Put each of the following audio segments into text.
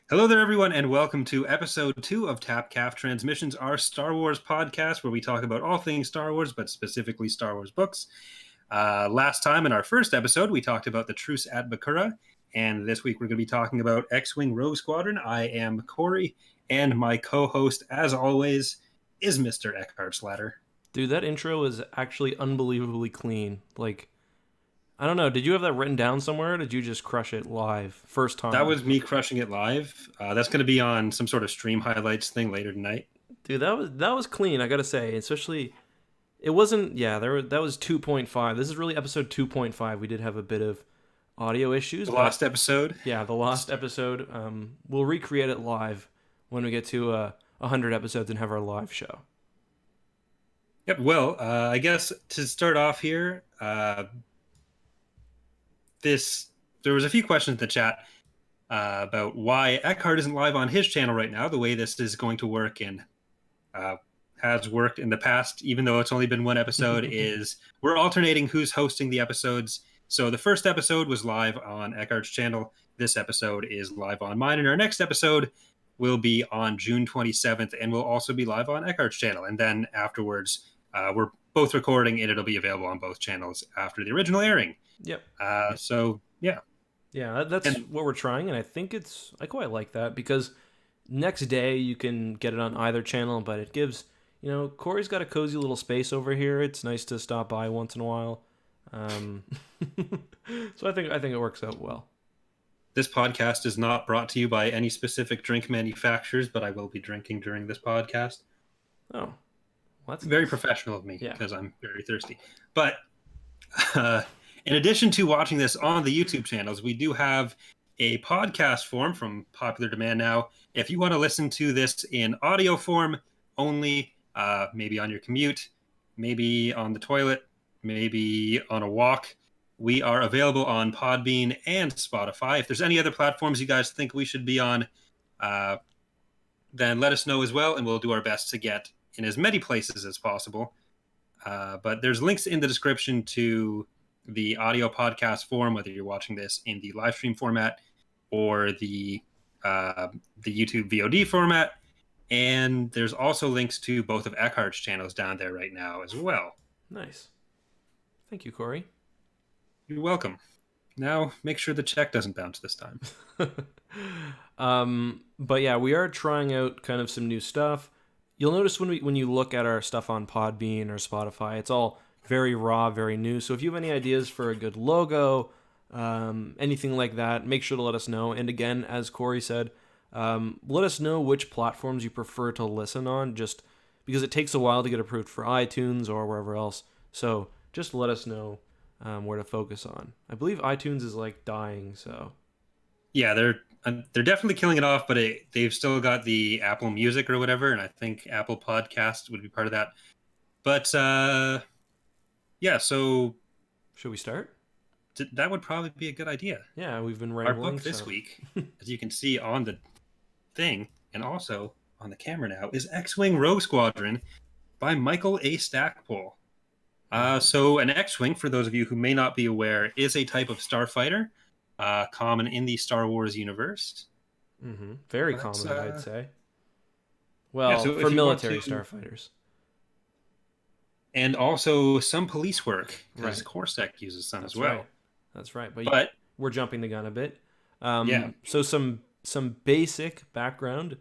Hello there, everyone, and welcome to episode 2 of Tapcaf Transmissions, our Star Wars podcast, where we talk about all things Star Wars, but specifically Star Wars books. Last time, in our first episode, we talked about the Truce at Bakura, and this week we're going to be talking about X-Wing Rogue Squadron. I am Corey, and my co-host, as always, is Mr. EckhartsLadder. Dude, that intro is actually unbelievably clean. I don't know. Did you have that written down somewhere, or did you just crush it live first time? That was me crushing it live. That's going to be on some sort of stream highlights thing later tonight. Dude, that was clean. I gotta say, especially it wasn't. Yeah, that was 2.5. This is really episode 2.5. We did have a bit of audio issues. The last episode. Yeah, the last episode. We'll recreate it live when we get to 100 episodes and have our live show. Yep. Well, I guess to start off here, there was a few questions in the chat about why Eckhart isn't live on his channel right now, the way this is going to work and has worked in the past, even though it's only been one episode, is we're alternating who's hosting the episodes. So the first episode was live on Eckhart's channel. This episode is live on mine, and our next episode will be on June 27th, and will also be live on Eckhart's channel. And then afterwards, we're both recording, and it'll be available on both channels after the original airing. Yep. So, yeah. Yeah, that's what we're trying, and I quite like that, because next day you can get it on either channel, but it gives, Corey's got a cozy little space over here. It's nice to stop by once in a while. So I think it works out well. This podcast is not brought to you by any specific drink manufacturers, but I will be drinking during this podcast. Oh, well, that's very professional of me, yeah, because I'm very thirsty. But in addition to watching this on the YouTube channels, we do have a podcast form from popular demand now. If you want to listen to this in audio form only, maybe on your commute, maybe on the toilet, maybe on a walk, we are available on Podbean and Spotify. If there's any other platforms you guys think we should be on, then let us know as well, and we'll do our best to get in as many places as possible. But there's links in the description to the audio podcast form, whether you're watching this in the live stream format or the YouTube VOD format. And there's also links to both of Eckhart's channels down there right now as well. Nice. Thank you, Corey. You're welcome. Now, make sure the check doesn't bounce this time. But yeah, we are trying out kind of some new stuff. You'll notice when you look at our stuff on Podbean or Spotify, it's all very raw, very new. So if you have any ideas for a good logo, anything like that, make sure to let us know. And again, as Corey said, let us know which platforms you prefer to listen on, just because it takes a while to get approved for iTunes or wherever else. So just let us know where to focus on. I believe iTunes is dying, so. Yeah, they're definitely killing it off, but they've still got the Apple Music or whatever, and I think Apple Podcasts would be part of that. But yeah, so should we start? That would probably be a good idea. Yeah, we've been rambling. Our book this week, as you can see on the thing and also on the camera now, is X-Wing Rogue Squadron by Michael A. Stackpole. So an X-Wing, for those of you who may not be aware, is a type of starfighter, common in the Star Wars universe. Mm-hmm. Very common, I'd say. Well, yeah, so for military starfighters. And also some police work, because Corsac uses some as well. Right. That's right. But we're jumping the gun a bit. Yeah. So some basic background.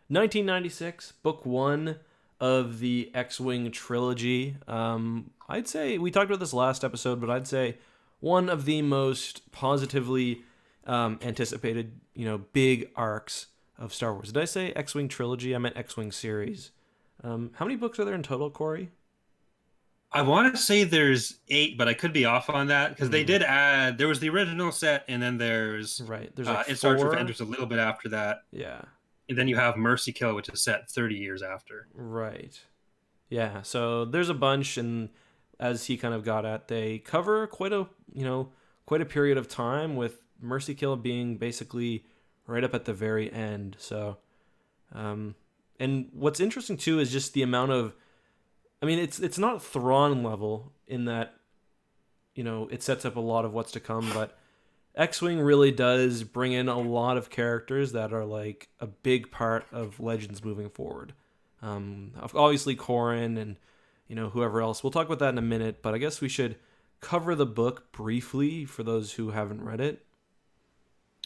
1996, book 1 of the X-Wing trilogy. I'd say, we talked about this last episode, but I'd say one of the most positively anticipated, big arcs of Star Wars. Did I say X-Wing trilogy? I meant X-Wing series. How many books are there in total, Corey? I want to say there's 8, but I could be off on that, because they did add, there was the original set, and then there's it starts with Enders a little bit after that. Yeah. And then you have Mercy Kill, which is set 30 years after. Right. Yeah, so there's a bunch, and as he kind of got at, they cover quite a period of time, with Mercy Kill being basically right up at the very end. So, and what's interesting too is just the amount of, I mean, it's not Thrawn level in that, it sets up a lot of what's to come, but X-Wing really does bring in a lot of characters that are like a big part of Legends moving forward. Obviously Corran and whoever else. We'll talk about that in a minute, but I guess we should cover the book briefly for those who haven't read it.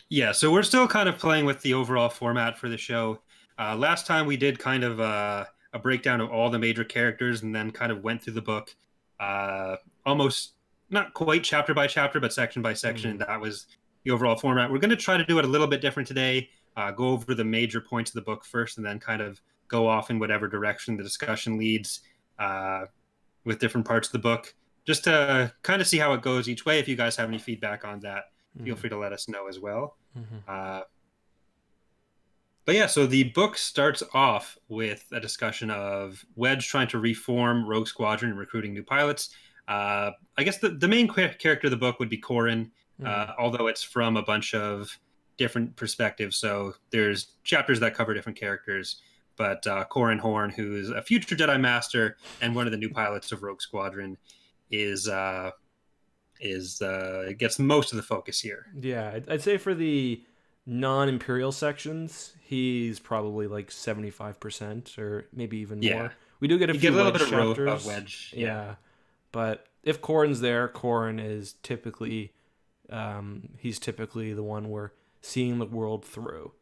Yeah, so we're still kind of playing with the overall format for the show. Last time we did kind of a breakdown of all the major characters and then kind of went through the book uh, almost not quite chapter by chapter, but section by section. And that was the overall format. We're going to try to do it a little bit different today, go over the major points of the book first, and then kind of go off in whatever direction the discussion leads with different parts of the book, just to kind of see how it goes each way. If you guys have any feedback on that, feel free to let us know as well. But yeah, so the book starts off with a discussion of Wedge trying to reform Rogue Squadron and recruiting new pilots. I guess the main character of the book would be Corran, although it's from a bunch of different perspectives. So there's chapters that cover different characters. But Corran Horn, who's a future Jedi Master and one of the new pilots of Rogue Squadron, gets most of the focus here. Yeah, I'd say for the non-Imperial sections, he's probably like 75% or maybe even more. We do get a few little Wedge bit chapters. of Wedge. Yeah. But if Corran's there, Corran is typically he's typically the one we're seeing the world through.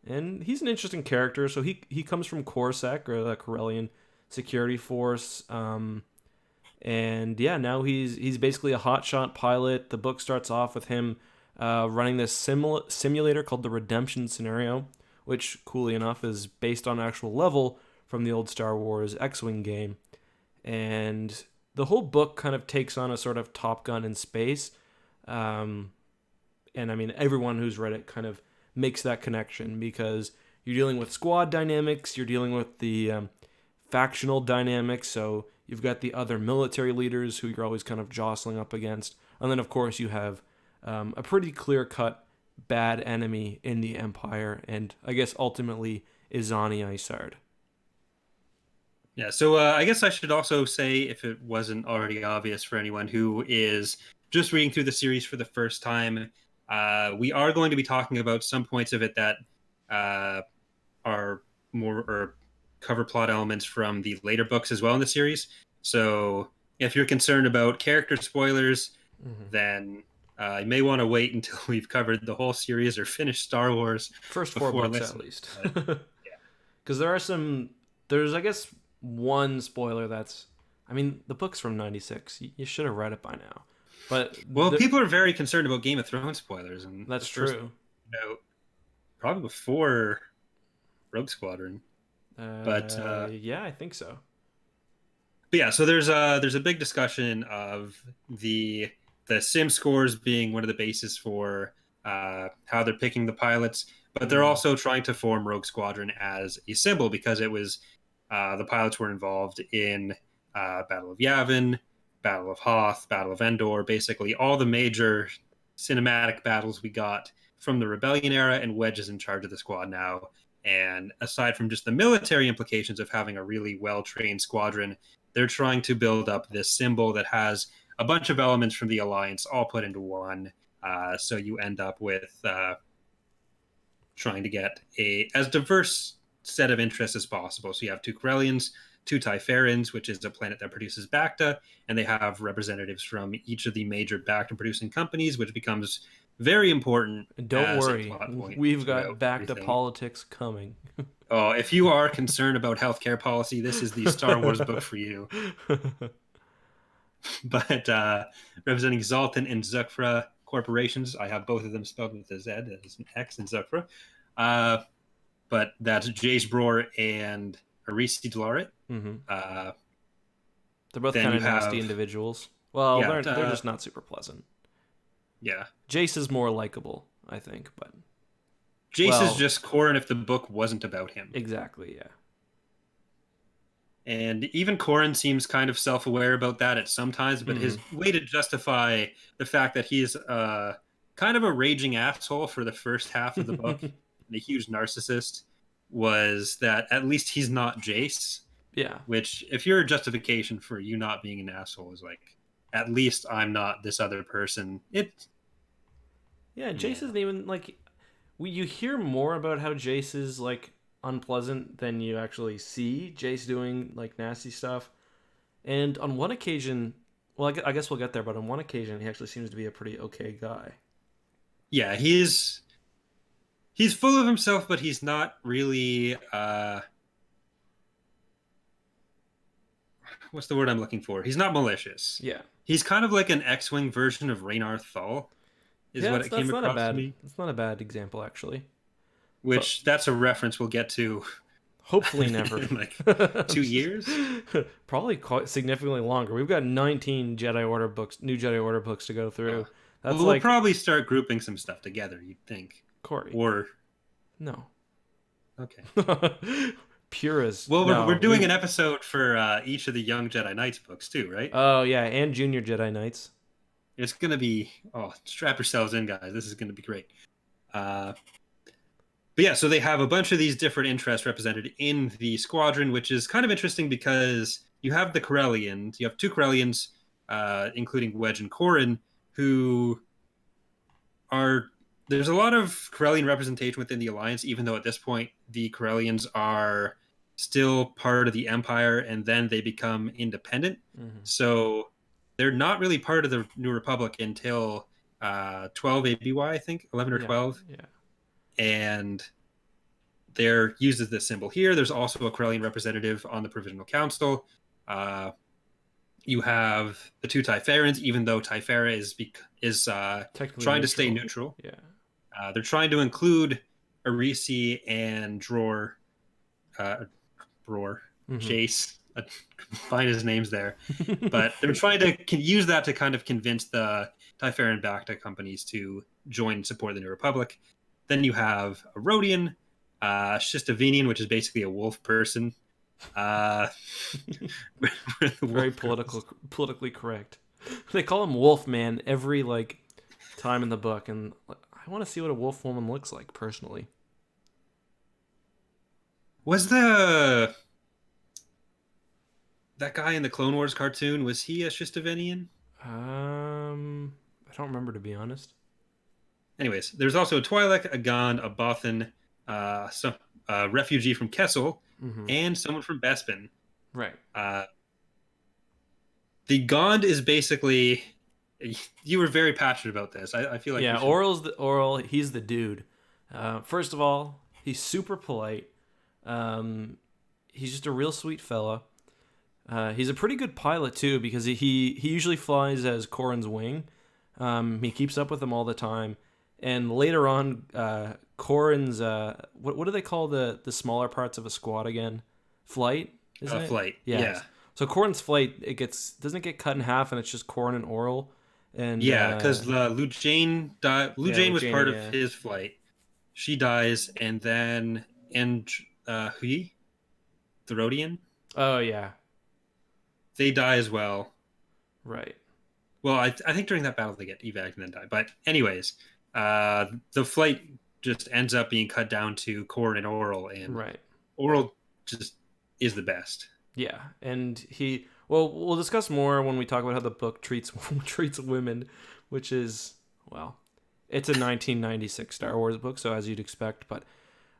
And he's an interesting character. So he comes from Coruscant, or the Corellian security force. And yeah, now he's basically a hotshot pilot. The book starts off with him running this simulator called the Redemption Scenario, which, coolly enough, is based on an actual level from the old Star Wars X-Wing game. And the whole book kind of takes on a sort of Top Gun in space. And I mean, everyone who's read it kind of makes that connection, because you're dealing with squad dynamics, you're dealing with the factional dynamics, so you've got the other military leaders who you're always kind of jostling up against, and then of course you have a pretty clear-cut bad enemy in the Empire, and I guess ultimately Izani Isard. Yeah, so I guess I should also say, if it wasn't already obvious for anyone who is just reading through the series for the first time, we are going to be talking about some points of it that are more or cover plot elements from the later books as well in the series. So if you're concerned about character spoilers, then you may want to wait until we've covered the whole series or finished Star Wars. First 4 books at least. Because there's I guess one spoiler that's, I mean, the book's from 96. You should have read it by now. But people are very concerned about Game of Thrones spoilers, and that's true. Probably before Rogue Squadron. But yeah, I think so. But yeah, so there's a big discussion of the sim scores being one of the bases for how they're picking the pilots, but they're also trying to form Rogue Squadron as a symbol, because it was the pilots were involved in Battle of Yavin, Battle of Hoth, Battle of Endor, basically all the major cinematic battles we got from the Rebellion era, and Wedge is in charge of the squad now. And aside from just the military implications of having a really well-trained squadron, they're trying to build up this symbol that has a bunch of elements from the Alliance all put into one. So you end up with trying to get as diverse set of interests as possible. So you have 2 Corellians, 2 Typharans, which is a planet that produces Bacta, and they have representatives from each of the major Bacta producing companies, which becomes very important. Don't worry, we've got Bacta politics coming. Oh, if you are concerned about healthcare policy, this is the Star Wars book for you. But representing Zoltan and Zukfra corporations, I have both of them spelled with a Z as an X in Zukfra. But that's Jace Bror and Arisi Delaret. They're both kind of nasty individuals. Well, yeah, they're just not super pleasant. Yeah. Jace is more likable, I think, but Jace is just Corran if the book wasn't about him. Exactly, yeah. And even Corran seems kind of self-aware about that at some times, but his way to justify the fact that he's kind of a raging asshole for the first half of the book, and a huge narcissist, was that at least he's not Jace. Yeah. Which, if your justification for you not being an asshole is like, at least I'm not this other person, Yeah, Jace Yeah. isn't even like you hear more about how Jace is like unpleasant than you actually see Jace doing like nasty stuff. And on one occasion, well, I guess we'll get there, but on one occasion, he actually seems to be a pretty okay guy. Yeah, he's full of himself, but he's not really what's the word I'm looking for? He's not malicious. Yeah, He's kind of like an X-wing version of Raynar Thal, is yeah, what it came across to me. that's not a bad example actually. But Which that's a reference we'll get to hopefully never. in like 2 years. Probably quite significantly longer. We've got 19 Jedi Order books, new Jedi Order books to go through. That's Well, we'll like probably start grouping some stuff together, you'd think. Corey. Or No. okay. Purist. Well, No, we're doing an episode for each of the Young Jedi Knights books too, right? Oh yeah, and Junior Jedi Knights. It's gonna be strap yourselves in, guys. This is gonna be great. But yeah, so they have a bunch of these different interests represented in the squadron, which is kind of interesting because you have the Corellians. You have two Corellians, including Wedge and Corran, who are. There's a lot of Corellian representation within the Alliance, even though at this point the Corellians are still part of the Empire, and then they become independent. Mm-hmm. So they're not really part of the New Republic until 12 ABY, I think, 11 or 12. Yeah. And they're used as this symbol here. There's also a Corellian representative on the Provisional Council. You have the two Typharans, even though Typhara is trying to stay neutral. Yeah. They're trying to include Arisi and Dror, Jace. Find his names there. But they're trying to use that to kind of convince the Typharan Bacta companies to join and support the New Republic. Then you have a Rhodian, Shistavinian, which is basically a wolf person. Very politically correct. They call him Wolfman every like time in the book, and I want to see what a wolf woman looks like personally. Was that guy in the Clone Wars cartoon, was he a Shistavinian? I don't remember, to be honest. Anyways, there's also a Twi'lek, a Gond, a Bothan, some refugee from Kessel, and someone from Bespin. Right. The Gond is basically. You were very passionate about this. I feel like Oral. He's the dude. First of all, he's super polite. He's just a real sweet fella. He's a pretty good pilot too, because he usually flies as Corran's wing. He keeps up with him all the time. And later on, Corran's what do they call the smaller parts of a squad again? Flight, isn't it? Flight. Yeah. Yeah. So Corran's flight, doesn't it get cut in half, and it's just Corran and Oral. And yeah, because Lou Jane died. Lou Jane was part of his flight. She dies, and then Hui, the Rhodian. Oh yeah. They die as well. Right. Well, I think during that battle they get evac and then die. But anyways, the flight just ends up being cut down to Corran and Oral, and Oral just is the best. Yeah, and we'll discuss more when we talk about how the book treats women, which is, well, it's a 1996 Star Wars book, so as you'd expect. But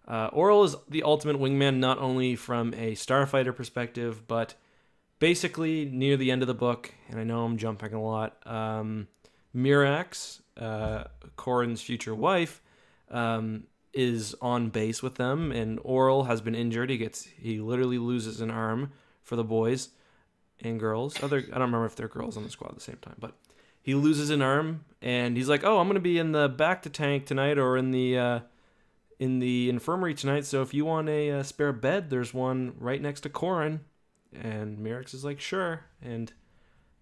Oral is the ultimate wingman, not only from a starfighter perspective, but basically near the end of the book, and I know I'm jumping a lot, Mirax, Corran's future wife, is on base with them, and Oral has been injured. He literally loses an arm for the boys and girls. I don't remember if they're girls on the squad at the same time, but he loses an arm, and he's like, "Oh, I'm gonna be in the back to tank tonight, or in the infirmary tonight. So if you want a spare bed, there's one right next to Corran." And Mirax is like, "Sure," and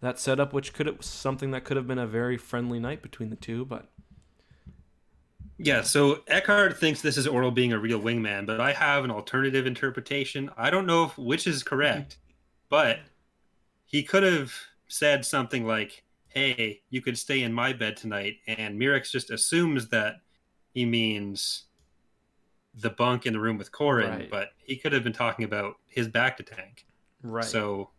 that setup, something that could have been a very friendly night between the two, but. Yeah, so Eckhart thinks this is Oral being a real wingman, but I have an alternative interpretation. I don't know which is correct, but he could have said something like, "Hey, you could stay in my bed tonight," and Mirax just assumes that he means the bunk in the room with Corran, but he could have been talking about his back to tank. Right. So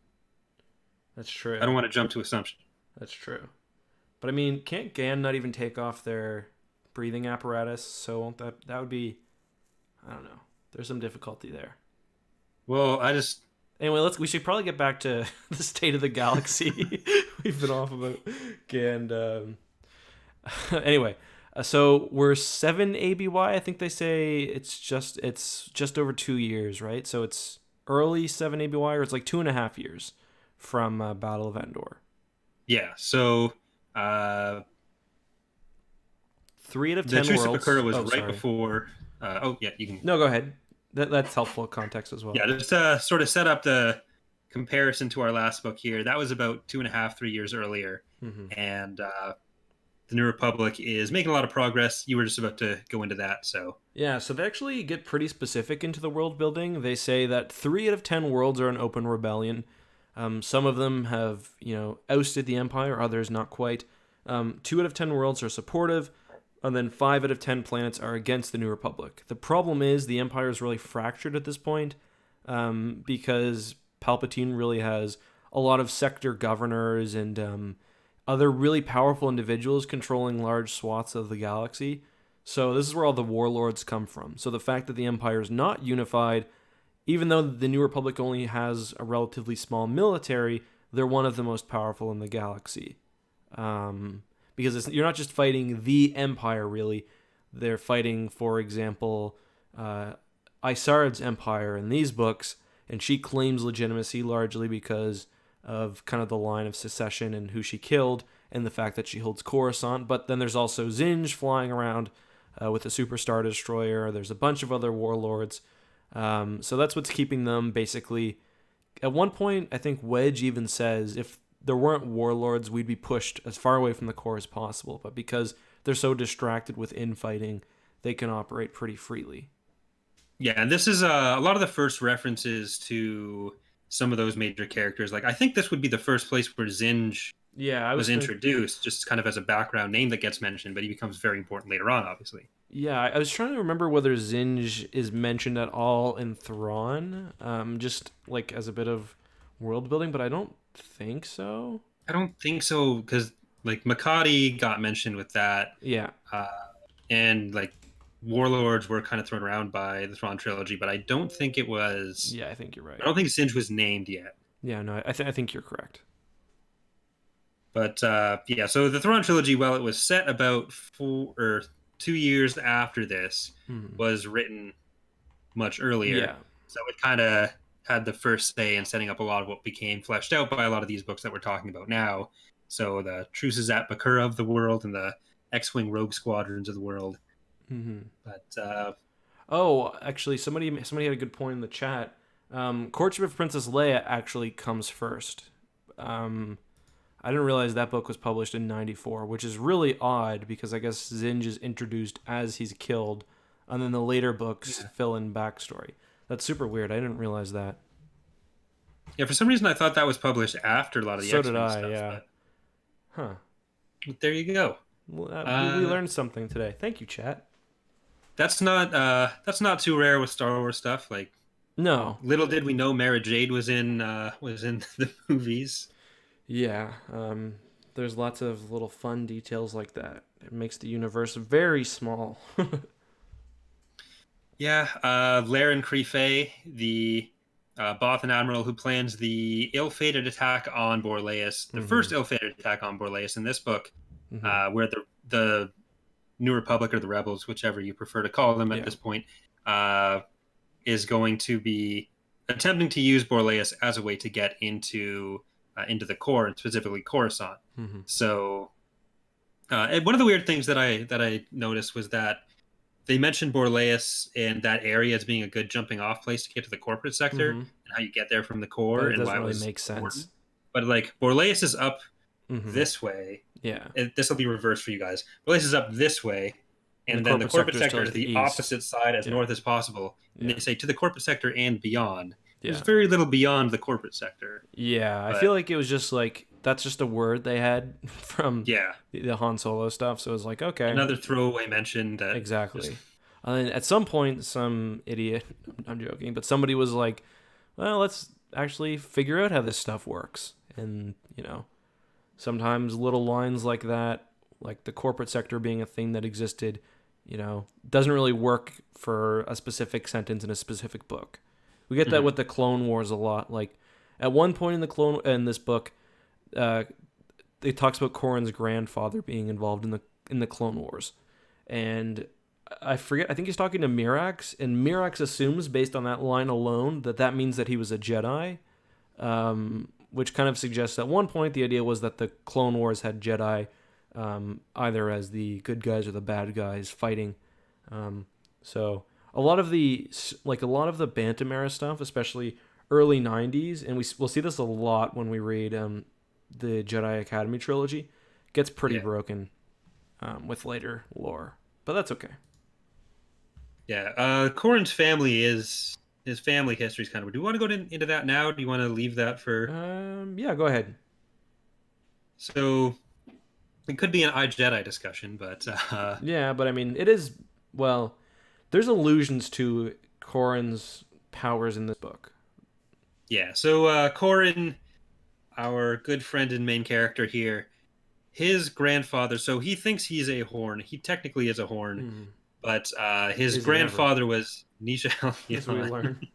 that's true. I don't want to jump to assumption. That's true. But I mean, can't Gan not even take off their breathing apparatus, so that would be, I don't know. There's some difficulty there. Well, Anyway, we should probably get back to the state of the galaxy. We've been off about, and anyway, so we're 7 ABY. I think they say it's just over 2 years, right? So it's early 7 ABY, or it's like 2.5 years from Battle of Endor. Yeah. So 3 out of 10 the Truce of worlds. Bakura was Oh, right sorry. before. You can. No, go ahead. That's helpful context as well. Yeah, just to sort of set up the comparison to our last book here. That was about 2.5, 3 years earlier, and the New Republic is making a lot of progress. You were just about to go into that, so yeah. So they actually get pretty specific into the world building. They say that 3 out of 10 worlds are an open rebellion. Some of them have ousted the Empire, others not quite. 2 out of 10 worlds are supportive. And then 5 out of 10 planets are against the New Republic. The problem is the Empire is really fractured at this point because Palpatine really has a lot of sector governors and other really powerful individuals controlling large swaths of the galaxy. So this is where all the warlords come from. So the fact that the Empire is not unified, even though the New Republic only has a relatively small military, they're one of the most powerful in the galaxy. Because you're not just fighting the Empire, really. They're fighting, for example, Isard's Empire in these books, and she claims legitimacy largely because of kind of the line of secession and who she killed, and the fact that she holds Coruscant. But then there's also Zinj flying around with a Super Star Destroyer. There's a bunch of other warlords. So that's what's keeping them basically... At one point, I think Wedge even says, if there weren't warlords, we'd be pushed as far away from the core as possible. But because they're so distracted with infighting, they can operate pretty freely. Yeah, and this is a lot of the first references to some of those major characters. Like, I think this would be the first place where Zinj was introduced, just kind of as a background name that gets mentioned, but he becomes very important later on, obviously. Yeah, I was trying to remember whether Zinj is mentioned at all in Thrawn, just like as a bit of world building, but I don't think so. I don't think so, because like Makati got mentioned with that. Yeah. And like warlords were kind of thrown around by the Thrawn trilogy, but I don't think it was. Yeah, I think you're right. I don't think Zinj was named yet. Yeah, no, I think you're correct. But yeah, so the Thrawn trilogy, while it was set about 2 years after this, was written much earlier. Yeah. So it kind of had the first say in setting up a lot of what became fleshed out by a lot of these books that we're talking about now. So the Truces at Bakura of the world and the X-Wing Rogue Squadrons of the world. But actually, somebody had a good point in the chat. Courtship of Princess Leia actually comes first. I didn't realize that book was published in 94, which is really odd because I guess Zinj is introduced as he's killed, and then the later books fill in backstory. That's super weird. I didn't realize that. Yeah, for some reason I thought that was published after a lot of the X-Men stuff. So did I, yeah. But there you go. Well, we learned something today. Thank you, chat. That's not too rare with Star Wars stuff. Like, no. Little did we know Mara Jade was in the movies. Yeah, there's lots of little fun details like that. It makes the universe very small. Yeah, Laren Crefay, the Bothan admiral who plans the ill-fated attack on Borlaeus, the first ill-fated attack on Borlaeus in this book, where the New Republic or the Rebels, whichever you prefer to call them at this point, is going to be attempting to use Borlaeus as a way to get into the core, and specifically Coruscant. So one of the weird things that I noticed was that they mentioned Borlaeus and that area as being a good jumping off place to get to the corporate sector and how you get there from the core, and why it really makes sense. But like Borlaeus is up this way. Yeah, this will be reversed for you guys. Borlaeus is up this way, and then the corporate sector is the opposite side as north as possible. And they say to the corporate sector and beyond. There's very little beyond the corporate sector. Yeah, I feel like it was just like, that's just a word they had from the Han Solo stuff. So it was like, okay. Another throwaway mention. That exactly. And then at some point, some idiot, I'm joking, but somebody was like, well, let's actually figure out how this stuff works. And, sometimes little lines like that like the corporate sector being a thing that existed, doesn't really work for a specific sentence in a specific book. We get that with the Clone Wars a lot. Like at one point in this book, it talks about Corran's grandfather being involved in the Clone Wars, and I forget. I think he's talking to Mirax, and Mirax assumes, based on that line alone, that means that he was a Jedi, which kind of suggests at one point the idea was that the Clone Wars had Jedi, either as the good guys or the bad guys fighting. So a lot of the Bantam era stuff, especially early '90s, and we'll see this a lot when we read the Jedi Academy trilogy, gets pretty broken with later lore, but that's okay. Yeah, Corran's family his family history is kind of. Do you want to go into that now? Or do you want to leave that for? Yeah, go ahead. So it could be an iJedi discussion, but yeah, but I mean, it is there's allusions to Corran's powers in this book. Yeah, so Corran, our good friend and main character here, his grandfather. So he thinks he's a Horn. He technically is a Horn. But his grandfather was Nisha Halcyon. That's what we learn.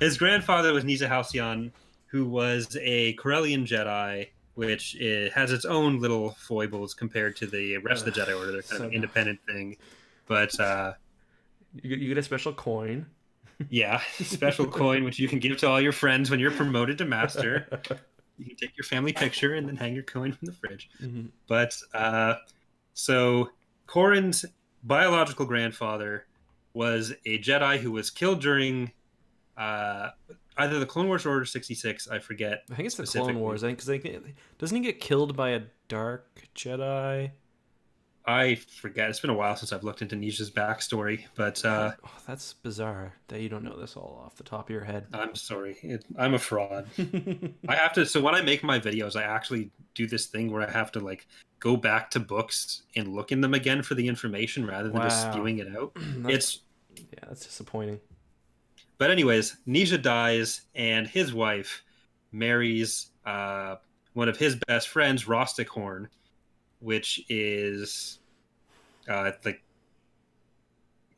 His grandfather was Nisha Halcyon, who was a Corellian Jedi, which has its own little foibles compared to the rest of the Jedi Order. They're kind of an independent thing. But you get a special coin. Yeah, special coin, which you can give to all your friends when you're promoted to Master. You can take your family picture and then hang your coin from the fridge. But so Corran's biological grandfather was a Jedi who was killed during either the Clone Wars or Order 66. I forget. I think it's the Clone Wars. I think because doesn't he get killed by a dark Jedi? I forget. It's been a while since I've looked into Nisha's backstory, but that's bizarre that you don't know this all off the top of your head. I'm sorry. I'm a fraud. I have to. So when I make my videos, I actually do this thing where I have to go back to books and look in them again for the information rather than just spewing it out. That's disappointing. But anyways, Nisha dies, and his wife marries one of his best friends, Rostic Horn, which is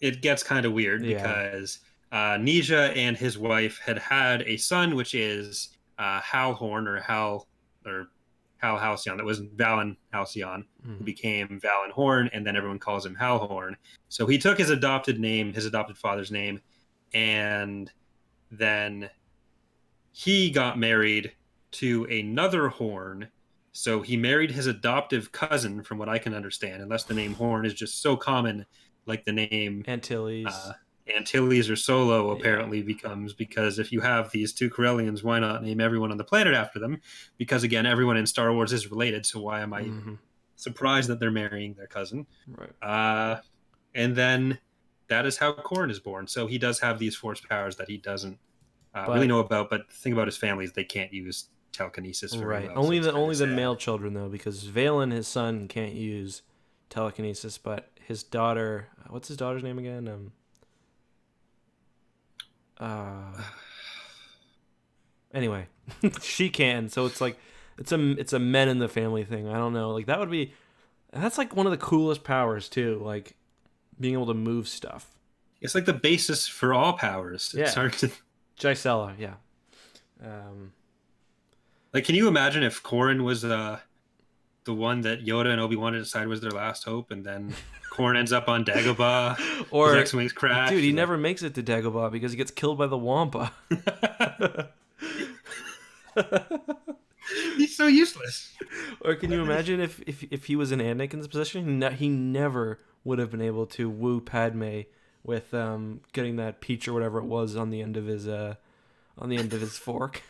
it gets kind of weird because Nisha and his wife had a son, which is Hal Horn or Hal Halcyon. That was Valen Halcyon, who became Valen Horn, and then everyone calls him Hal Horn. So he took his adopted father's name, and then he got married to another Horn. So he married his adoptive cousin, from what I can understand, unless the name Horn is just so common, like the name Antilles or Solo apparently becomes, because if you have these two Corellians, why not name everyone on the planet after them? Because again, everyone in Star Wars is related, so why am I surprised that they're marrying their cousin? Right. And then that is how Corran is born. So he does have these force powers that he doesn't really know about, but the thing about his family is they can't use telekinesis very well. Only the male children, though, because Valen, his son, can't use telekinesis, but his daughter, what's his daughter's name again? Anyway, she can. So it's it's a men in the family thing. I don't know. That's one of the coolest powers too. Like being able to move stuff. It's like the basis for all powers. Yeah. It's hard to. Gisela, yeah. Can you imagine if Corran was the one that Yoda and Obi-Wan decided was their last hope, and then Corran ends up on Dagobah, or his X-Wings crash? Dude, he never makes it to Dagobah because he gets killed by the Wampa. He's so useless. Or can you imagine if he was in Anakin's position, he never would have been able to woo Padme with getting that peach or whatever it was on the end of his fork.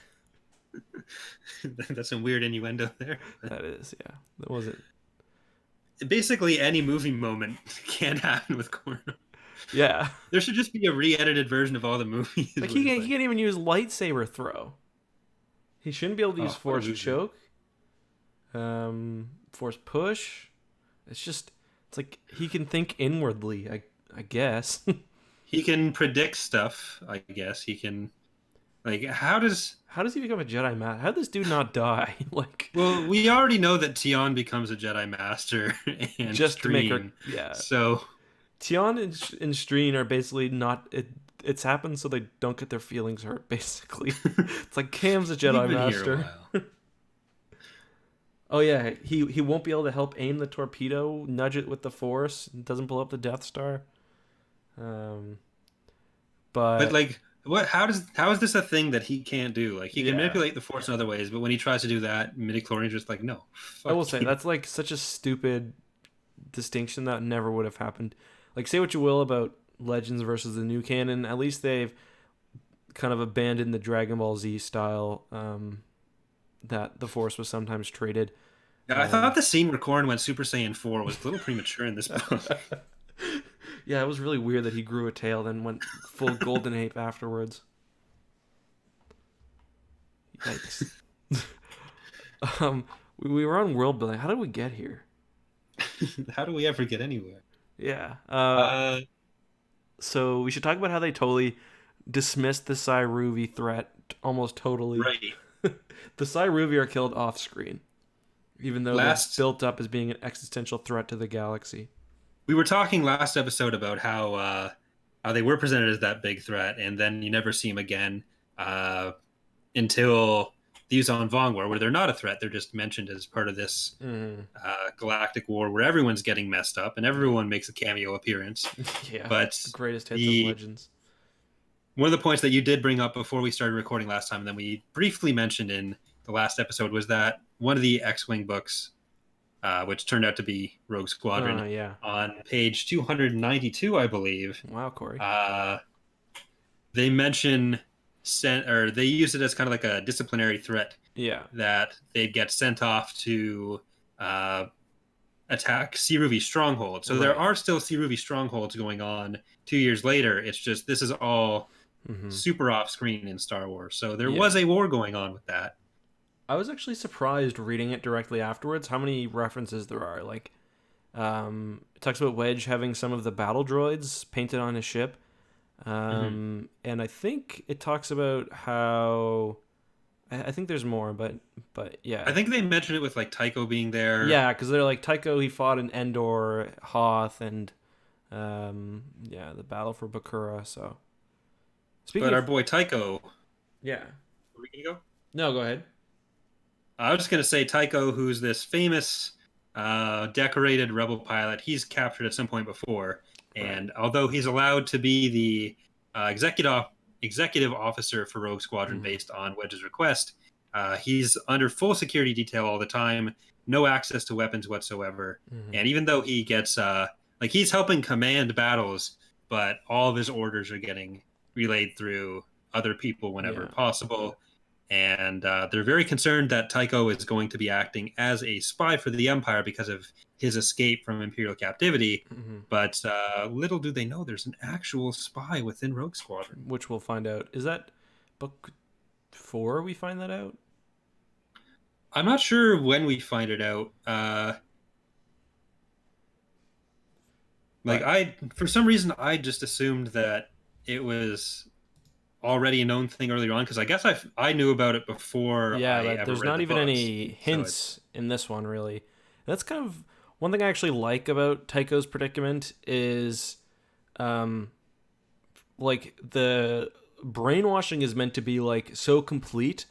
That's some weird innuendo there. That is, yeah. That wasn't. Basically, any movie moment can happen with Corran. Yeah. There should just be a re-edited version of all the movies. He can't even use lightsaber throw. He shouldn't be able to use force choke. Force push. It's like he can think inwardly, I guess. He can predict stuff, I guess. He can Like, How does he become a Jedi Master? How did this dude not die? Like, well, we already know that Tion becomes a Jedi Master and just to make her, Streen. yeah. So Tion and Streen are basically not. It's happened so they don't get their feelings hurt. Basically, it's like Cam's a we've Jedi been here a Master. while. Oh yeah, he won't be able to help aim the torpedo, nudge it with the Force, it doesn't blow up the Death Star. Um, But but like, how is this a thing that he can't do? Like, he can yeah, manipulate the Force in other ways, but when he tries to do that, midichlorian's just like, no, I will fuck say you. that's like such a stupid distinction that never would have happened. Like, say what you will about Legends versus the new canon, at least they've kind of abandoned the Dragon Ball Z style that the Force was sometimes traded. Yeah, I thought the scene where Corran went Super Saiyan 4 was a little premature in this book. Yeah, it was really weird that he grew a tail, then went full golden ape afterwards. Yikes. We were on world building. How did we get here? How do we ever get anywhere? Yeah. Uh, So we should talk about how they totally dismissed the Cyruvi threat almost totally. right. The Cyruvi are killed off screen, even though they're built up as being an existential threat to the galaxy. We were talking last episode about how they were presented as that big threat, and then you never see them again until the Yuuzhan Vong War, where they're not a threat. They're just mentioned as part of this galactic war where everyone's getting messed up and everyone makes a cameo appearance. Yeah, But the greatest hits of Legends. One of the points that you did bring up before we started recording last time, and then we briefly mentioned in the last episode, was that one of the X-Wing books, which turned out to be Rogue Squadron, Yeah. on page 292, I believe. Wow, Corey. They mention they use it as kind of like a disciplinary threat. Yeah. That they'd get sent off to attack Cyruvi strongholds. So there are still Cyruvi strongholds going on 2 years later. It's just this is all super off screen in Star Wars. So there was a war going on with that. I was actually surprised reading it directly afterwards how many references there are. Like, it talks about Wedge having some of the battle droids painted on his ship. And I think it talks about how... I think there's more, but yeah. I think they mentioned it with like Tycho being there. Yeah, because they're like, Tycho, he fought in Endor, Hoth, and the battle for Bakura, so... But our boy Tycho... Yeah. Are we going to go? No, go ahead. I was just going to say Tycho, who's this famous decorated rebel pilot, he's captured at some point before. And although he's allowed to be the executive officer for Rogue Squadron based on Wedge's request, he's under full security detail all the time, no access to weapons whatsoever. And even though he gets, he's helping command battles, but all of his orders are getting relayed through other people whenever possible. And they're very concerned that Tycho is going to be acting as a spy for the Empire because of his escape from Imperial captivity. But little do they know there's an actual spy within Rogue Squadron. Which we'll find out. Is that book 4 we find that out? I'm not sure when we find it out. For some reason, I just assumed that it was already a known thing earlier on, because I guess I knew about it before. Yeah, I but ever there's read not the even books. any hints in this one, really. That's kind of one thing I actually like about Tycho's predicament is, like, the brainwashing is meant to be like so complete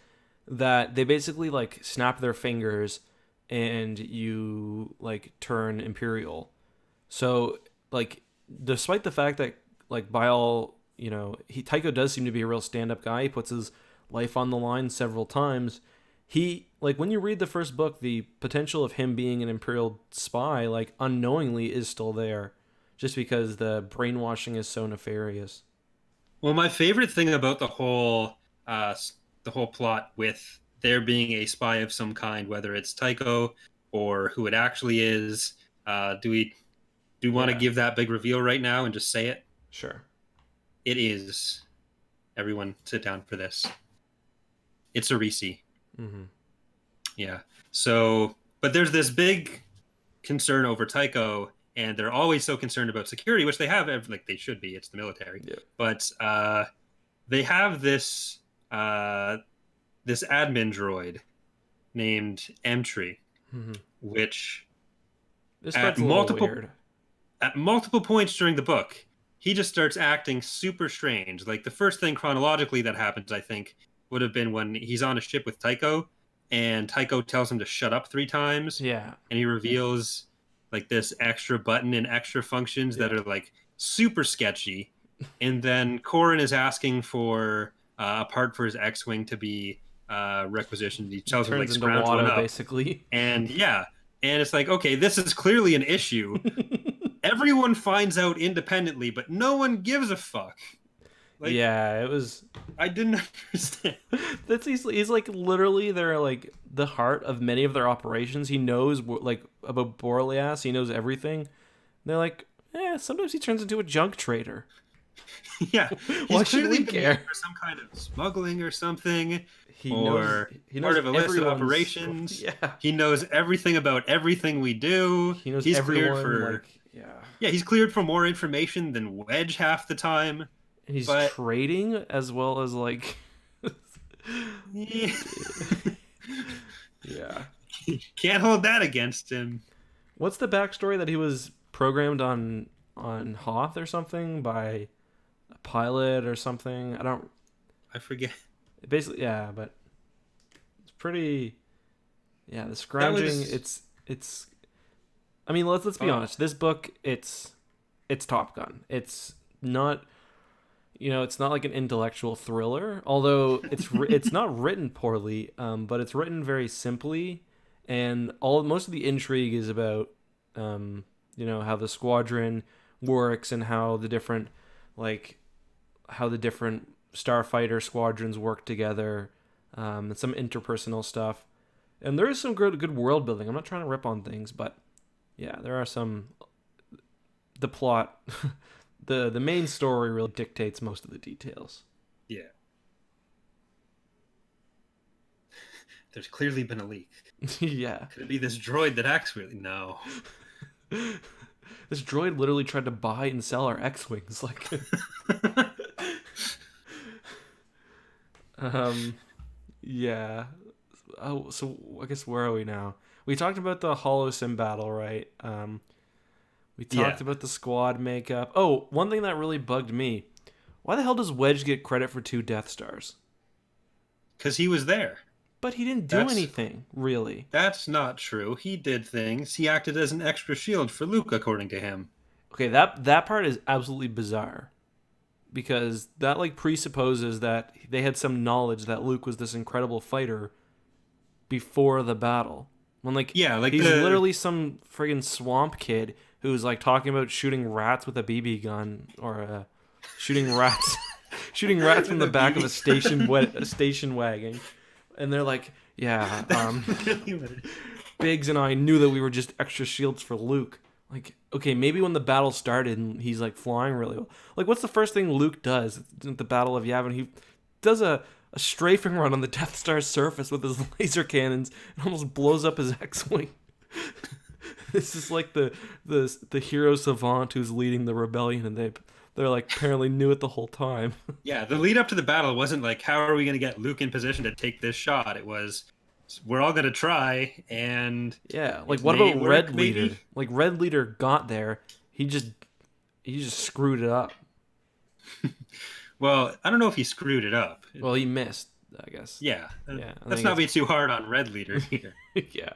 that they basically like snap their fingers and you like turn Imperial. So like, despite the fact that like by all, you know, Tycho does seem to be a real stand-up guy. He puts his life on the line several times. He, like, when you read the first book, the potential of him being an Imperial spy, like, unknowingly is still there, just because the brainwashing is so nefarious. Well, my favorite thing about the whole plot with there being a spy of some kind, whether it's Tycho or who it actually is, do we want to give that big reveal right now and just say it? Sure. It is. Everyone, sit down for this. It's a Reese. Yeah. So, but there's this big concern over Tycho, and they're always so concerned about security, which they have, like they should be. It's the military. Yeah. But they have this uh, this admin droid named Emtree, Mm-hmm. which This at part's a little multiple weird. at multiple points during the book, he just starts acting super strange. Like the first thing chronologically that happens, I think, would have been when he's on a ship with Tycho, and Tycho tells him to shut up 3 times, Yeah. and he reveals like this extra button and extra functions that Yeah. are like super sketchy. And then Corran is asking for a part for his X-wing to be requisitioned. He tells him Turns like into scrounge one Watto, up, basically. and yeah, and it's like, okay, this is clearly an issue. Everyone finds out independently, but no one gives a fuck. Like, Yeah, it was. I didn't understand. He's like literally they're like the heart of many of their operations. He knows like about Borlias. He knows everything. And they're like, sometimes he turns into a junk trader. Yeah, Why he's should clearly we been care? used for some kind of smuggling or something, He or knows part of illicit everyone's operations. yeah. He knows everything about everything we do. He knows He's cleared everyone for like yeah. yeah, he's cleared for more information than Wedge half the time. And he's But trading as well as like yeah, yeah. can't hold that against him. What's the backstory that he was programmed on Hoth or something by a pilot or something? I don't I forget. basically yeah, but it's pretty yeah, the That scrounging was it's I mean, let's be honest. This book it's Top Gun. It's not it's not like an intellectual thriller, although it's not written poorly, but it's written very simply, and most of the intrigue is about, how the squadron works and how the different starfighter squadrons work together, and some interpersonal stuff, and there is some good world building. I'm not trying to rip on things, but yeah, there are some. The plot. The main story really dictates most of the details. yeah. There's clearly been a leak. Yeah. Could it be this droid that acts really? No. This droid literally tried to buy and sell our X-Wings. Like, yeah. Oh, so I guess where are we now? We talked about the Hollow Sim battle, right? We talked about the squad makeup. Oh, one thing that really bugged me. Why the hell does Wedge get credit for 2 Death Stars? Because he was there. But he didn't do anything, really. That's not true. He did things. He acted as an extra shield for Luke, according to him. Okay, that part is absolutely bizarre. Because that presupposes that they had some knowledge that Luke was this incredible fighter before the battle. When he's literally some friggin' swamp kid who's talking about shooting rats with a BB gun or shooting rats from the back of a station wagon, and they're like, yeah, Biggs and I knew that we were just extra shields for Luke. Like, okay, maybe when the battle started and he's flying really well. What's the first thing Luke does at the Battle of Yavin? He does a strafing run on the Death Star's surface with his laser cannons and almost blows up his X-Wing. This is the hero savant who's leading the rebellion, and they're apparently knew it the whole time. Yeah, the lead up to the battle wasn't how are we going to get Luke in position to take this shot? It was, we're all going to try, and yeah, what about Red Leader? Red Leader got there, he just screwed it up. Well, I don't know if he screwed it up. Well, he missed, I guess. Yeah. Let's not be too hard on Red Leader either. Yeah.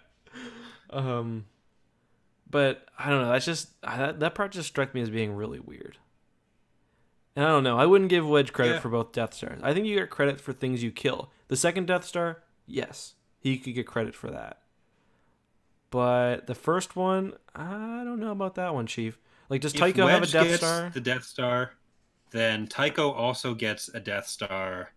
But I don't know. That's just that part just struck me as being really weird. And I don't know. I wouldn't give Wedge credit for both Death Stars. I think you get credit for things you kill. The second Death Star, yes, he could get credit for that. But the first one, I don't know about that one, Chief. Does Tycho have a Death Star? The Death Star, then Tycho also gets a Death Star,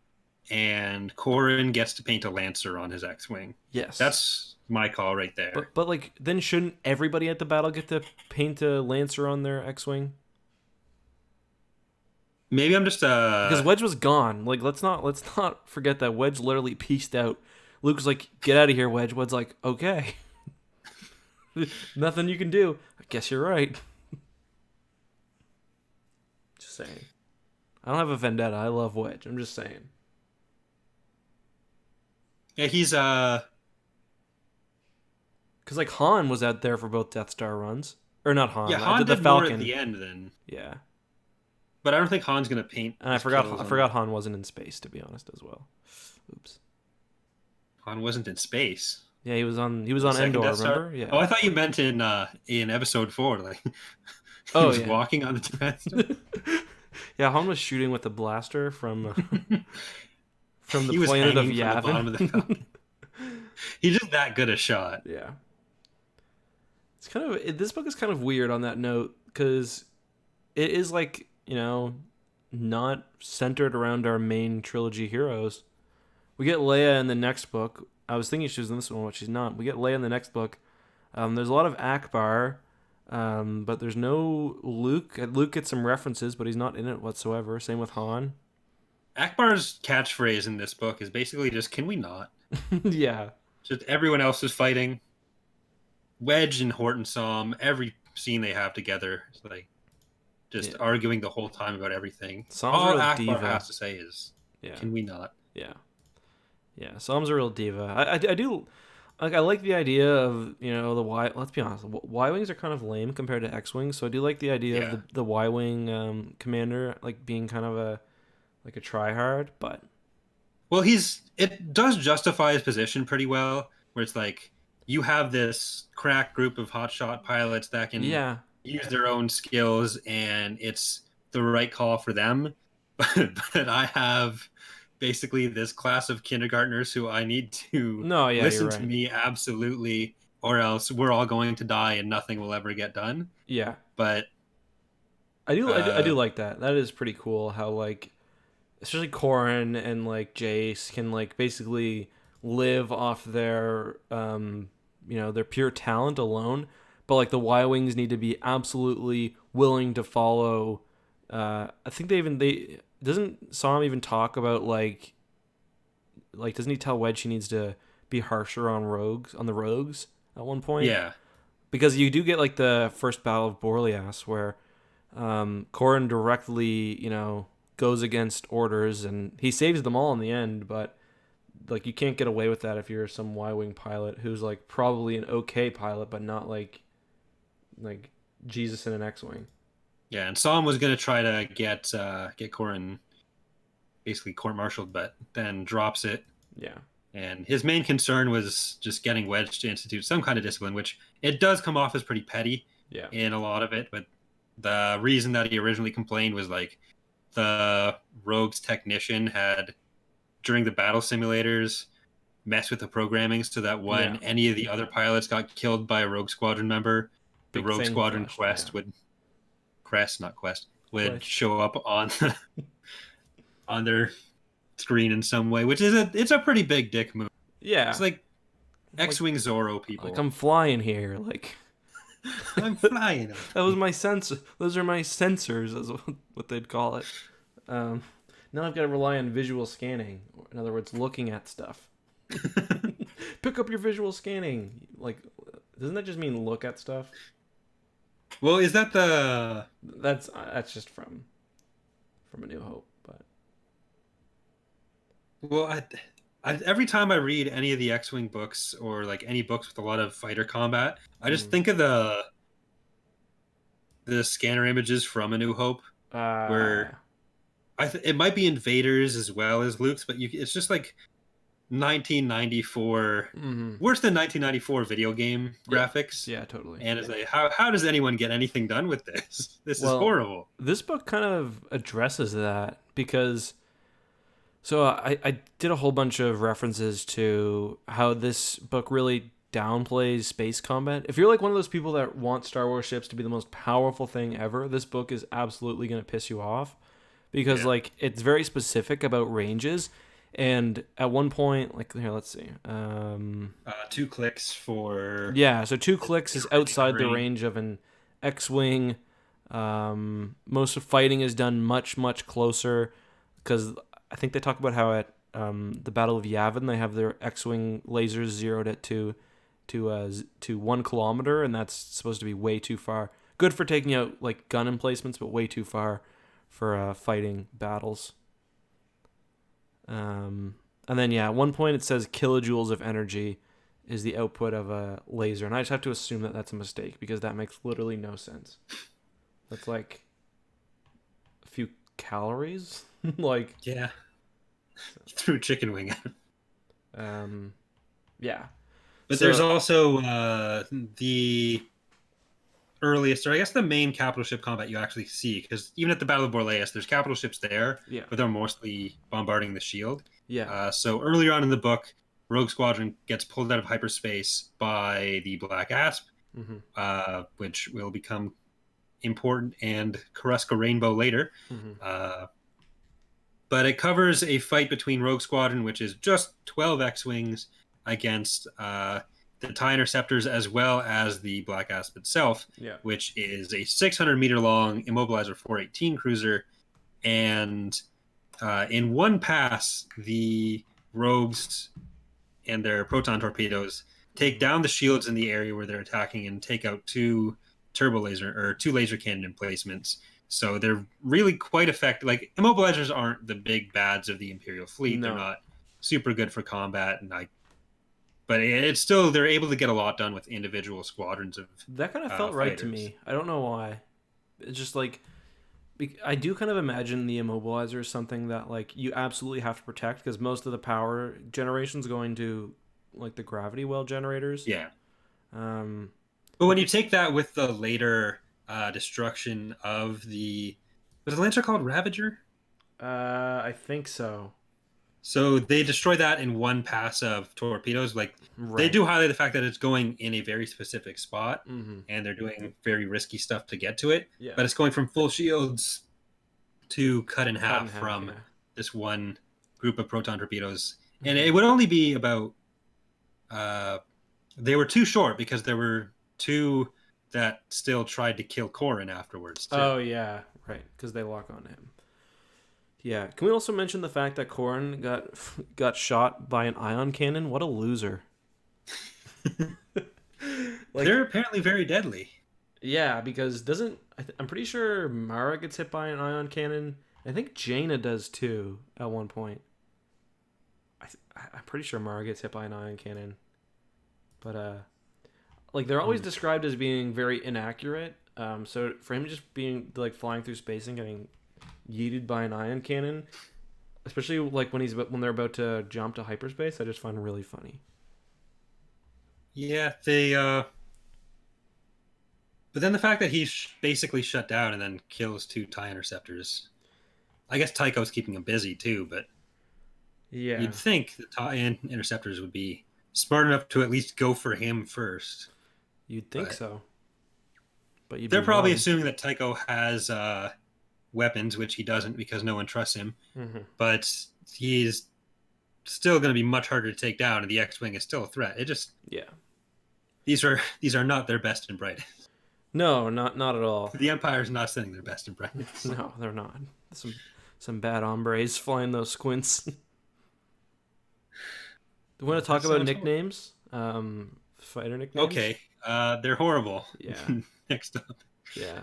and Corran gets to paint a Lancer on his X-Wing. Yes. That's my call right there. But then shouldn't everybody at the battle get to paint a Lancer on their X-Wing? Maybe I'm just because Wedge was gone. Let's not forget that Wedge literally pieced out. Luke's like, "Get out of here, Wedge." Wedge's like, "Okay." Nothing you can do. I guess you're right. Just saying. I don't have a vendetta. I love Wedge. I'm just saying. Yeah, he's Because like Han was out there for both Death Star runs, or not Han. yeah, I Han did the did more at Falcon. the end than, Yeah, but I don't think Han's gonna paint and I his forgot. kills I on forgot the. Han wasn't in space, to be honest, as well. Oops. Han wasn't in space. Yeah, he was on. He was The on second Endor. Death Star. Remember? Oh, Yeah. I thought you meant in episode 4, like he Oh was yeah. walking on the Death Star. Yeah, Han was shooting with a blaster from the He was planet of hanging from the bottom of the Yavin. Falcon. He's just that good a shot. Yeah. It's kind of this book is kind of weird on that note because it is like not centered around our main trilogy heroes. We get Leia in the next book. I was thinking she was in this one, but she's not. We get Leia in the next book. There's a lot of Akbar, but there's no Luke. Luke gets some references, but he's not in it whatsoever. Same with Han. Akbar's catchphrase in this book is basically just "Can we not?" Yeah. Just everyone else is fighting. Wedge and Horton saw him. Every scene they have together, it's like just arguing the whole time about everything. Som's All a real Akbar diva. has to say is, Yeah. "Can we not?" Yeah. Yeah. Som's a real diva. I do. Like I like the idea of the Y. Let's be honest, Y wings are kind of lame compared to X wings. So I do like the idea Yeah. of the Y wing commander like being kind of a tryhard, but Well, it does justify his position pretty well, where it's like you have this crack group of hotshot pilots that can yeah, use their own skills, and it's the right call for them. But I have basically this class of kindergartners who I need to no, yeah, you're listen to right. me absolutely, or else we're all going to die and nothing will ever get done. Yeah, But I do like that. That is pretty cool. How like especially Corran and like Jace can like basically live off their their pure talent alone, but like the Y wings need to be absolutely willing to follow. I think they doesn't Sam even talk about like doesn't he tell Wedge he needs to be harsher on the rogues at one point? yeah, Because you do get like the first battle of Borlias where Corran directly goes against orders and he saves them all in the end, but like you can't get away with that if you're some Y-wing pilot who's like probably an okay pilot but not like Jesus in an X-wing. yeah. And Sam was going to try to get Corran basically court-martialed, but then drops it. Yeah. And his main concern was just getting Wedge to institute some kind of discipline, which it does come off as pretty petty Yeah. in a lot of it. But the reason that he originally complained was like the Rogue's technician had, during the battle simulators, messed with the programming so that when any of the other pilots got killed by a Rogue Squadron member, the Big Rogue thing Squadron flashed, would Quest. show up on on their screen in some way, which is it's a pretty big dick move. Yeah. It's like X-Wing Zorro people. Like I'm flying here. Like I'm flying. that was my sensor. Those are my sensors, is what they'd call it. Now I've got to rely on visual scanning. In other words, looking at stuff. Pick up your visual scanning. Like, doesn't that just mean look at stuff? Well, is that the? That's just from A New Hope, but Well, every time I read any of the X-Wing books or like any books with a lot of fighter combat, I just think of the scanner images from A New Hope, where it might be Invaders as well as Luke's, but it's just like 1994, worse than 1994 video game graphics. Yeah, totally. And it's like, how does anyone get anything done with this? This is horrible. This book kind of addresses that because. So I did a whole bunch of references to how this book really downplays space combat. If you're like one of those people that want Star Wars ships to be the most powerful thing ever, this book is absolutely going to piss you off because like it's very specific about ranges. And at one point, like here, let's see. 2 clicks for... Yeah, so 2 clicks is outside the range of an X-Wing. Most of fighting is done much, much closer because... I think they talk about how at the Battle of Yavin they have their X-wing lasers zeroed at to 1 kilometer, and that's supposed to be way too far. Good for taking out like gun emplacements, but way too far for fighting battles. And then, yeah, at one point it says kilojoules of energy is the output of a laser. And I just have to assume that that's a mistake because that makes literally no sense. That's like a few calories. Like, Yeah. Threw chicken wing at him. Yeah. But So there's also the earliest, or I guess the main capital ship combat you actually see, because even at the Battle of Borleas, there's capital ships there, yeah, but they're mostly bombarding the shield. yeah, So earlier on in the book, Rogue Squadron gets pulled out of hyperspace by the Black Asp, mm-hmm. Which will become important, and Coruscant Rainbow later. Mm-hmm. But it covers a fight between Rogue Squadron, which is just 12 X-Wings, against the TIE Interceptors, as well as the Black Asp itself, Yeah, which is a 600-meter long Immobilizer 418 cruiser. And in one pass, the Rogues and their proton torpedoes take down the shields in the area where they're attacking and take out two laser cannon emplacements. So they're really quite effective. Like, immobilizers aren't the big bads of the Imperial fleet. No. They're not super good for combat, but it's still, they're able to get a lot done with individual squadrons of that kind of felt right to me. I don't know why. It's just like I do kind of imagine the immobilizer as something that like you absolutely have to protect because most of the power generation's going to like the gravity well generators. Yeah. Um, But when you take that with the later destruction of was the Lancer called Ravager? I think so. So they destroy that in one pass of torpedoes. Like, Right. they do highlight the fact that it's going in a very specific spot, Mm-hmm. and they're doing very risky stuff to get to it. Yeah. But it's going from full shields to cut in half from yeah. this one group of proton torpedoes. Mm-hmm. And it would only be about they were too short because there were two that still tried to kill Corran afterwards too. Oh yeah, right, because they lock on him. Yeah. Can we also mention the fact that Corran got shot by an ion cannon? What a loser. Like, they're apparently very deadly. Yeah, because I'm pretty sure Mara gets hit by an ion cannon. I think Jaina does too at one point. I'm pretty sure Mara gets hit by an ion cannon. But like they're always described as being very inaccurate. So for him just being like flying through space and getting yeeted by an ion cannon, especially like when they're about to jump to hyperspace, I just find really funny. Yeah, but then the fact that he's basically shut down and then kills two TIE interceptors. I guess Tycho's keeping him busy too, but Yeah, you'd think the TIE interceptors would be smart enough to at least go for him first. you'd think so. But they're probably assuming that Tycho has weapons, which he doesn't because no one trusts him. Mm-hmm. But he's still going to be much harder to take down, and the X-Wing is still a threat. These are not their best and brightest. No, not at all. The Empire's not sending their best and brightest. No, they're not. Some bad hombres flying those squints. Do we want to talk about nicknames? Fighter nicknames? Okay. They're horrible. Yeah. Next up. Yeah.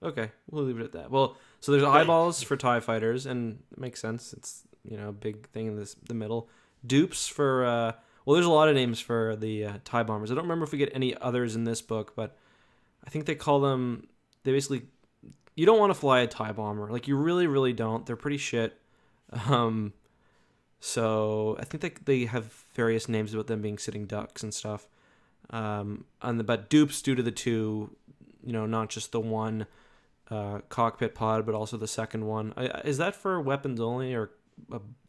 Okay, we'll leave it at that. Well, so there's eyeballs for TIE fighters, and it makes sense. It's, a big thing in the middle. Dupes for, well, there's a lot of names for the TIE bombers. I don't remember if we get any others in this book, but I think they call them, you don't want to fly a TIE bomber. Like, you really, really don't. They're pretty shit. So I think they have various names about them being sitting ducks and stuff. But dupes due to the two, not just the one cockpit pod, but also the second one. Is that for weapons only or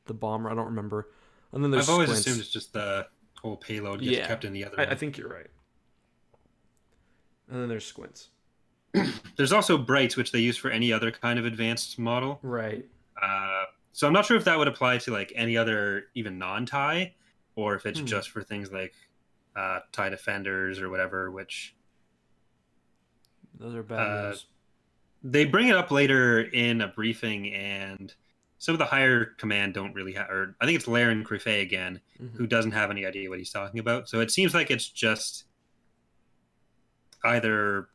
the bomber? I don't remember. And then there's I've always squints. assumed it's just the whole payload gets kept in the other one. I think you're right. And then there's squints. There's also brights, which they use for any other kind of advanced model. Right. So I'm not sure if that would apply to like any other even non-TIE, or if it's just for things like TIE defenders or whatever, which those are bad news. They bring it up later in a briefing, and some of the higher command don't really have, or I think it's Laren Crufet again, who doesn't have any idea what he's talking about. So it seems like it's just either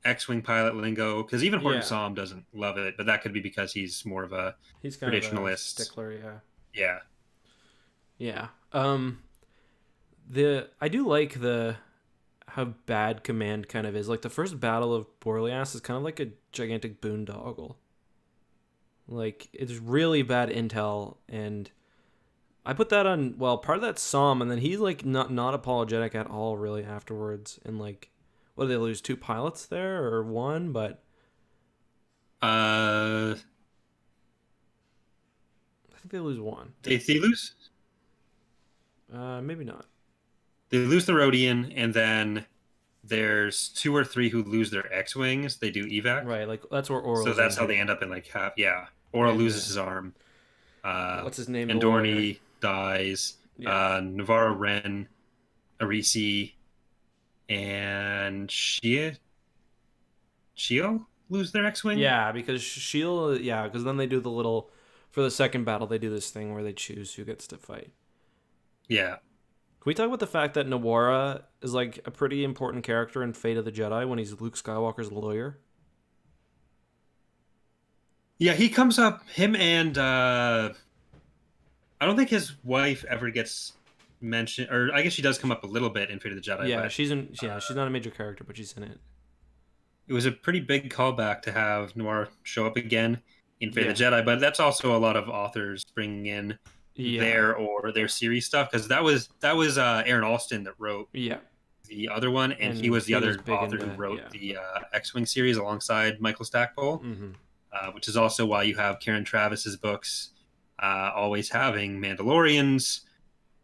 X-Wing pilot lingo, because even Horton Somm doesn't love it, but that could be because he's more of a traditionalist. Kind of a stickler, Yeah. Yeah. I do like how bad command kind of is. Like the first battle of Borleas is kind of like a gigantic boondoggle. Like it's really bad intel, and I put that on. Well, part of that's Som, and then he's like not apologetic at all really afterwards. And like, what did they lose? 2 pilots there or 1? But Uh, I think they lose 1. they lose. Maybe not. They lose the Rhodian, and then there's 2 or 3 who lose their X-wings. They do evac, Right, like that's where Oral's so that's how injured. they end up in like half. Yeah, Oral And, loses his arm. What's his name? Andorni dies. Yeah. Navarro, Ren, Arisi, and Shio lose their X-wing. Yeah, because Shield. Yeah, because then they do the little for the second battle. They do this thing where they choose who gets to fight. Yeah. Can we talk about the fact that Nawara is like a pretty important character in Fate of the Jedi when he's Luke Skywalker's lawyer? Yeah, he comes up. Him and I don't think his wife ever gets mentioned, or I guess she does come up a little bit in Fate of the Jedi. Yeah, but she's in. Yeah, she's not a major character, but she's in it. it was a pretty big callback to have Noir show up again in Fate Yeah. of the Jedi. But that's also a lot of authors bringing in their series stuff, because that was Aaron Alston that wrote Yeah. the other one, and he was the other author who wrote the X-wing series alongside Michael Stackpole. Mm-hmm. Which is also why you have Karen Travis's books always having Mandalorians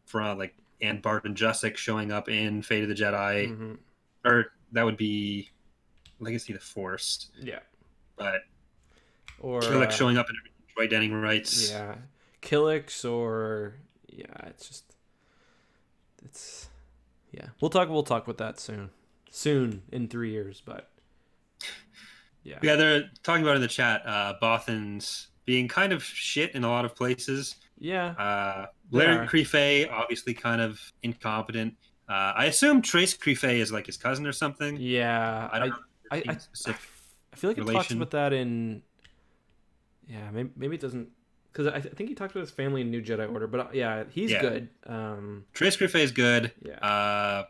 from and Barton Jussic showing up in Fate of the Jedi, Mm-hmm. or that would be Legacy of the Force. Yeah. But Or Killick showing up in Troy Denning writes. Yeah, Killix it's We'll talk about that soon in 3 years, but yeah. Yeah, they're talking about in the chat Bothans being kind of shit in a lot of places. Yeah. Larry Crefay, obviously kind of incompetent. I assume Trace Crefay is like his cousin or something. Yeah. I don't know. I feel like it talks about that in. Yeah, maybe it doesn't, because I think he talked about his family in New Jedi Order, but yeah, he's good. Trace Crefay is good. Yeah.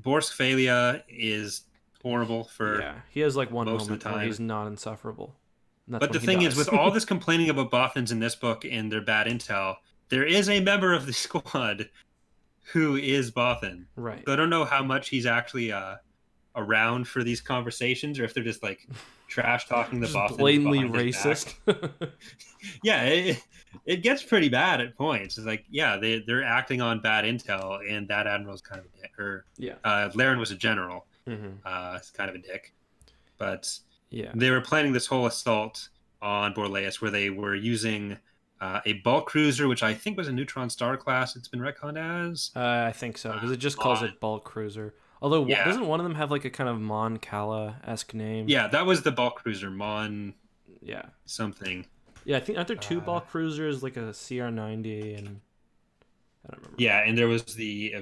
Borsk Phalia is horrible for. Yeah, he has like one most of the moment where time. he's not insufferable. But the thing is, with all this complaining about Bothans in this book and their bad intel, there is a member of the squad who is Bothan. Right. So I don't know how much he's actually around for these conversations, or if they're just like trash talking the Bothans. Blatantly racist. Yeah, it gets pretty bad at points. It's like, yeah, they're acting on bad intel, and that admiral's kind of a dick. Or Laren was a general. Mm-hmm. It's kind of a dick. But yeah, they were planning this whole assault on Borleas, where they were using a bulk cruiser, which I think was a neutron star class. It's been retconned as. I think so, because it just calls it bulk cruiser. Although doesn't one of them have like a kind of Mon Cala-esque name? Yeah, that was the bulk cruiser, Mon. Yeah. Something. Yeah, I think aren't there 2 bulk cruisers, like a CR-90 and I don't remember. Yeah, and there was the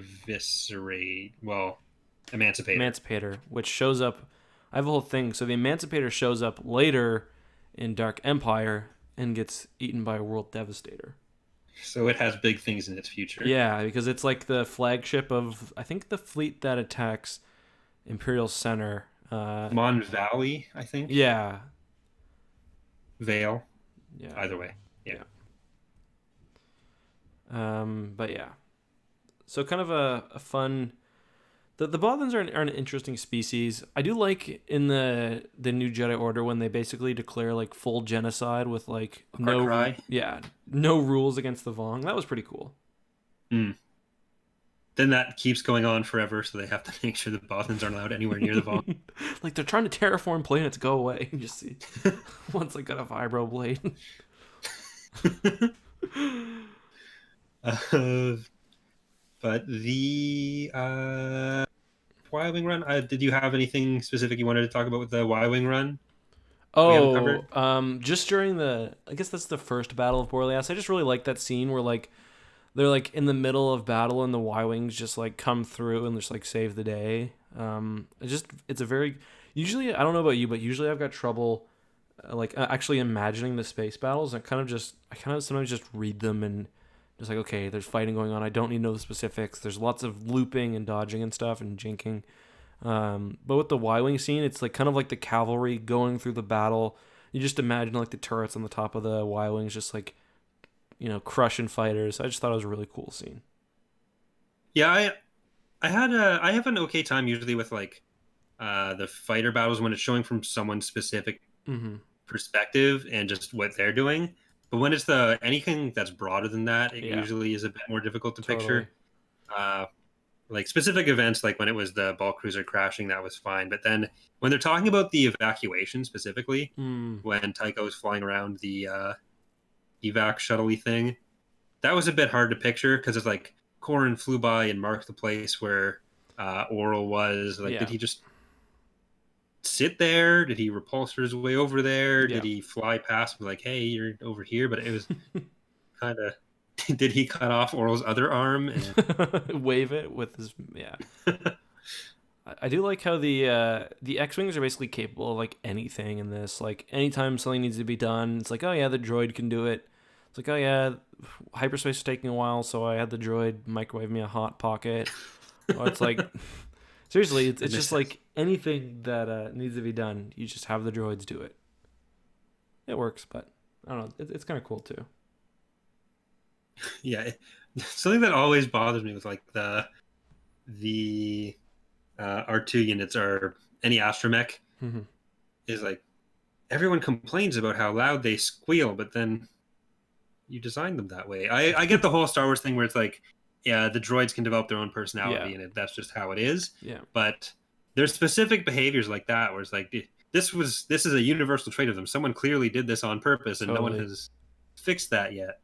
Emancipator, which shows up. I have a whole thing. So the Emancipator shows up later in Dark Empire and gets eaten by a World Devastator. So it has big things in its future. Yeah, because it's like the flagship of, I think, the fleet that attacks Imperial Center. Mon Valley, I think. Yeah. Vale. Yeah. Either way. Yeah. But yeah. So kind of a fun. The Bothans are an interesting species. I do like in the New Jedi Order when they basically declare like full genocide with like no rules against the Vong. That was pretty cool. Mm. Then that keeps going on forever, so they have to make sure the Bothans aren't allowed anywhere near the Vong. Like they're trying to terraform planets, go away. You just see once they got a vibro blade. But the Y-Wing run, did you have anything specific you wanted to talk about with the Y-Wing run? Just during I guess that's the first Battle of Borleas. I just really like that scene where like they're like in the middle of battle and the Y-Wings just like come through and just like save the day. It's a very, usually, I don't know about you, but usually I've got trouble like actually imagining the space battles. I kind of sometimes just read them and just like, okay, there's fighting going on. I don't need to know the specifics. There's lots of looping and dodging and stuff and jinking. But with the Y-wing scene, it's like kind of like the cavalry going through the battle. You just imagine like the turrets on the top of the Y-wings, just like, crushing fighters. I just thought it was a really cool scene. Yeah, I have an okay time usually with like the fighter battles when it's showing from someone's specific Mm-hmm. perspective and just what they're doing. But when it's the anything that's broader than that, it Yeah, usually is a bit more difficult to totally. picture. Uh, like specific events, like when it was the ball cruiser crashing, that was fine. But then when they're talking about the evacuation specifically, Mm, when Tycho's flying around the evac shuttle thing, that was a bit hard to picture because it's like Corran flew by and marked the place where Oral was. Like, did yeah, he just sit there? Did he repulsor his way over there? yeah. Did he fly past and be like, hey, you're over here? But it was kind of. Did he cut off Oral's other arm? And... Wave it with his, yeah. I do like how the X-wings are basically capable of like anything in this. Like anytime something needs to be done, it's like, oh yeah, the droid can do it. It's like, oh yeah, hyperspace is taking a while, so I had the droid microwave me a hot pocket. Or it's like, seriously, it's just like anything that needs to be done, you just have the droids do it. It works, but I don't know, it's kind of cool too. Yeah, something that always bothers me with like the R2 units or any astromech Mm-hmm. is like everyone complains about how loud they squeal, but then you designed them that way. I get the whole Star Wars thing where it's like, yeah, the droids can develop their own personality Yeah, and that's just how it is. yeah, But there's specific behaviors like that where it's like this is a universal trait of them. Someone clearly did this on purpose and no one totally. has fixed that yet.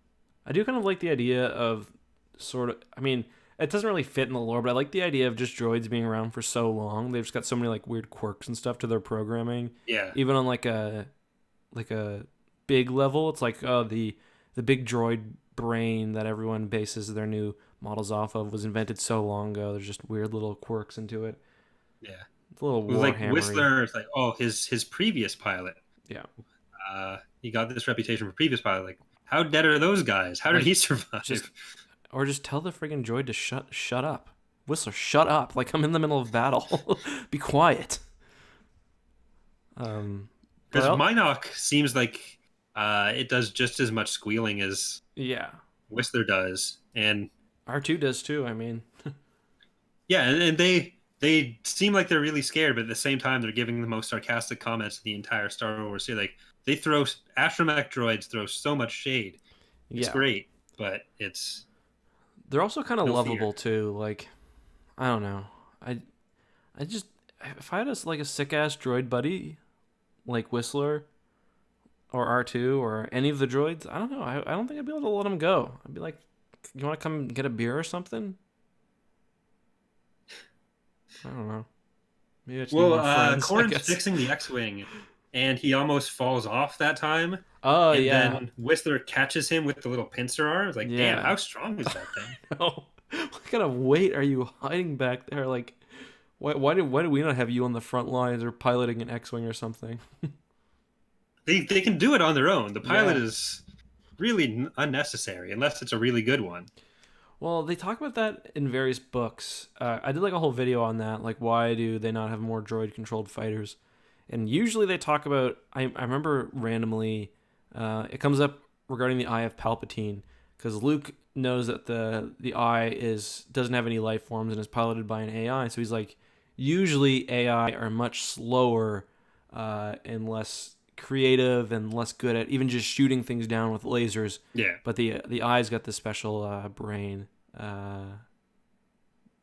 I do kind of like the idea of sort of. I mean, it doesn't really fit in the lore, but I like the idea of just droids being around for so long. They've just got so many like weird quirks and stuff to their programming. Yeah. Even on like a big level, it's like, oh, the big droid brain that everyone bases their new models off of was invented so long ago. There's just weird little quirks into it. Yeah. It's a little With like Warhammery. Whistler, it's like, oh, his previous pilot. Yeah, He got this reputation for previous pilot. Like, how dead are those guys? How did like he survive? just tell the friggin' droid to shut up. Whistler, shut up! Like I'm in the middle of battle. Be quiet. Um, Because but Minoc seems like it does just as much squealing as yeah, Whistler does, and R2 does too. I mean, yeah, and they seem like they're really scared, but at the same time, they're giving the most sarcastic comments in the entire Star Wars series. Like they throw astromech droids throw so much shade. It's yeah, great, but it's they're also kind of no lovable fear. too. Like I don't know. I just if I had a sick ass droid buddy like Whistler or R2 or any of the droids, I don't know. I don't think I'd be able to let him go. I'd be like, you want to come get a beer or something? I don't know. Maybe I just need Well, more friends, I Corrin's guess. fixing the X-wing, and he almost falls off that time. Oh And yeah, then Whistler catches him with the little pincer arm. It's like, damn, yeah. how strong is that thing? Oh, what kind of weight are you hiding back there? Like, why did we not have you on the front lines or piloting an X-wing or something? They can do it on their own. The pilot Yeah. is really unnecessary unless it's a really good one. Well, they talk about that in various books. I did like a whole video on that. Like, why do they not have more droid-controlled fighters? And usually they talk about. I remember randomly, it comes up regarding the Eye of Palpatine because Luke knows that the Eye doesn't have any life forms and is piloted by an AI. So he's like, usually AI are much slower and less creative and less good at even just shooting things down with lasers. Yeah. But the Eye's got this special brain,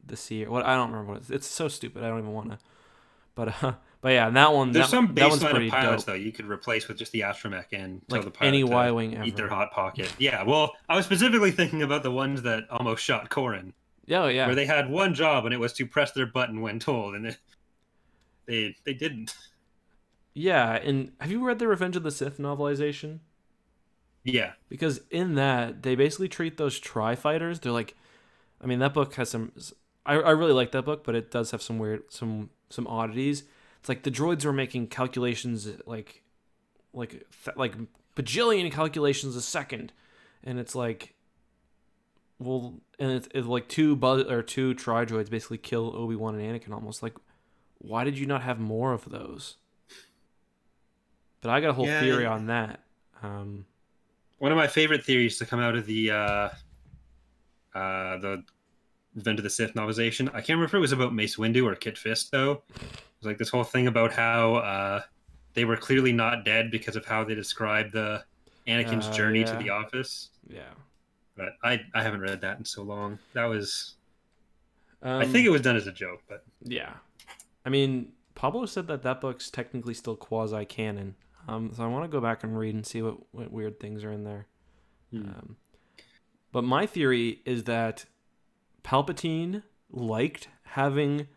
the seer. What I don't remember what it's so stupid. I don't even want to. But yeah, that one There's some that one's baseline pretty of pilots dope. though you could replace with just the astromech and tell Like the any pilot Y to wing eat their ever. hot pocket. Yeah, well, I was specifically thinking about the ones that almost shot Corrin, Yeah, where yeah, they had one job and it was to press their button when told, and they didn't. yeah. And have you read the Revenge of the Sith novelization? Yeah, Because in that they basically treat those tri fighters. They're like, I mean, that book has some. I really like that book, but it does have some weird some oddities. It's like the droids were making calculations like like bajillion calculations a second, and it's like, well, and it's like two tri-droids basically kill Obi-Wan and Anakin almost. Like, why did you not have more of those? But I got a whole theory on that. One of my favorite theories to come out of the Revenge of the Sith novelization, I can't remember if it was about Mace Windu or Kit Fisto. It was like this whole thing about how they were clearly not dead because of how they described the Anakin's journey to the office. Yeah. But I haven't read that in so long. That was... I think it was done as a joke, but... Yeah. I mean, Pablo said that book's technically still quasi-canon. So I want to go back and read and see what weird things are in there. But my theory is that Palpatine liked having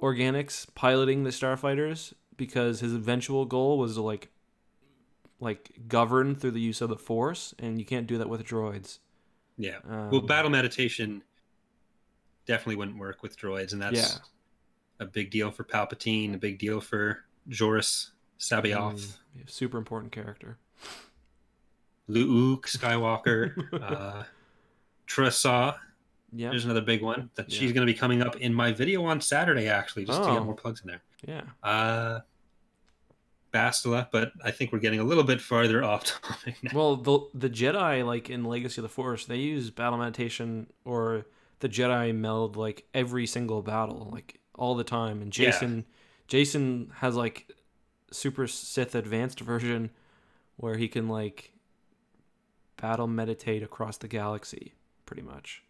organics piloting the Starfighters because his eventual goal was to like govern through the use of the Force, and you can't do that with droids. Yeah. Well, battle meditation definitely wouldn't work with droids, and that's a big deal for Palpatine, a big deal for Joruus C'baoth. Super important character. Luke Skywalker. Tressa. Yeah. There's another big one that she's going to be coming up in my video on Saturday, actually, just to get more plugs in there. Yeah. Bastila, but I think we're getting a little bit farther off topic now. Well, the Jedi, like in Legacy of the Force, they use battle meditation, or the Jedi meld like every single battle, like all the time. And Jason has like Super Sith Advanced version where he can like battle meditate across the galaxy, pretty much.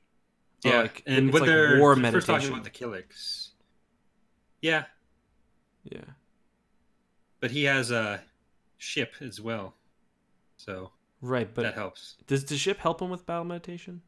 Yeah, like, and with like their war first meditation. talking about the Killiks. Yeah. Yeah. But he has a ship as well, so right, but that helps. Does the ship help him with battle meditation?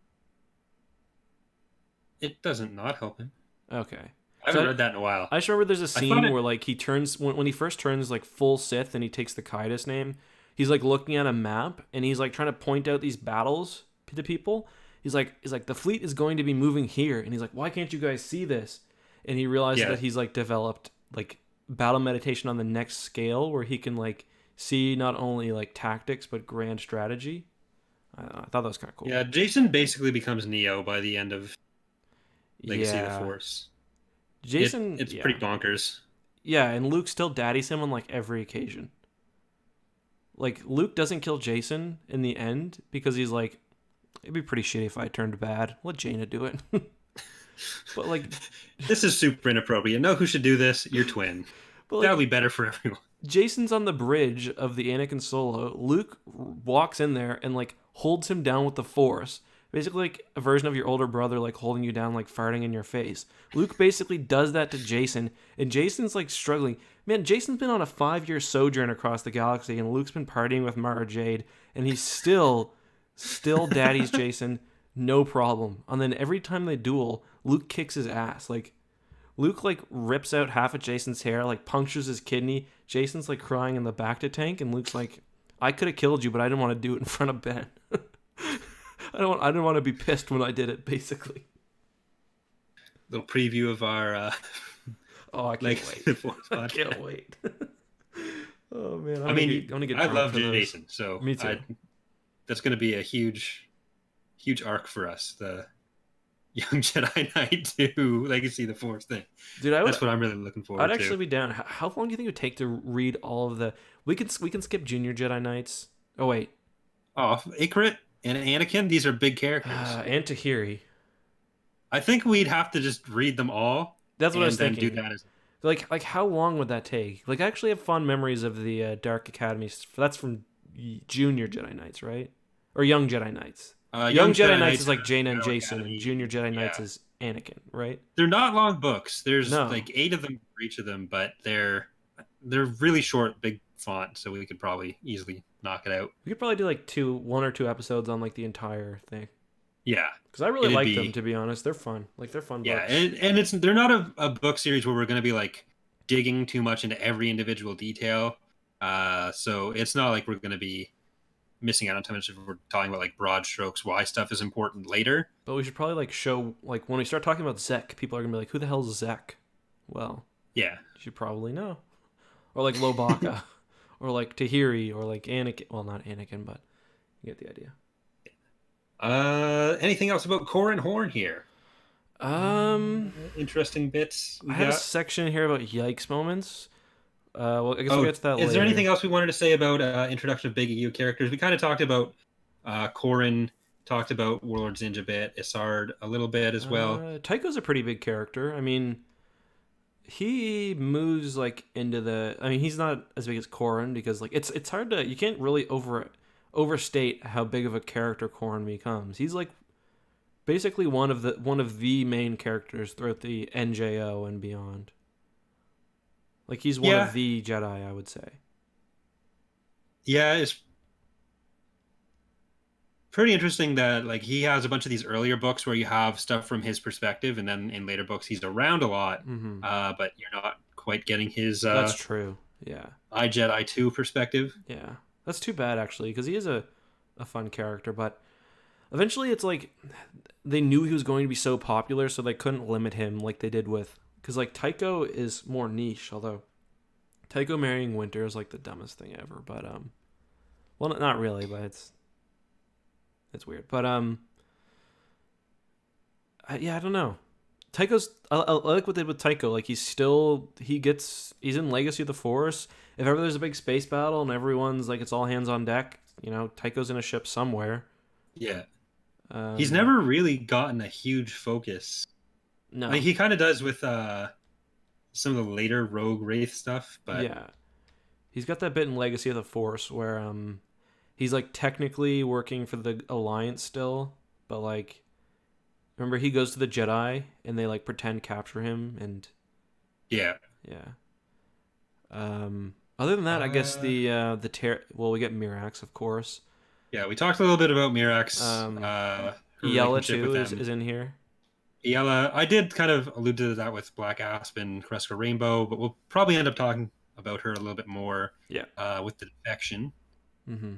It doesn't not help him. Okay. I haven't read that in a while. I just remember there's a scene where like he turns when he first turns like full Sith and he takes the Kaidos name. He's like looking at a map and he's like trying to point out these battles to people. He's like the fleet is going to be moving here, and he's like, why can't you guys see this? And he realizes that he's like developed like battle meditation on the next scale where he can like see not only like tactics but grand strategy. I thought that was kind of cool. Yeah, Jason basically becomes Neo by the end of Legacy of the Force. Jason, it's pretty bonkers. Yeah, and Luke still daddies him on like every occasion. Like Luke doesn't kill Jason in the end because he's like, it'd be pretty shitty if I turned bad. Let Jaina do it. But like, this is super inappropriate. Know who should do this? Your twin. But that'll be better for everyone. Jason's on the bridge of the Anakin Solo. Luke walks in there and like holds him down with the Force. Basically like a version of your older brother like holding you down, like farting in your face. Luke basically does that to Jason, and Jason's like struggling. Man, Jason's been on a 5-year sojourn across the galaxy, and Luke's been partying with Mara Jade, and he's still daddies Jason, no problem. And then every time they duel, Luke kicks his ass. Like Luke like rips out half of Jason's hair, like punctures his kidney. Jason's like crying in the bacta tank, and Luke's like, I could have killed you, but I didn't want to do it in front of Ben. I didn't want to be pissed when I did it, basically. Little preview of our I can't wait. I can't wait. Oh man, I love Jason, so me too. That's going to be a huge arc for us. The Young Jedi Knight to Legacy of the Force thing. Dude, that's what I'm really looking forward to. I'd actually be down. How long do you think it would take to read all of the? We can skip Junior Jedi Knights. Oh wait. Oh, Icarit and Anakin. These are big characters. And Tahiri. I think we'd have to just read them all. That's what I was thinking. Do that as like how long would that take? Like I actually have fond memories of the Dark Academy. That's from Junior Jedi Knights, right? Or Young Jedi Knights. Young Jedi Knights is like Jaina and Jason, and Junior Jedi Knights is Anakin, right? They're not long books. There's like 8 of them for each of them, but they're really short, big font, so we could probably easily knock it out. We could probably do 1 or 2 episodes on like the entire thing. Yeah, because I really like them, to be honest. They're fun. Like they're fun. Yeah, books. and they're not a book series where we're going to be like digging too much into every individual detail. So it's not like we're going to be missing out on time if we're talking about like broad strokes, why stuff is important later. But we should probably like show, like when we start talking about Zek, people are gonna be like, who the hell is Zek? Well, yeah, you should probably know. Or like Lobaka. or like Tahiri, or like Anakin. Well, not Anakin, but you get the idea. Anything else about Corran Horn here? Um, Interesting bits I we have a got. section here about yikes moments. Well, I guess we'll Oh, get to that is there later. anything else we wanted to say about introduction of big EU characters? We kind of talked about Corran, talked about Warlord Zinj a bit, Isard a little bit as well. Tycho's a pretty big character. I mean, he moves like into the. I mean, he's not as big as Corran because like it's hard to, you can't really overstate how big of a character Corran becomes. He's like basically one of the main characters throughout the NJO and beyond. Like he's one Yeah, of the Jedi, I would say. yeah, it's pretty interesting that like he has a bunch of these earlier books where you have stuff from his perspective, and then in later books he's around a lot, Mm-hmm. but you're not quite getting his That's true. Yeah. I Jedi 2 perspective. Yeah. That's too bad actually, because he is a fun character, but eventually it's like they knew he was going to be so popular, so they couldn't limit him like they did with, because like Tycho is more niche, although Tycho marrying Winter is like the dumbest thing ever, but well, not really, but it's weird. But yeah, I don't know. I like what they did with Tycho. Like he's in Legacy of the Force. If ever there's a big space battle and everyone's like it's all hands on deck, Tycho's in a ship somewhere. Yeah. He's never really gotten a huge focus. No. Like, he kind of does with some of the later Rogue Wraith stuff, but yeah, he's got that bit in Legacy of the Force where he's like technically working for the Alliance still, but like remember he goes to the Jedi and they like pretend capture him and yeah. Other than that, I guess we get Mirax, of course. Yeah, we talked a little bit about Mirax. Her Iella relationship too with them. is in here. Iella, I did kind of allude to that with Black Aspen, Kreska Rainbow, but we'll probably end up talking about her a little bit more. Yeah. With the Defection. Mm-hmm.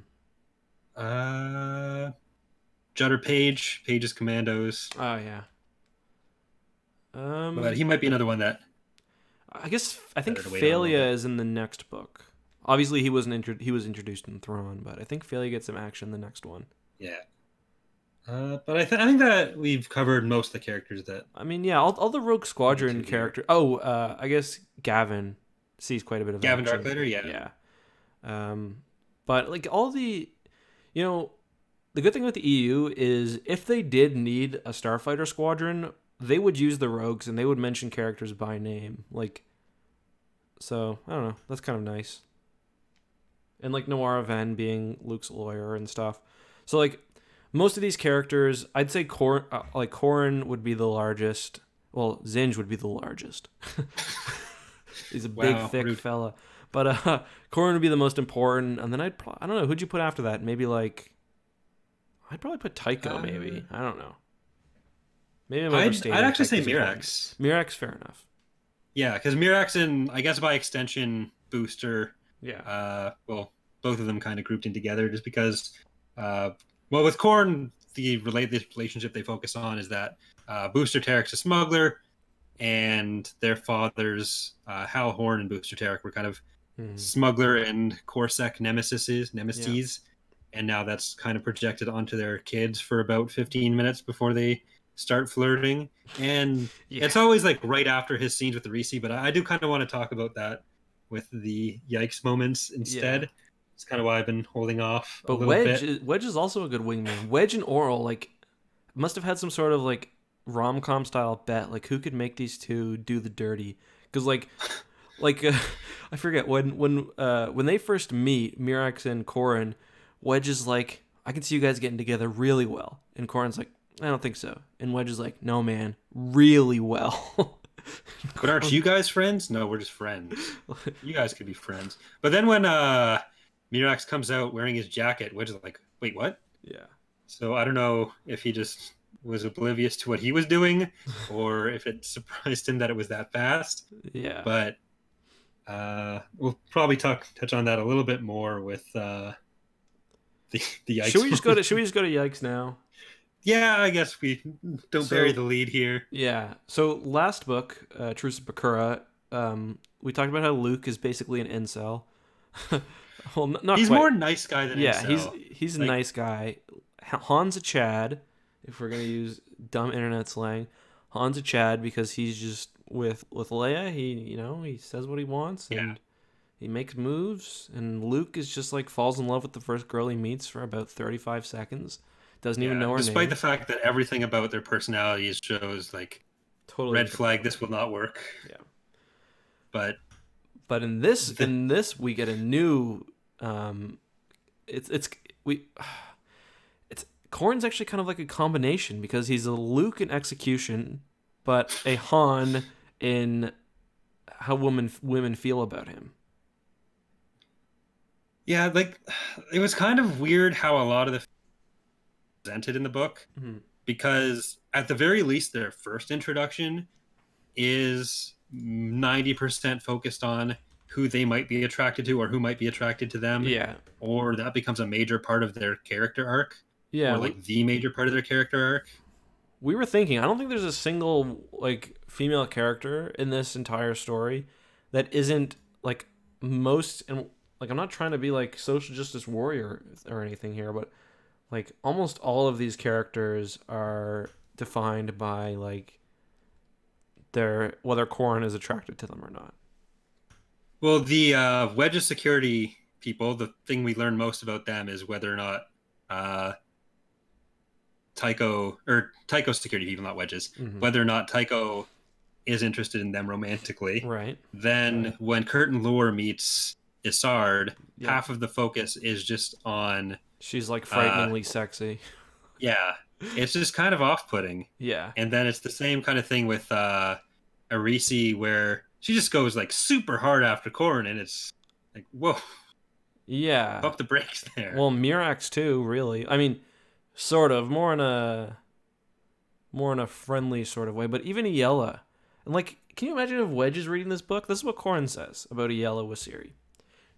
Judder Page, Page's Commandos. Oh yeah. But he might be another one that. I think Phalia is in the next book. Obviously, he was introduced in Thrawn, but I think Phalia gets some action in the next one. Yeah. But I think that we've covered most of the characters that. I mean, yeah, all the Rogue Squadron characters. Oh, I guess Gavin sees quite a bit of Gavin action. Darklighter, yeah. Yeah. But like all the, the good thing with the EU is if they did need a starfighter squadron, they would use the rogues and they would mention characters by name. Like, so I don't know. That's kind of nice. And like Noir Ven being Luke's lawyer and stuff. So like most of these characters, I'd say Corran would be the largest. Well, Zinj would be the largest. He's a big, thick fella. But Corran would be the most important. And then I don't know, who'd you put after that? Maybe like, I'd probably put Tycho, maybe. I don't know. Maybe I'm overstating. I'd actually say Mirax. Mirax, fair enough. Yeah, because Mirax and, I guess by extension, Booster. Yeah. Well, both of them kind of grouped in together just because, with Corran, the relationship they focus on is that Booster Tarek's a smuggler, and their fathers, Hal Horn and Booster Tarek, were kind of smuggler and Corsac nemesis, and now that's kind of projected onto their kids for about 15 minutes before they start flirting. And it's always like right after his scenes with the Reese, but I do kind of want to talk about that with the yikes moments instead. Yeah. It's kind of why I've been holding off a little bit. Wedge is also a good wingman. Wedge and Oral like must have had some sort of like rom-com style bet, like who could make these two do the dirty, because I forget when they first meet, Mirax and Corran, Wedge is like, I can see you guys getting together really well, and Corran's like, I don't think so, and Wedge is like, no man, really well. But aren't you guys friends? No, we're just friends. You guys could be friends. But then when Mirax comes out wearing his jacket, Wedge is like, wait, what? Yeah. So I don't know if he just was oblivious to what he was doing, or if it surprised him that it was that fast. Yeah. But we'll probably touch on that a little bit more with the yikes. Should we just go to yikes now? Yeah, I guess we don't bury the lead here. Yeah. So last book, Truce of Bakura, we talked about how Luke is basically an incel. Well, not He's quite. more nice guy than Yeah, incel. he's a Like, nice guy. Han's a Chad, if we're gonna use dumb internet slang. Han's a Chad because he's just with Leia. He says what he wants yeah, and he makes moves. And Luke is just like falls in love with the first girl he meets for about 35 seconds. Doesn't even yeah. know her Despite name. the fact that everything about their personalities shows like Totally red different flag, people. this will not work. Yeah. But But in this the, we get a new it's we it's Corran's actually kind of like a combination because he's a Luke in execution, but a Han in how women feel about him. yeah, like it was kind of weird how a lot of the presented in the book, Mhm. because at the very least their first introduction is 90% focused on who they might be attracted to or who might be attracted to them, Yeah, or that becomes a major part of their character arc, yeah. or like the major part of their character arc. We were thinking. I don't think there's a single like female character in this entire story that isn't like most and like I'm not trying to be like social justice warrior or anything here, but like almost all of these characters are defined by like their whether Corran is attracted to them or not. Well, the Wedge's security people, the thing we learn most about them is whether or not uh, Tycho's security people, not Wedge's, Mm-hmm. whether or not Tycho is interested in them romantically. Right. Then when Curtin Lore meets Isard, Yeah. half of the focus is just on She's like frighteningly sexy. yeah, it's just kind of off-putting. Yeah. And then it's the same kind of thing with Arisi, where she just goes like super hard after Corran, and it's like, whoa, Yeah. pump the brakes there. Well, Mirax too, really. I mean, sort of more in a friendly sort of way, but even Iella. And like, can you imagine if Wedge is reading this book? This is what Corran says about Iella Wasiri.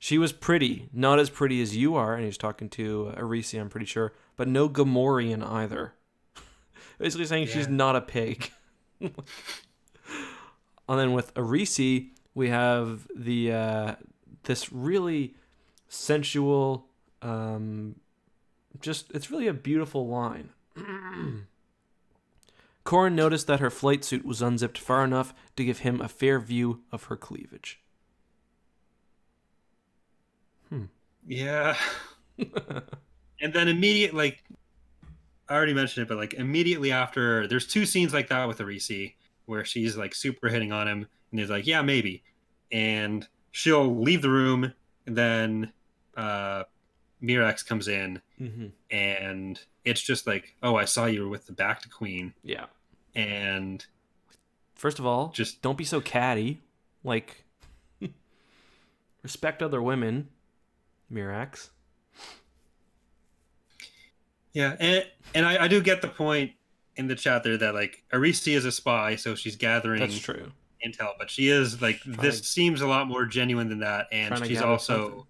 She was pretty, not as pretty as you are, and he's talking to Arisi, I'm pretty sure, but no Gamorrean either. Basically saying she's not a pig. And then with Arisi, we have the this really sensual, it's really a beautiful line. Corran noticed that her flight suit was unzipped far enough to give him a fair view of her cleavage. Yeah. And then like I already mentioned it, but like immediately after, there's two scenes like that with Arisi where she's like super hitting on him, and he's like, yeah, maybe, and she'll leave the room, and then Mirax comes in, and it's just like, oh, I saw you were with the Bacta Queen. Yeah. And first of all, just don't be so catty. Like, respect other women, Mirax. Yeah, and I do get the point in the chat there that like Arisi is a spy, so she's gathering That's true. intel, but she is like this seems a lot more genuine than that, and she's also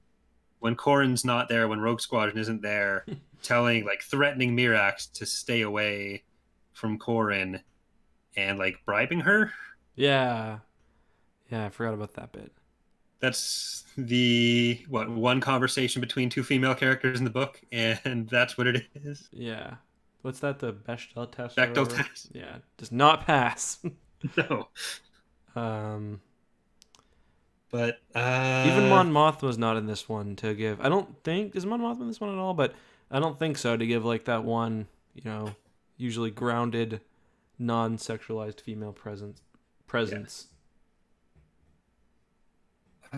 when Corran's not there, when Rogue Squadron isn't there, threatening Mirax to stay away from Corran and like bribing her. Yeah, I forgot about that bit. That's the one conversation between two female characters in the book, and that's what it is. Yeah. What's that? The Bechdel test? Bechdel test. Yeah, does not pass. No. But even Mon Mothma's not in this one to give. I don't think is Mon Mothma in this one at all, but I don't think so to give like that one, usually grounded, non-sexualized female presence. Yes.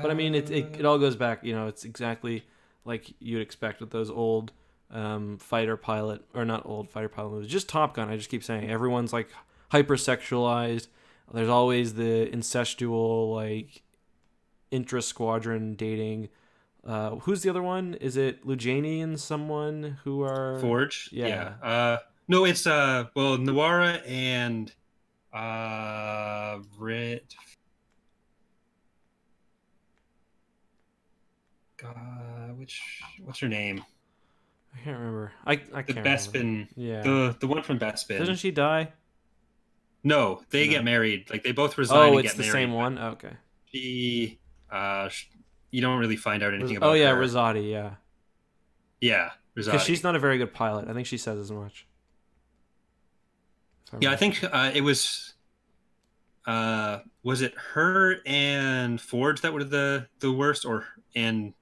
But I mean, it all goes back. It's exactly like you'd expect with those old fighter pilot, or not old fighter pilot movies, just Top Gun. I just keep saying everyone's like hypersexualized. There's always the incestual like intra-squadron dating. Who's the other one? Is it Lujani and someone who are Forge? Yeah. No, it's Nawara and Rit. What's her name? I can't remember. I can't the Bespin. Remember. Yeah. The one from Bespin. Doesn't she die? No, they get married. Like they both resign and get married. Oh, it's the same one? Oh, okay. She you don't really find out anything about her. Rosati, yeah. Yeah, Because she's Rosati. not a very good pilot. I think she says as much. Yeah, I think it was it her and Forge that were the worst, or the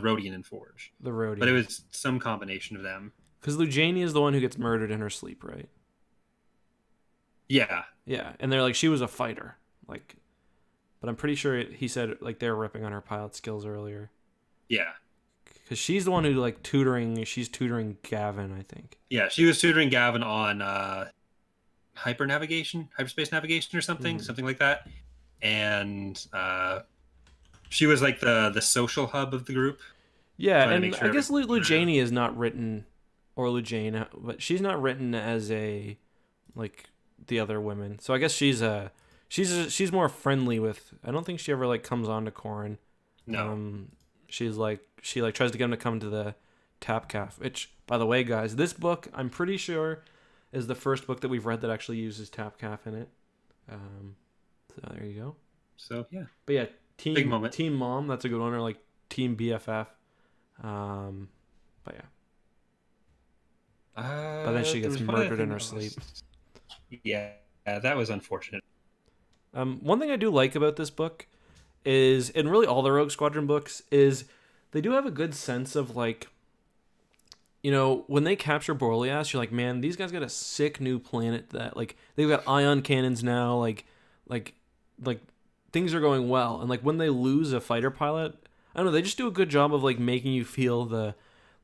Rodian and Forge? The But it Rodian. was some combination of them. Because Lujania is the one who gets murdered in her sleep, right? Yeah, Yeah, and they're like, she was a fighter. Like, but I'm pretty sure he said, like, they're ripping on her pilot skills earlier. yeah, Because she's the one who, like, she's tutoring Gavin, I think. yeah. She was tutoring Gavin on hyperspace navigation or Mm-hmm. something like that. And she was like the social hub of the group, Yeah, trying to and make sure I guess everything. Lujania is not written, or Lujana, but she's not written as a, like, the other women. So I guess she's more friendly with. I don't think she ever like comes on to Corran. No. She tries to get him to come to the Tapcaf. Which, by the way, guys, this book I'm pretty sure is the first book that we've read that actually uses Tapcaf in it. So there you go. So yeah, But yeah, big moment. Team Mom, that's a good one, or like Team BFF. But yeah. But then she gets murdered in her sleep. Yeah, that was unfortunate. One thing I do like about this book is, and really all the Rogue Squadron books, is they do have a good sense of, like, you know, when they capture Borlias, you're like, man, these guys got a sick new planet that, like, they've got ion cannons now, like things are going well. And like when they lose a fighter pilot, I don't know, they just do a good job of like making you feel the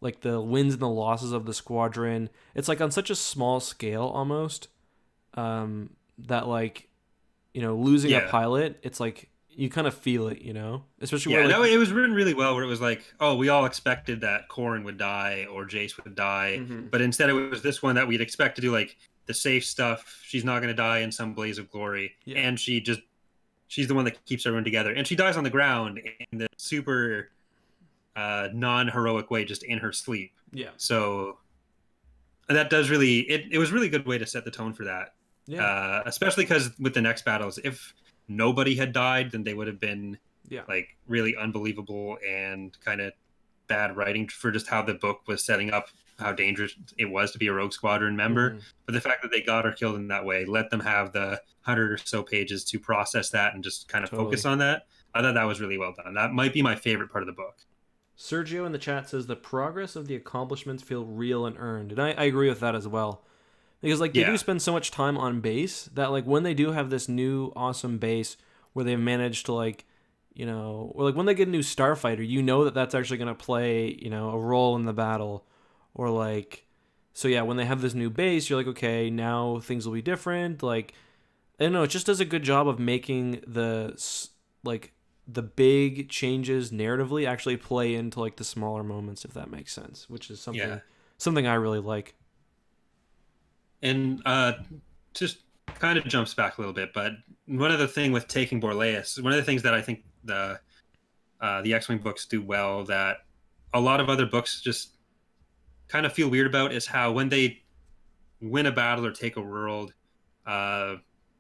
wins and the losses of the squadron. It's like on such a small scale almost, that, like, you know, losing a pilot, it's like you kind of feel it, you know, especially where, like, it was written really well. Where it was like, oh, we all expected that Corran would die or Jace would die, but instead it was this one that we'd expect to do like the safe stuff. She's not going to die in some blaze of glory, and she's the one that keeps everyone together, and she dies on the ground in the super non-heroic way, just in her sleep. Yeah. So that does really it was really good way to set the tone for that. Yeah. Especially because with the next battles, if nobody had died, then they would have been like really unbelievable and kind of bad writing for just how the book was setting up how dangerous it was to be a Rogue Squadron member. But the fact that they got her killed in that way, let them have the 100 or so pages to process that and just kind of focus on that. I thought that was really well done. That might be my favorite part of the book. Sergio in the chat says the progress of the accomplishments feel real and earned, and I agree with that as well. Because, like, they do spend so much time on base that, like, when they do have this new awesome base where they've managed to, like, you know, or like when they get a new starfighter, you know that that's actually going to play, you know, a role in the battle, or like, so yeah, when they have this new base, you're like, okay, now things will be different. Like, I don't know, it just does a good job of making the big changes narratively actually play into like the smaller moments, if that makes sense, which is something I really like. And just kind of jumps back a little bit, but one other thing with taking Borleas, one of the things that I think the X-Wing books do well that a lot of other books just kind of feel weird about is how when they win a battle or take a world,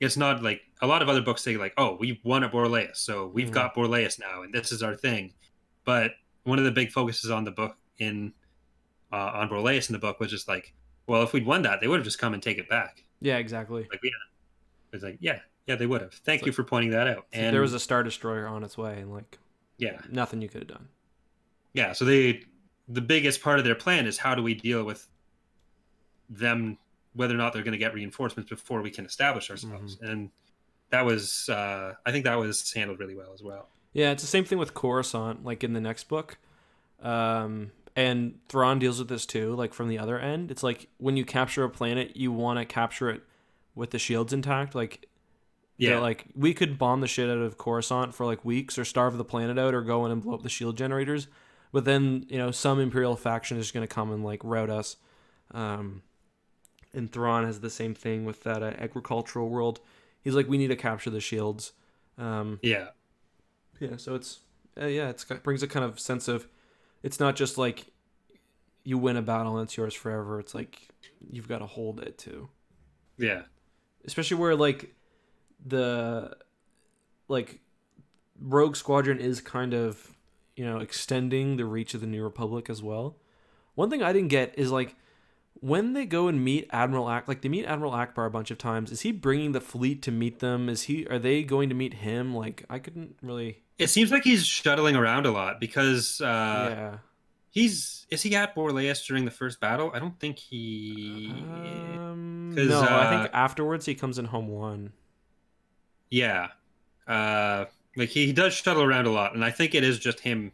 it's not like a lot of other books say like, oh, we won at Borleas, so we've got Borleas now, and this is our thing. But one of the big focuses on the book on Borleas in the book was just like, well, if we'd won that, they would have just come and take it back. Yeah, exactly. Like, it's like, yeah, they would have. Thank you for pointing that out. And there was a Star Destroyer on its way, and like, nothing you could have done. Yeah, so the biggest part of their plan is how do we deal with them, whether or not they're going to get reinforcements before we can establish ourselves. And that was, I think that was handled really well as well. Yeah, it's the same thing with Coruscant, like in the next book. And Thrawn deals with this too, like from the other end. It's like when you capture a planet, you want to capture it with the shields intact. Like, like we could bomb the shit out of Coruscant for like weeks, or starve the planet out, or go in and blow up the shield generators. But then, you know, some Imperial faction is going to come and like rout us. And Thrawn has the same thing with that agricultural world. He's like, we need to capture the shields. Yeah. So it's it brings a kind of sense of, it's not just like you win a battle and it's yours forever. It's like you've got to hold it too. Yeah. Especially where like the Rogue Squadron is kind of extending the reach of the New Republic as well. One thing I didn't get is like when they go and meet they meet Admiral Akbar a bunch of times. Is he bringing the fleet to meet them? Are they going to meet him? Like I couldn't really. It seems like he's shuttling around a lot because Yeah. is he at Borleas during the first battle? I don't think he. Because No, I think afterwards he comes in Home One. yeah, like he does shuttle around a lot, and I think it is just him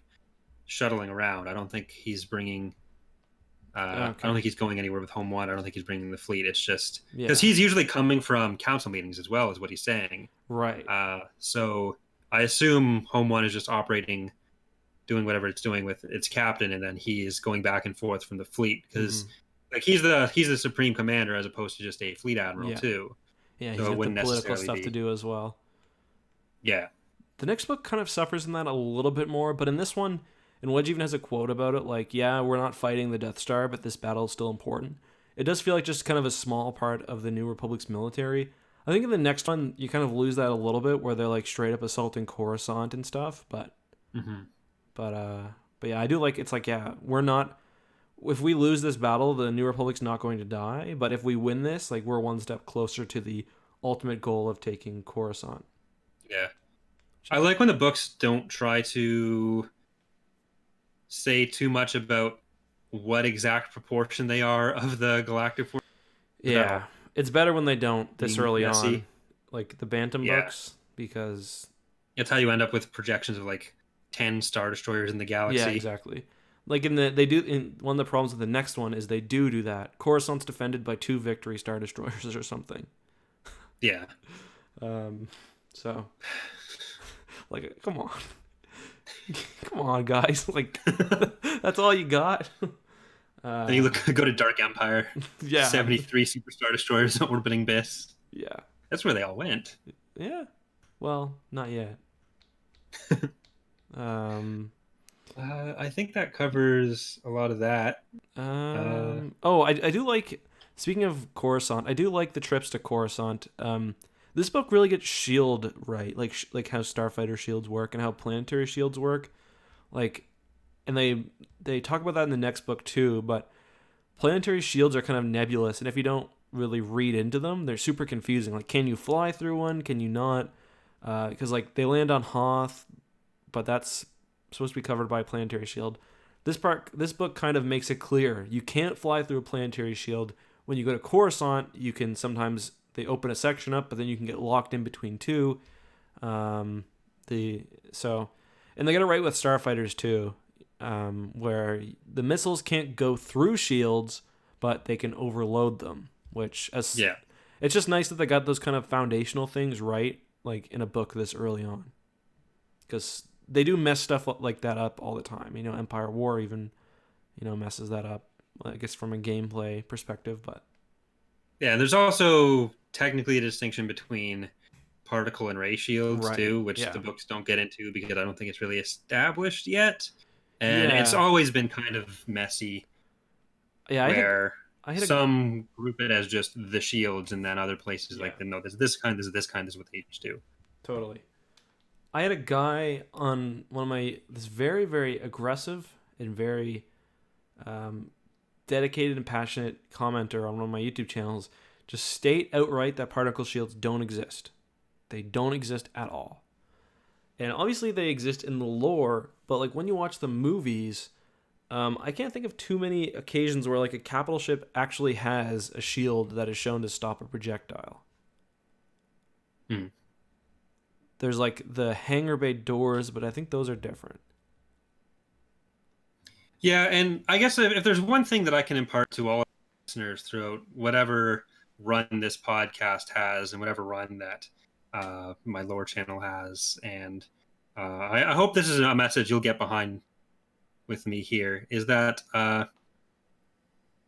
shuttling around. I don't think he's bringing. I don't think he's going anywhere with Home One. I don't think he's bringing the fleet. It's just because he's usually coming from council meetings as well, is what he's saying. Right. So I assume Home One is just operating, doing whatever it's doing with its captain, and then he is going back and forth from the fleet because like he's the supreme commander as opposed to just a fleet admiral too. Yeah, he's got the political stuff to do as well. Yeah. The next book kind of suffers in that a little bit more, but in this one, and Wedge even has a quote about it, like, yeah, we're not fighting the Death Star, but this battle is still important. It does feel like just kind of a small part of the New Republic's military. I think in the next one, you kind of lose that a little bit, where they're like straight up assaulting Coruscant and stuff, but yeah, I do like, it's like, yeah, we're not, if we lose this battle, the New Republic's not going to die, but if we win this, like, we're one step closer to the ultimate goal of taking Coruscant. Yeah. I like when the books don't try to say too much about what exact proportion they are of the galactic force. Yeah, it's better when they don't this early on, like the Bantam books, because it's how you end up with projections of like 10 Star Destroyers in the galaxy. Yeah, exactly. Like in one of the problems with the next one is they do that. Coruscant's defended by 2 Victory Star Destroyers or something. Yeah. So, like, come on. Come on, guys. Like, that's all you got? Then you go to Dark Empire. Yeah. 73 Super Star Destroyers orbiting Biss. Yeah. That's where they all went. Yeah. Well, not yet. I think that covers a lot of that. I do like, speaking of Coruscant, I do like the trips to Coruscant. This book really gets shield right, like how starfighter shields work and how planetary shields work, like, and they talk about that in the next book too. But planetary shields are kind of nebulous, and if you don't really read into them, they're super confusing. Like, can you fly through one? Can you not? Because like they land on Hoth, but that's supposed to be covered by a planetary shield. This book kind of makes it clear you can't fly through a planetary shield. When you go to Coruscant, you can sometimes. They open a section up, but then you can get locked in between two. And they get it right with starfighters too, where the missiles can't go through shields, but they can overload them. It's just nice that they got those kind of foundational things right, like in a book this early on, because they do mess stuff like that up all the time. Empire War even, messes that up. I guess from a gameplay perspective, but. Yeah, there's also technically a distinction between particle and ray shields too, which the books don't get into because I don't think it's really established yet. And it's always been kind of messy. Yeah, where some group it as just the shields, and then other places like, no, there's this kind, this is what they each do. Totally. I had a guy on one of this very, very aggressive and very dedicated and passionate commenter on one of my YouTube channels just state outright that particle shields don't exist. They don't exist at all. And obviously they exist in the lore, but like when you watch the movies, I can't think of too many occasions where like a capital ship actually has a shield that is shown to stop a projectile. There's like the hangar bay doors, but I think those are different. Yeah, and I guess if there's one thing that I can impart to all listeners throughout whatever run this podcast has and whatever run that my lore channel has, and I hope this is a message you'll get behind with me here, is that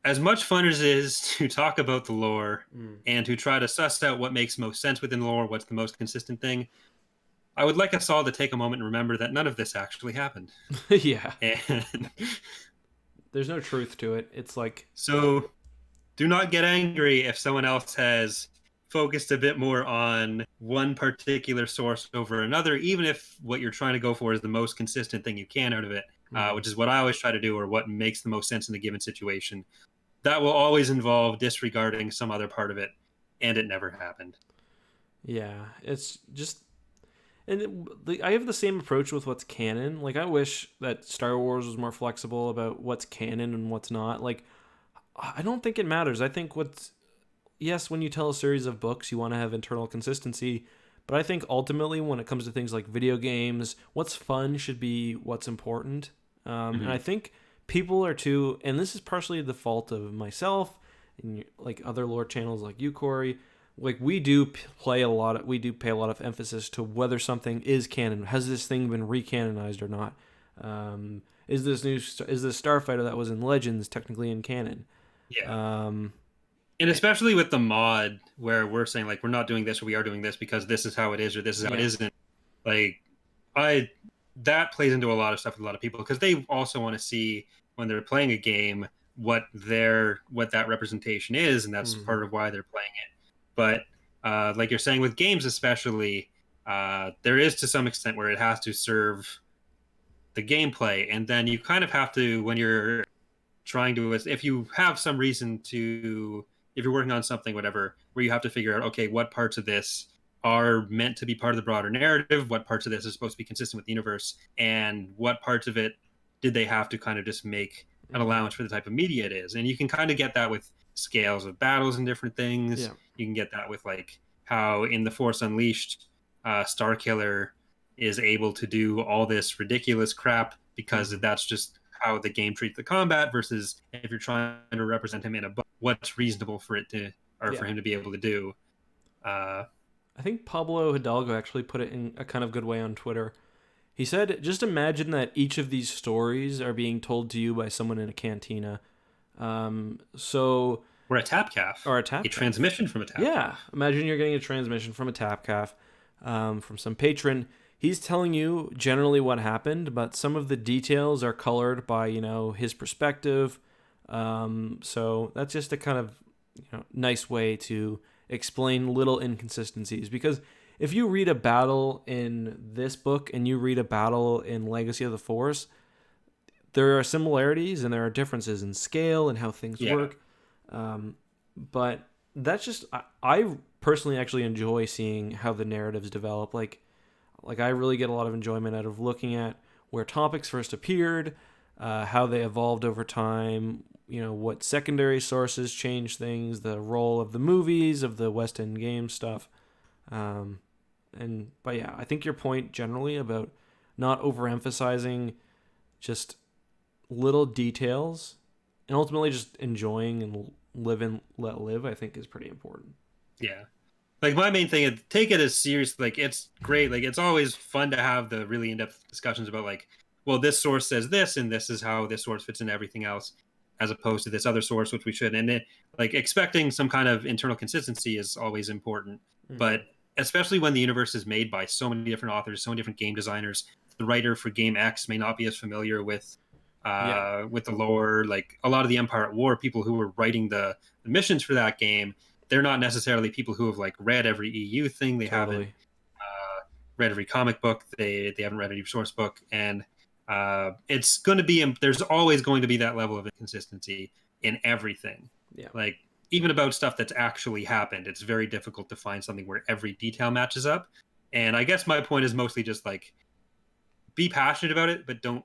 as much fun as it is to talk about the lore and to try to suss out what makes most sense within the lore, what's the most consistent thing, I would like us all to take a moment and remember that none of this actually happened. Yeah. And there's no truth to it. It's like... So do not get angry if someone else has focused a bit more on one particular source over another, even if what you're trying to go for is the most consistent thing you can out of it, which is what I always try to do, or what makes the most sense in a given situation. That will always involve disregarding some other part of it, and it never happened. Yeah, it's just, I have the same approach with what's canon. Like, I wish that Star Wars was more flexible about what's canon and what's not. Like, I don't think it matters. I think yes, when you tell a series of books, you want to have internal consistency. But I think ultimately, when it comes to things like video games, what's fun should be what's important. And I think people are too, and this is partially the fault of myself and like other lore channels like you, Corey. Like, we do pay a lot of emphasis to whether something is canon. Has this thing been recanonized or not? Is this starfighter that was in Legends technically in canon? Yeah. And especially with the mod, where we're saying like, we're not doing this or we are doing this because this is how it is or this is how it isn't. Like, that plays into a lot of stuff with a lot of people, because they also want to see when they're playing a game what that representation is, and that's part of why they're playing it. But like you're saying with games especially, there is to some extent where it has to serve the gameplay, and then you kind of have to, when you're trying to, if you have some reason to, if you're working on something, whatever, where you have to figure out, okay, what parts of this are meant to be part of the broader narrative, what parts of this is supposed to be consistent with the universe, and what parts of it did they have to kind of just make an allowance for the type of media it is. And you can kind of get that with scales of battles and different things. You can get that with like how in The Force Unleashed, Starkiller is able to do all this ridiculous crap because that's just how the game treats the combat, versus if you're trying to represent him in a book, what's reasonable for it to, or for him to be able to do. I think Pablo Hidalgo actually put it in a kind of good way on Twitter. He said, just imagine that each of these stories are being told to you by someone in a cantina. Or a Tapcaf. Or a Tapcaf. A transmission from a Tapcaf. Yeah. Imagine you're getting a transmission from a Tapcaf, from some patron. He's telling you generally what happened, but some of the details are colored by, his perspective. So that's just a kind of nice way to explain little inconsistencies. Because if you read a battle in this book and you read a battle in Legacy of the Force, there are similarities and there are differences in scale and how things work. But that's just, I personally actually enjoy seeing how the narratives develop. Like I really get a lot of enjoyment out of looking at where topics first appeared, how they evolved over time, what secondary sources changed things, the role of the movies, of the West End game stuff. But yeah, I think your point generally about not overemphasizing just little details and ultimately just enjoying and live and let live, I think is pretty important. Yeah. Like, my main thing is take it as serious. Like, it's great. Like, it's always fun to have the really in-depth discussions about like, well, this source says this, and this is how this source fits into everything else, as opposed to this other source, which we should. And like, expecting some kind of internal consistency is always important. But especially when the universe is made by so many different authors, so many different game designers, the writer for Game X may not be as familiar with the lore. Like, a lot of the Empire at War people who were writing the missions for that game, they're not necessarily people who have like read every EU thing. They haven't read every comic book. They haven't read every source book, and it's going to be, there's always going to be that level of inconsistency in everything. Like, even about stuff that's actually happened, it's very difficult to find something where every detail matches up. And I guess my point is mostly just like, be passionate about it, but don't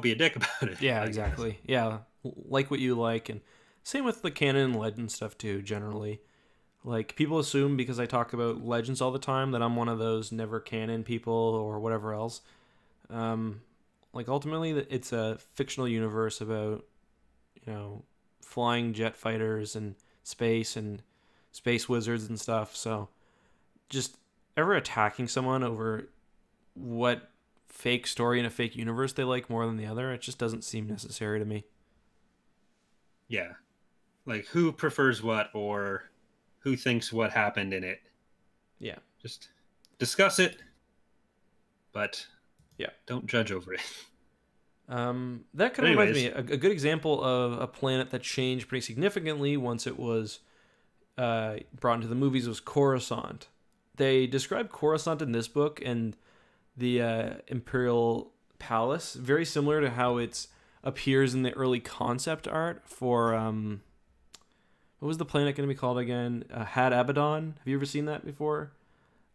be a dick about it. Yeah, exactly. Yeah, like what you like. And same with the canon and legend stuff too, generally. Like, people assume because I talk about legends all the time that I'm one of those never canon people or whatever else. Like, ultimately, it's a fictional universe about, flying jet fighters and space wizards and stuff. So just ever attacking someone over what fake story in a fake universe they like more than the other, it just doesn't seem necessary to me. Yeah. Like, who prefers what, or who thinks what happened in it. Yeah. Just discuss it, but don't judge over it. That kind of reminds me, a good example of a planet that changed pretty significantly once it was brought into the movies was Coruscant. They describe Coruscant in this book and the Imperial Palace very similar to how it appears in the early concept art for what was the planet going to be called again? Had Abaddon. Have you ever seen that before?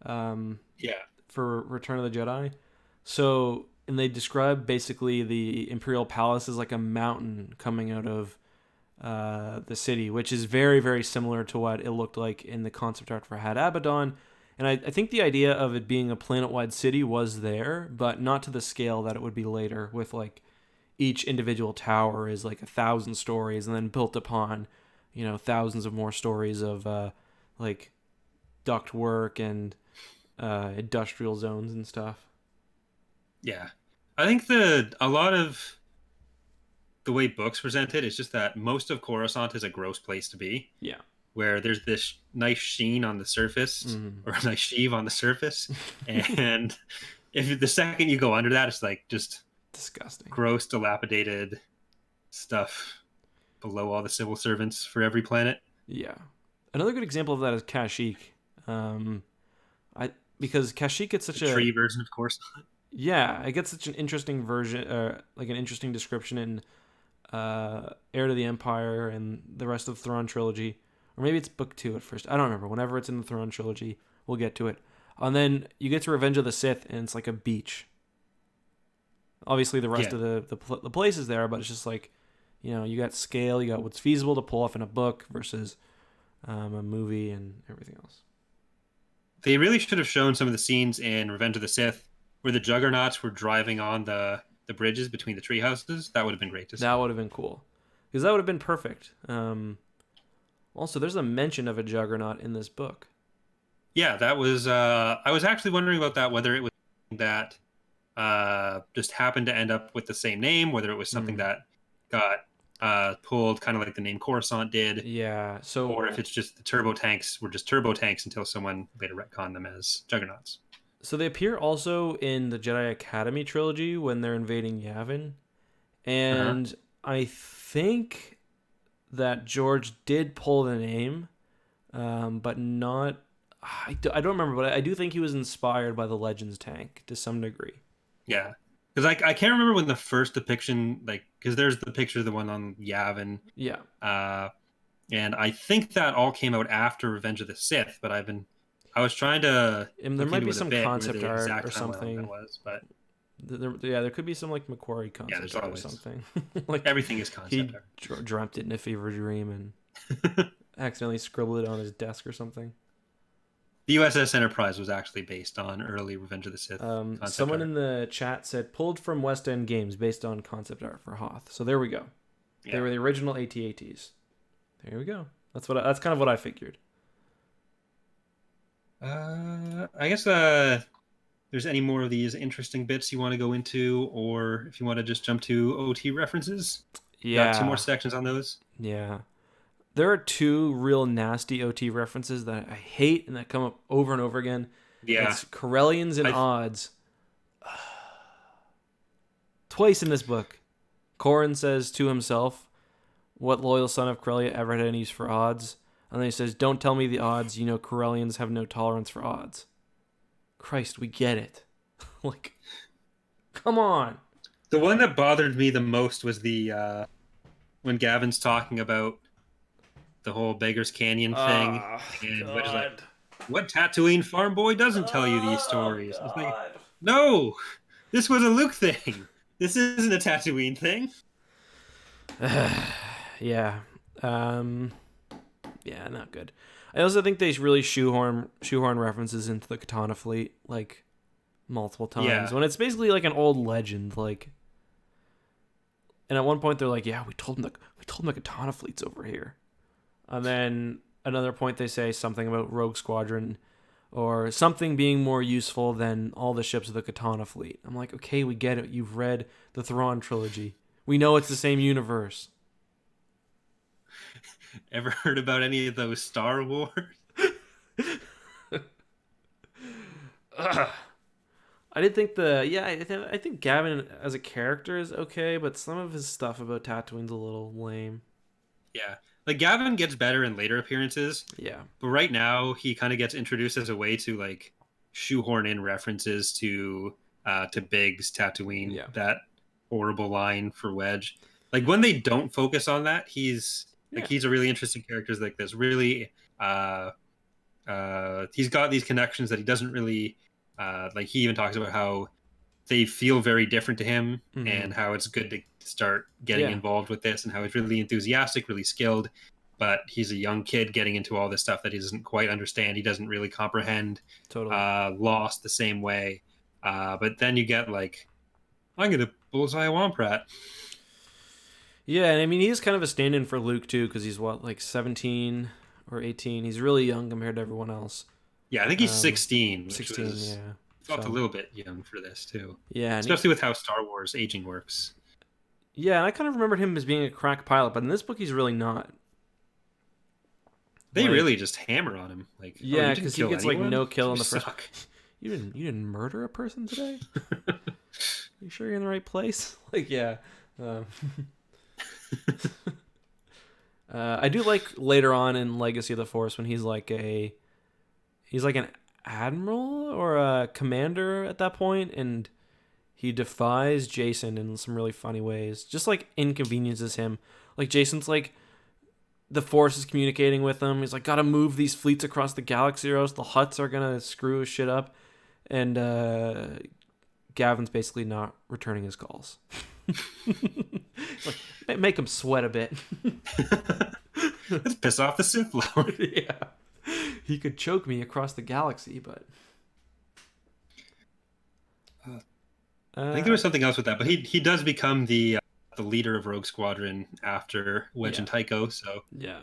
Yeah. For Return of the Jedi. So, and they describe basically the Imperial Palace as like a mountain coming out of the city, which is very, very similar to what it looked like in the concept art for Had Abaddon. And I think the idea of it being a planet-wide city was there, but not to the scale that it would be later, with like each individual tower is like 1,000 stories and then built upon, thousands of more stories of like ductwork and industrial zones and stuff. Yeah. I think a lot of the way books present it is just that most of Coruscant is a gross place to be. Yeah. Where there's this nice sheen on the surface, or a nice sheave on the surface, and if the second you go under that, it's like just disgusting, gross, dilapidated stuff below all the civil servants for every planet. Yeah, another good example of that is Kashyyyk. Because Kashyyyk gets such a tree version, of course. Yeah, it gets such an interesting version, like an interesting description in Heir to the Empire and the rest of the Thrawn trilogy. Or maybe it's book 2 at first. I don't remember. Whenever it's in the Thrawn trilogy, we'll get to it. And then you get to Revenge of the Sith, and it's like a beach. Obviously, the rest of the place is there, but it's just like, you got scale, you got what's feasible to pull off in a book versus a movie and everything else. They really should have shown some of the scenes in Revenge of the Sith where the Juggernauts were driving on the bridges between the tree houses. That would have been great to see. That would have been cool. Because that would have been perfect. Also, there's a mention of a Juggernaut in this book. Yeah, that was... I was actually wondering about that, whether it was that just happened to end up with the same name, whether it was something that got pulled, kind of like the name Coruscant did. Yeah, so... Or if it's just the turbo tanks were just turbo tanks until someone later retconned them as Juggernauts. So they appear also in the Jedi Academy trilogy when they're invading Yavin. And I think that George did pull the name, but not... I don't remember, but I do think he was inspired by the Legends tank to some degree. Yeah. Because I can't remember when the first depiction, because there's the picture of the one on Yavin. Yeah. And I think that all came out after Revenge of the Sith, but I was trying to... there might be some concept art or something. But there could be some like Macquarie concept art or something. Like everything is concept art. He dreamt it in a fever dream and accidentally scribbled it on his desk or something. The USS Enterprise was actually based on early Revenge of the Sith concept someone art. in the chat said pulled from West End Games based on concept art for Hoth. So there we go. Yeah. They were the original AT-ATs. There we go. That's kind of what I figured. I guess there's any more of these interesting bits you want to go into, or if you want to just jump to OT references. Yeah. Got 2 more sections on those. Yeah. There are 2 real nasty OT references that I hate and that come up over and over again. Yeah. It's Corellians and odds. Twice in this book, Corran says to himself, "What loyal son of Corellia ever had any use for odds?" And then he says, "Don't tell me the odds. Corellians have no tolerance for odds." Christ, we get it. Like, come on. The one that bothered me the most was the when Gavin's talking about the whole Beggar's Canyon thing. And what Tatooine farm boy doesn't tell you these stories? It's like, no, this was a Luke thing. This isn't a Tatooine thing. Yeah. Yeah, not good. I also think they really shoehorn references into the Katana fleet like multiple times when it's basically like an old legend. Like, and at one point they're like, "Yeah, we told them the Katana fleet's over here," and then another point they say something about Rogue Squadron or something being more useful than all the ships of the Katana fleet. I'm like, okay, we get it. You've read the Thrawn trilogy. We know it's the same universe. Ever heard about any of those Star Wars? I did think I think Gavin as a character is okay, but some of his stuff about Tatooine's a little lame. Yeah, like Gavin gets better in later appearances, Yeah. but right now he kind of gets introduced as a way to like shoehorn in references to Biggs, Tatooine, Yeah. that horrible line for Wedge. Like when they don't focus on that, Yeah. he's a really interesting character like this. Really, he's got these connections that he doesn't really like. He even talks about how they feel very different to him Mm-hmm. and how it's good to start getting Yeah. involved with this and how he's really enthusiastic, really skilled, but he's a young kid getting into all this stuff that he doesn't quite understand. He doesn't really comprehend Totally. loss the same way. But then you get like, I'm going to bullseye Wamprat. Yeah, and I mean he's kind of a stand-in for Luke too, because he's what, like 17 or 18. He's really young compared to everyone else. Yeah, I think he's 16, which 16, was yeah. felt a So, little bit young for this too, yeah, and especially with how Star Wars aging works. yeah, and I kind of remembered him as being a crack pilot, but in this book he's really not. They Like, really just hammer on him, like, oh, yeah, you didn't because he kill gets anyone? like no kill You in the first. suck. You didn't murder a person today? You sure you're in the right place? Like, yeah. Um, I do like later on in Legacy of the Force when he's like an admiral or a commander at that point, and he defies Jason in some really funny ways. Just like inconveniences him. Like Jason's like the Force is communicating with him. He's like, gotta move these fleets across the galaxy or else the Hutts are gonna screw his shit up. And Gavin's basically not returning his calls. Like, make him sweat a bit. Let's piss off the Sith Lord. Yeah. He could choke me across the galaxy, but I think there was something else with that, but he does become the leader of Rogue Squadron after Wedge and Tycho. So yeah,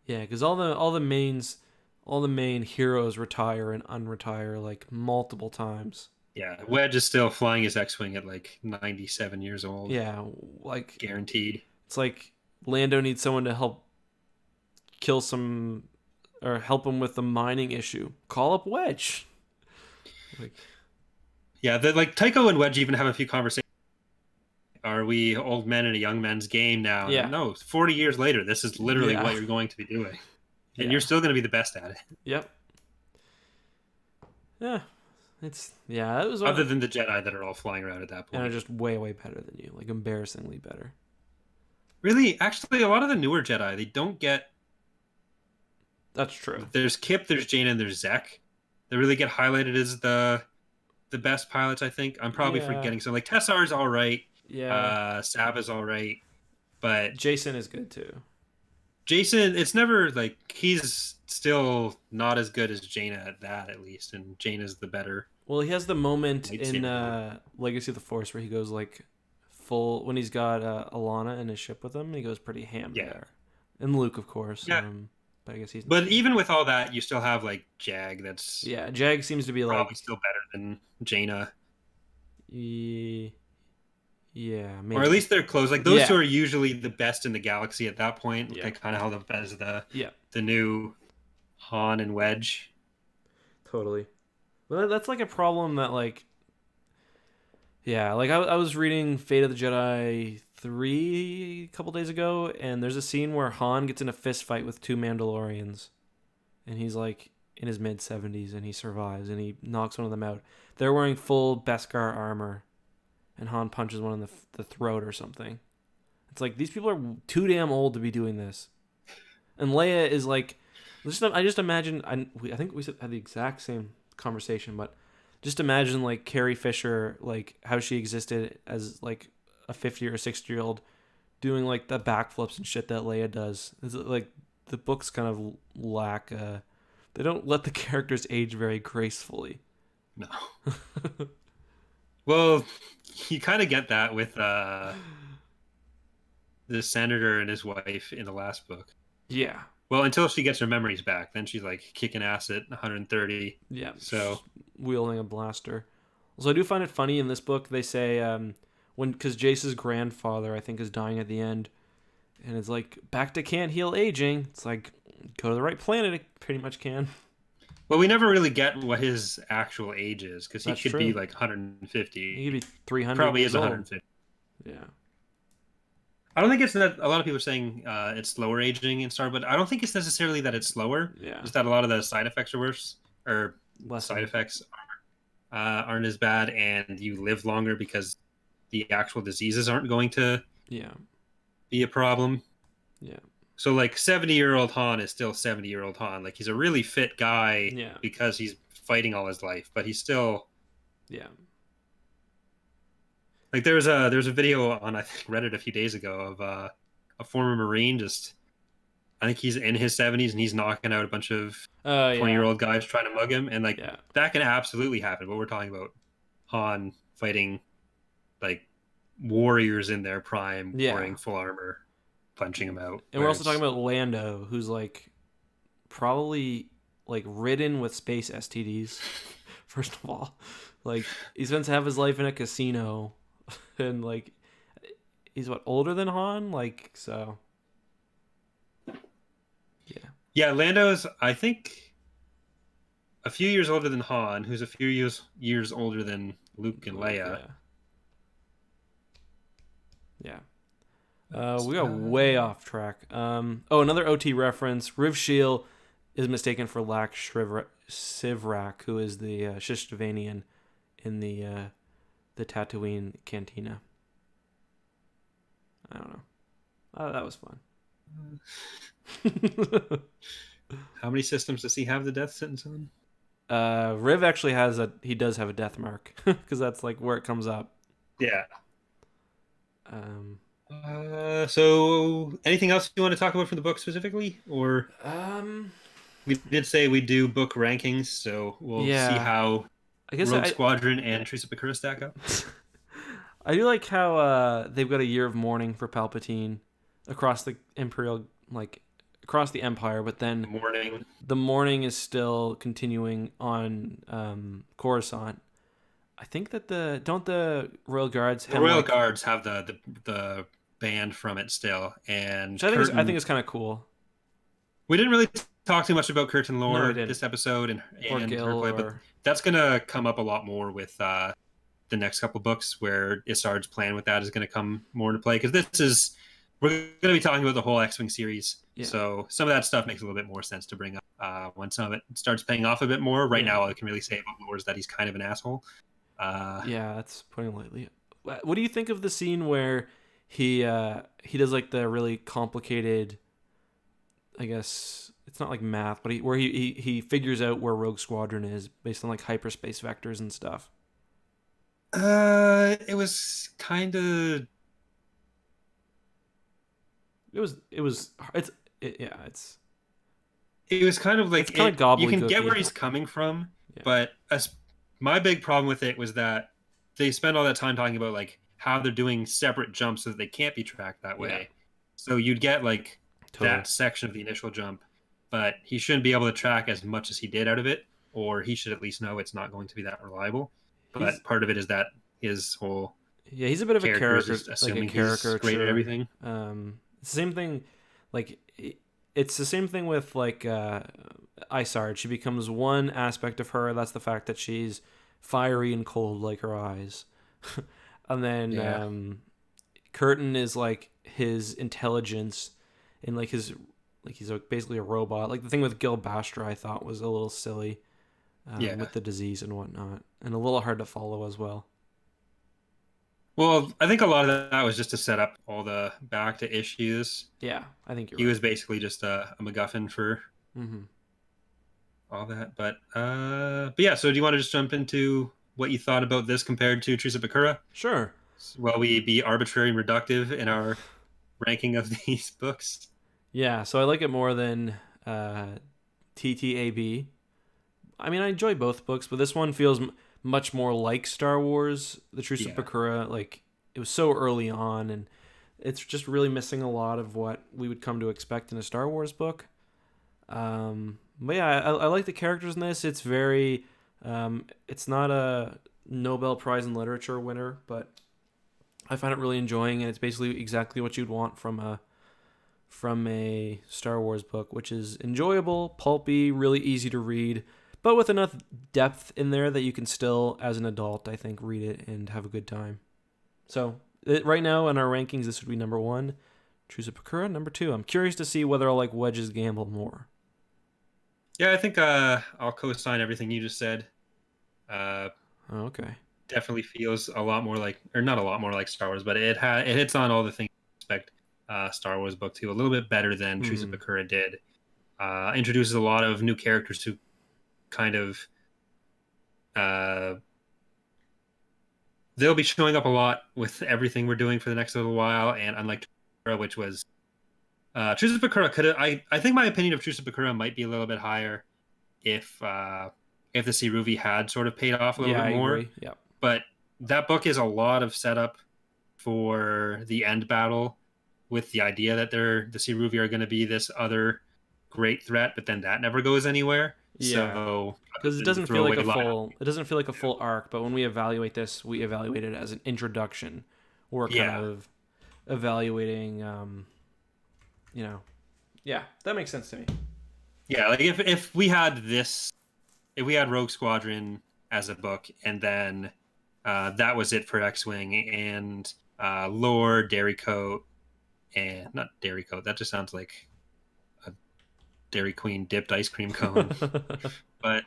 because all the main heroes retire and unretire like multiple times. yeah, Wedge is still flying his X-wing at like 97 years old. Yeah, like Guaranteed. it's like Lando needs someone to help kill some or help him with the mining issue. Call up Wedge. Like, Yeah, like Tycho and Wedge even have a few conversations. Are we old men in a young man's game now? yeah, No, 40 years later, this is literally Yeah. what you're going to be doing. And Yeah. you're still going to be the best at it. Yep. Yeah. It was Other than the Jedi that are all flying around at that and are point. just way better than you, like embarrassingly better. Really, actually, a lot of the newer Jedi, they don't get. That's true. There's Kip, there's Jaina, and there's Zek. They really get highlighted as the best pilots, I think. I'm probably Yeah. forgetting some. Like Tessar's all right. Yeah. Saba's all right. But Jason is good too. Jason, it's never like he's still not as good as Jaina at that, at least. And Jaina's the better. Well, he has the moment in Lightsaber. Legacy of the Force where he goes like full when he's got Alana in his ship with him. And he goes pretty ham Yeah. there, and Luke, of course. Yeah. But I guess he's. But even with all that, you still have like Jag. That's Yeah, Jag seems to be probably like. still better than Jaina. Yeah, maybe. Or at least they're close. Like those Yeah. two are usually the best in the galaxy at that point. Yeah. They kind of held up as Yeah, the new Han and Wedge. totally. Well, that's like a problem that like. Yeah, like I was reading Fate of the Jedi 3 a couple days ago, and there's a scene where Han gets in a fist fight with two Mandalorians, and he's like in his mid-70s, and he survives, and he knocks one of them out. They're wearing full Beskar armor, and Han punches one in the throat or something. It's like these people are too damn old to be doing this, and Leia is like, I just imagine. I think we had the exact same conversation, but. Just imagine like Carrie Fisher, like how she existed as like a 50 or 60-year-old doing like the backflips and shit that Leia does. It's like the books kind of lack they don't let the characters age very gracefully. No. Well, you kind of get that with the senator and his wife in the last book. Yeah. Well, until she gets her memories back, then she's like kicking ass at 130. Yeah. So wielding a blaster. So I do find it funny in this book. They say because Jace's grandfather I think is dying at the end, and it's like Bacta can't heal aging. It's like go to the right planet. It pretty much can. well, we never really get what his actual age is because he That's could true. be like 150. He could be 300. Probably years is old. 150. Yeah. I don't think it's that a lot of people are saying it's slower aging in Star, but I don't think it's necessarily that it's slower. Yeah. Just that a lot of the side effects are worse, or Lessened. side effects aren't as bad, and you live longer because the actual diseases aren't going to Yeah. be a problem. Yeah. So like 70-year-old Han is still 70-year-old Han. Like he's a really fit guy Yeah. because he's fighting all his life, but he's still Yeah. like there's a video on I think Reddit a few days ago of a former Marine just I think he's in his 70s and he's knocking out a bunch of Yeah. 20-year-old guys trying to mug him, and like Yeah. that can absolutely happen. But we're talking about Han fighting like warriors in their prime, Yeah. wearing full armor, punching him out. And we're also talking about Lando, who's like probably like ridden with space STDs. First of all, like he spends half his life in a casino, and like he's what, older than Han, like, so. Yeah, Lando's I think a few years older than Han, who's a few years older than Luke and Leia. Yeah. We got way off track. Another OT reference. Riv Sheel is mistaken for Lak Sivrak, who is the Shishtavanian in the Tatooine cantina. I don't know. That was fun. How many systems does he have the death sentence on? Riv actually he does have a death mark, because that's like where it comes up. Yeah. So anything else you want to talk about from the book specifically, or we did say we do book rankings, so we'll see how Rogue Squadron and Trees of Bakura stack up. I do like how they've got a year of mourning for Palpatine across the across the Empire, but then the mourning is still continuing on Coruscant. I think that the Royal Guards have the band from it still, and I think it's kind of cool. We didn't really talk too much about Curtin lore this episode, and but that's gonna come up a lot more with the next couple books, where Isard's plan with that is gonna come more into play, because we're gonna be talking about the whole X-Wing series. Yeah. So some of that stuff makes a little bit more sense to bring up when some of it starts paying off a bit more. Right now, all I can really say about lore is that he's kind of an asshole. That's putting it lightly. What do you think of the scene where he does like the really complicated, I guess it's not like math, but where he figures out where Rogue Squadron is based on like hyperspace vectors and stuff? It was kind of. It was kind of like you can get where he's coming from, but my big problem with it was that they spend all that time talking about like how they're doing separate jumps so that they can't be tracked that way. Yeah. So you'd get like that section of the initial jump, but he shouldn't be able to track as much as he did out of it, or he should at least know it's not going to be that reliable. But part of it is that his whole he's a bit of a character, assuming like a caricature. He's great at everything. Same thing, like it's the same thing with like Isard. She becomes one aspect of her. That's the fact that she's fiery and cold like her eyes. And then Curtin is like his intelligence, and like he's basically a robot. Like the thing with Gil Bastra I thought was a little silly with the disease and whatnot, and a little hard to follow as well. Well, I think a lot of that was just to set up all the back to issues. Yeah, I think he was basically just a MacGuffin for all that. But yeah, so do you want to just jump into what you thought about this compared to Trees of Bakura? Sure. Will we be arbitrary and reductive in our ranking of these books? Yeah, so I like it more than TTAB. I mean, I enjoy both books, but this one feels much more like Star Wars. The Truce of Bakura, like it was so early on, and it's just really missing a lot of what we would come to expect in a Star Wars book. But yeah, I like the characters in this. It's very, it's not a Nobel Prize in Literature winner, but I find it really enjoying, and it's basically exactly what you'd want from a Star Wars book, which is enjoyable, pulpy, really easy to read, but with enough depth in there that you can still, as an adult, I think, read it and have a good time. So Right now in our rankings, this would be number 1. Choose a Pakura, number 2. I'm curious to see whether I'll like Wedge's Gamble more. Yeah, I think I'll co-sign everything you just said. Okay. Definitely feels a lot more like, or not a lot more like Star Wars, but it hits on all the things you expect Star Wars book to a little bit better than Truce of Bakura did. Introduces a lot of new characters who kind of they'll be showing up a lot with everything we're doing for the next little while, and unlike Bakura, which was Truce of Bakura could have, I think my opinion of Truce of Bakura might be a little bit higher if the Siruvi had sort of paid off a little bit more. I agree. Yeah. But that book is a lot of setup for the end battle, with the idea that the Siruvi are going to be this other great threat, but then that never goes anywhere. Yeah. So because it doesn't feel like a full arc, but when we evaluate this, we evaluate it as an introduction. We're kind of evaluating yeah, that makes sense to me. Yeah, like if we had Rogue Squadron as a book, and then that was it for X-Wing, and lore, Dairy Coat, and not Dairy Coat, that just sounds like a Dairy Queen dipped ice cream cone. But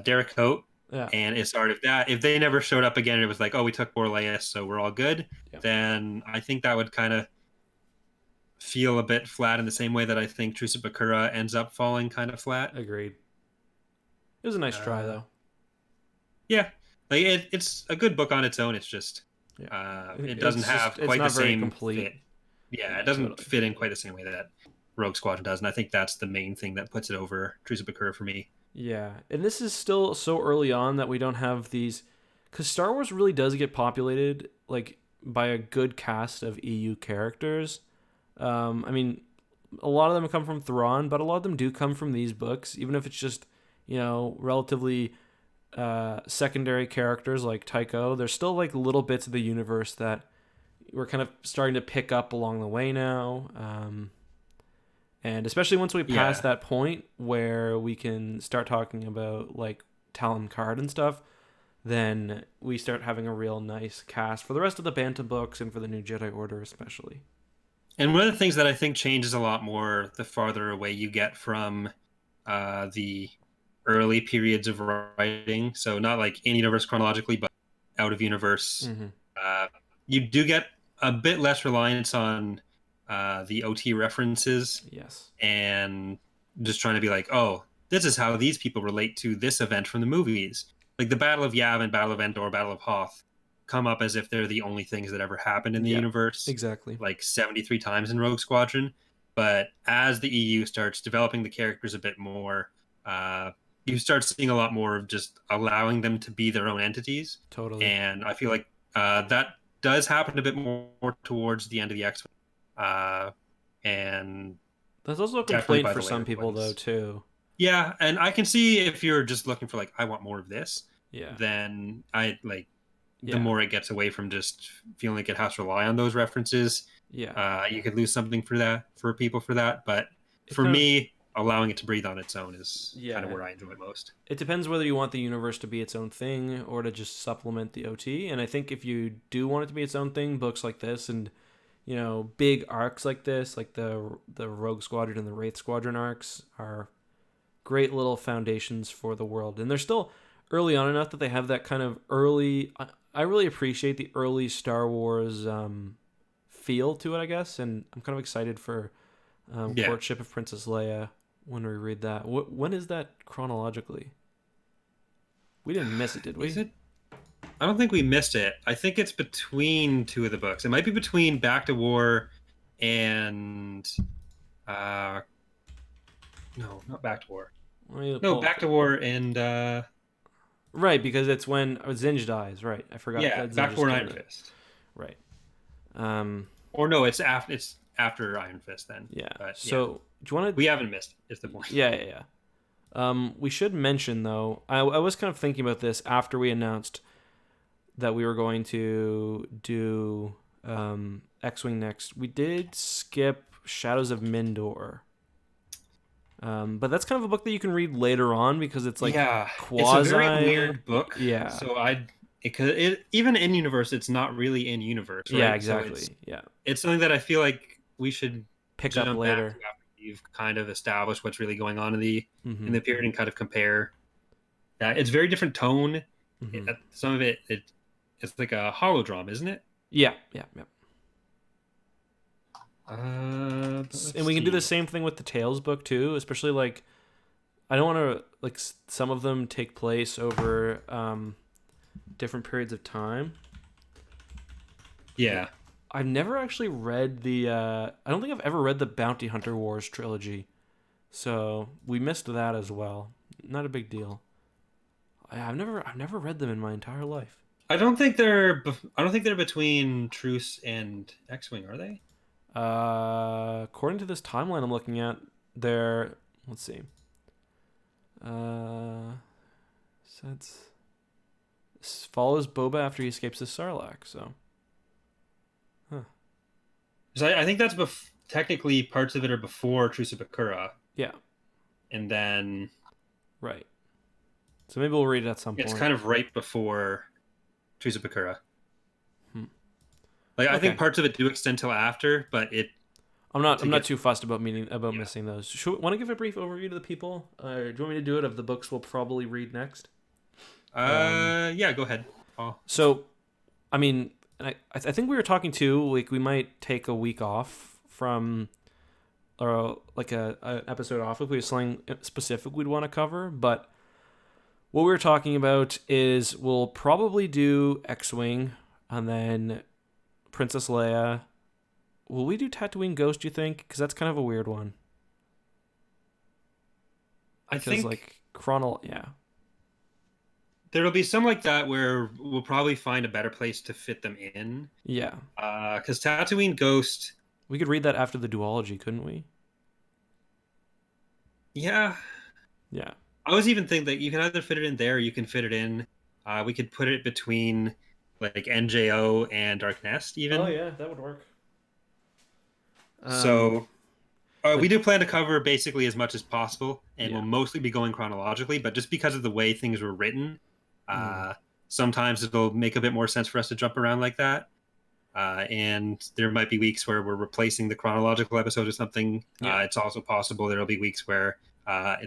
Dairy Coat, and it's sort of that. If they never showed up again, it was like, oh, we took Borleas, so we're all good. Then I think that would kind of feel a bit flat in the same way that I think Truce of Bakura ends up falling kind of flat. Agreed. It was a nice try, though. Yeah, like it's a good book on its own. It's just it doesn't have quite the same fit. Yeah, it doesn't fit in quite the same way that Rogue Squadron does, and I think that's the main thing that puts it over Truce of Bakura for me. Yeah, and this is still so early on that we don't have these, because Star Wars really does get populated like by a good cast of EU characters. I mean, a lot of them come from Thrawn, but a lot of them do come from these books, even if it's just, relatively secondary characters like Tycho. There's still like little bits of the universe that we're kind of starting to pick up along the way now. And especially once we pass that point where we can start talking about like Talon Card and stuff, then we start having a real nice cast for the rest of the Banta books and for the New Jedi Order especially. And one of the things that I think changes a lot more the farther away you get from the early periods of writing, so not like in universe chronologically, but out of universe, you do get a bit less reliance on the OT references. Yes. And just trying to be like, oh, this is how these people relate to this event from the movies. Like the Battle of Yavin, Battle of Endor, Battle of Hoth come up as if they're the only things that ever happened in the universe. Exactly. Like 73 times in Rogue Squadron. But as the EU starts developing the characters a bit more, you start seeing a lot more of just allowing them to be their own entities. Totally. And I feel like that does happen a bit more towards the end of the X-Men. And that's also a complaint for some people, though, too. Yeah, and I can see if you're just looking for like, I want more of this. Yeah. Then the more it gets away from just feeling like it has to rely on those references. Yeah. You could lose something for people for that, but for me, allowing it to breathe on its own is kind of where I enjoy it most. It depends whether you want the universe to be its own thing or to just supplement the OT. And I think if you do want it to be its own thing, books like this and big arcs like this, like the Rogue Squadron and the Wraith Squadron arcs, are great little foundations for the world. And they're still early on enough that they have that kind of early. I really appreciate the early Star Wars feel to it, I guess, and I'm kind of excited for Courtship of Princess Leia when we read that. When is that chronologically? We didn't miss it, did we? Is it? I don't think we missed it. I think it's between two of the books. It might be between Back to War and no, not Back to War. No, Back to War and right, because it's when Zinj dies. Right, I forgot. Yeah, Back to War and Iron Fist. Right. Or no, it's after Iron Fist then. Yeah. But, so do you want to? We haven't missed it. Is the point? Yeah. We should mention though. I was kind of thinking about this after we announced that we were going to do X-Wing next. We did skip Shadows of Mindor. But that's kind of a book that you can read later on because it's like quasi. It's a very weird book. Yeah. So even in universe, it's not really in universe, Yeah, right? So exactly. Yeah. it's something that I feel like we should Pick up jump back to later. after you've kind of established what's really going on in Hmm. the period and kind of compare that. It's very different tone. Hmm. Some of it's like a holodrum, isn't it? Yeah, yeah, yeah. But And let's we can do the see. same thing with the Tales book too, especially like I don't want to like some of them take place over different periods of time. Yeah. I've never actually read the. I don't think I've ever read the Bounty Hunter Wars trilogy, so we missed that as well. Not a big deal. I've never read them in my entire life. I don't think they're between Truce and X-Wing, are they? According to this timeline I'm looking at, they're let's see. Uh, Sets follows Boba after he escapes the Sarlacc. So, huh? 'Cause I think that's technically parts of it are before Truce of Bakura, Yeah, and then right. So maybe we'll read it at some it's point. kind of right before Truce of Bakura. Hmm. Like I Okay. think parts of it do extend till after, but it to I'm not get too fussed about yeah. missing those. Should want to give a brief overview to the people? Do you want me to do it of the books we'll probably read next? Yeah, go ahead. Oh, So, I mean, and I think we were talking too. Like we might take a week off from, or like a episode off if we have something specific we'd want to cover. But what we were talking about is we'll probably do X-wing and then Princess Leia. Will we do Tatooine Ghost? Do you think? Because that's kind of a weird one. I Because think like chronol, yeah, there'll be some like that where we'll probably find a better place to fit them in. yeah. Because Tatooine Ghost, We could read that after the duology, couldn't we? yeah, Yeah. I was even thinking that you can either fit it in there, or you can fit it in. We could put it between like NJO and Dark Nest, Oh even. yeah, that would work. Um, So we but do plan to cover basically as much as possible, and yeah. we'll mostly be going chronologically. But just because of the way things were written, Mm, uh, sometimes it'll make a bit more sense for us to jump around like that. And there might be weeks where we're replacing the chronological episode or something. yeah. It's also possible there'll be weeks where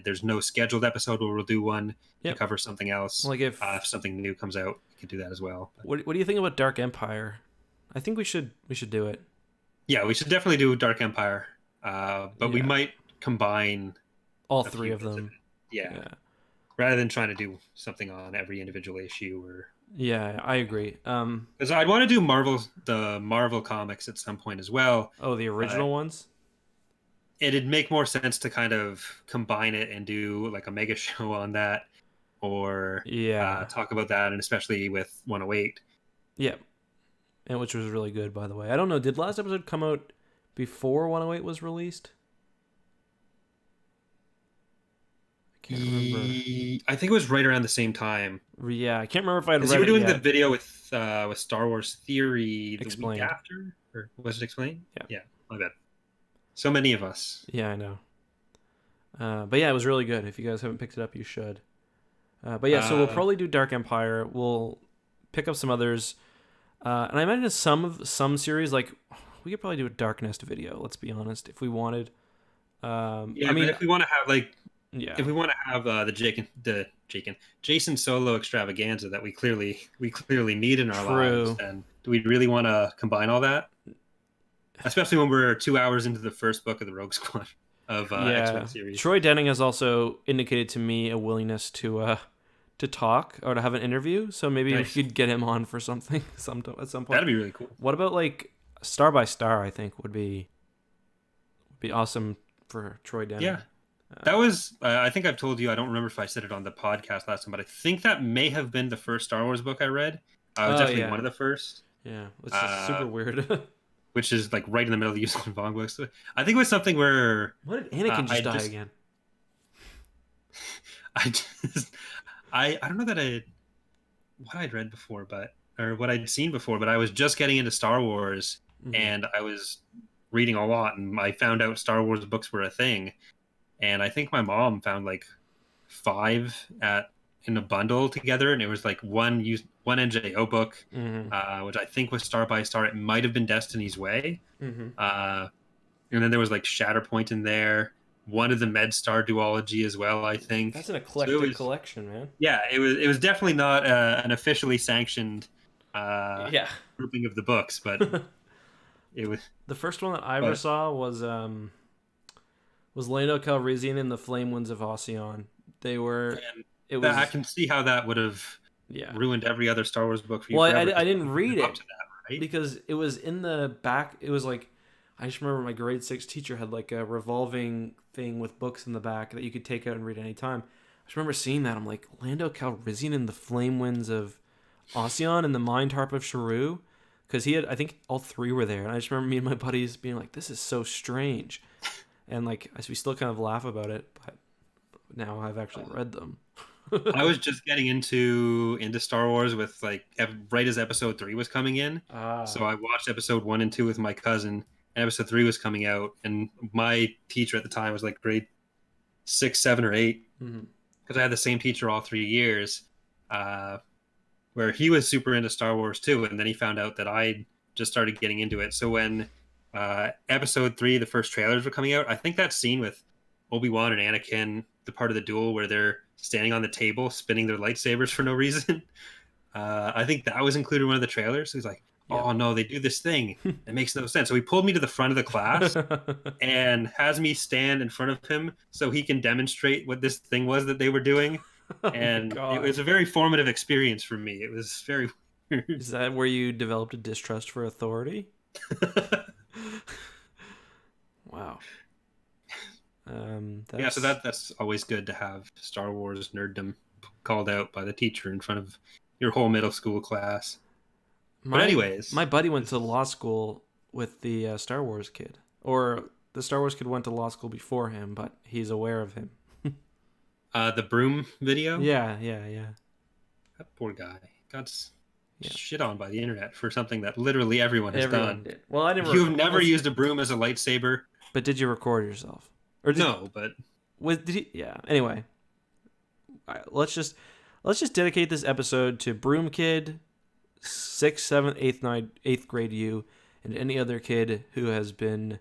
there's no scheduled episode where we'll do one to Yep. cover something else. Like If something new comes out, we could do that as well. But what do you think about Dark Empire? I think we should do it. yeah, we should definitely do Dark Empire, but we Yeah. might combine All a three few of bits of them. it. Yeah, Yeah. rather than trying to do something on every individual issue or Yeah, I agree. because I'd want to do the Marvel comics at some point as well. Oh, the But original ones? it'd make more sense to kind of combine it and do like a mega show on that, or Yeah. talk about that, and especially with 108. Yeah. And which was really good, by the way. I don't know. Did last episode come out before 108 was released? I can't remember. I think it was right around the same time Yeah, I can't remember if I had because you read were it doing the yet. video with Star Wars Theory the week Explained. after, or was it explained? Yeah. Yeah, my bad. So many of us. Yeah, I know. But yeah, it was really good. If you guys haven't picked it up, you should. But yeah, so we'll Uh, probably do Dark Empire. We'll pick up some others, and I imagine some series like we could probably do a Dark Nest video. Let's be honest, if we wanted. yeah, I but mean, if we want to have like yeah, if we want to have Jason Solo extravaganza that we clearly need in our lives, true. then do we really want to combine all that? Especially when we're 2 hours into the first book of the Rogue Squadron of X-Wing Yeah, series. Troy Denning has also indicated to me a willingness to talk or to have an interview. So maybe we Nice. could get him on for something at some point. That'd be really cool. What about like Star by Star? I think would be awesome for Troy Denning. Yeah. That was, I think I've told you, I don't remember if I said it on the podcast last time, but I think that may have been the first Star Wars book I read. It was Oh definitely yeah, one of the first, yeah. It's just super uh, weird. which is like right in the middle of the Yuuzhan Vong books. I think it was something where What did Anakin I just die just, again? I just, I don't know what I'd read before, or what I'd seen before, but I was just getting into Star Wars Hmm. and I was reading a lot, and I found out Star Wars books were a thing. And I think my mom found like 5 at in a bundle together, and it was like one NJO book, Mm-hmm. which I think was Star by Star. It might have been Destiny's Way, Mm-hmm. and then there was like Shatterpoint in there. One of the MedStar duology as well, I think. That's an So it eclectic was, collection, man. yeah, it was definitely not an officially sanctioned uh, Yeah. grouping of the books, but it was. The first one that I ever But saw was Lando Calrissian and the Flame Winds of Halcyon. They were. and It I was. can see how that would have Yeah. ruined every other Star Wars book for you Well, forever. I 'Cause didn't read up it to that, right? because it was in the back. It was like I just remember my grade 6 teacher had like a revolving thing with books in the back that you could take out and read anytime. I just remember seeing that. I'm like, Lando Calrissian and the Flame Winds of Ocean and the Mind Harp of Sharu, because he had, I think all three were there, and I just remember me and my buddies being like, "This is so strange," and like as we still kind of laugh about it, but now I've actually read them. I was just getting into Star Wars with like right as Episode 3 was coming in, Ah. so I watched Episode 1 and 2 with my cousin, and Episode 3 was coming out, and my teacher at the time was like grade 6, 7, or 8, Mm-hmm. because I had the same teacher all 3 years, uh, where he was super into Star Wars too, and then he found out that I just started getting into it. So when Episode 3, the first trailers were coming out, I think that scene with Obi-Wan and Anakin, the part of the duel where they're standing on the table spinning their lightsabers for no reason, I think that was included in one of the trailers. He's like, Yeah. "Oh no, they do this thing. It makes no sense." So he pulled me to the front of the class and has me stand in front of him so he can demonstrate what this thing was that they were doing. Oh my And it God. was a very formative experience for me. It was very weird. Is that where you developed a distrust for authority? Wow. Yeah, so that's always good to have Star Wars nerddom called out by the teacher in front of your whole middle school class. But my anyways, my buddy went to law school with the Star Wars kid, or the Star Wars kid went to law school before him, but he's aware of him. the broom video, Yeah, yeah, yeah, that poor guy got yeah. shit on by the internet for something that literally everyone has Everyone done. did. Well, I never. You've never used a broom as a lightsaber? But did you record yourself? Or did, No, but did he? Yeah. Anyway, all right, let's just dedicate this episode to Broom Kid, 6th, 7th, 8th, 9th, 8th grade you, and any other kid who has been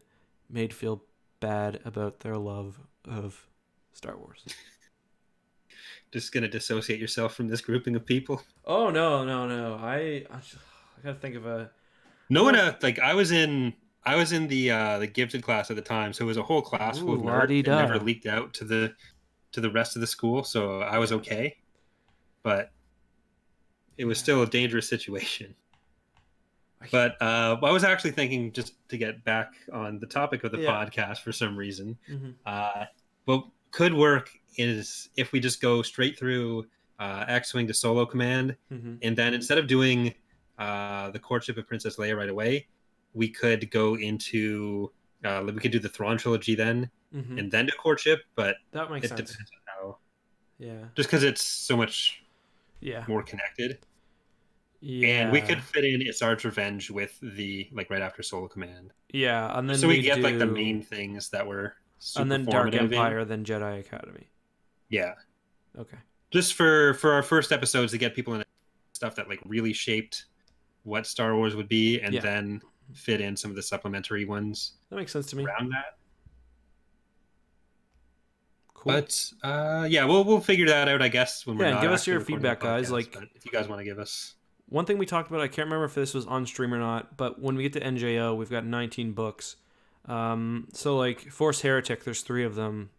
made feel bad about their love of Star Wars. just gonna dissociate yourself from this grouping of people. Oh no! I gotta think of a. No one like I was in the gifted class at the time, so it was a whole class full of Ooh, nerds. It la-di-da. never leaked out to the rest of the school, so I was okay. But it was still a dangerous situation. But I was actually thinking, just to get back on the topic of the podcast for some reason, what could work is if we just go straight through X-Wing to Solo Command, and then instead of doing the courtship of Princess Leia right away, we could go into we could do the Thrawn trilogy then, and then do courtship. But that makes sense. Depends on how. Yeah. Just because it's so much more connected. Yeah. And we could fit in It's Arch Revenge with the right after Solo Command. Yeah, and then so we get like the main things that were super and then Dark formative Empire, then Jedi Academy. Yeah. Okay. Just for our first episodes to get people in stuff that like really shaped what Star Wars would be, and then fit in some of the supplementary ones. That makes sense to me. Around that. Cool. But we'll figure that out, I guess, when we're not. Give us your recording feedback, the guys. podcast, Like, but if you guys want to give us. One thing we talked about, I can't remember if this was on stream or not, but when we get to NJO, we've got 19 books. So like Force Heretic, there's 3 of them,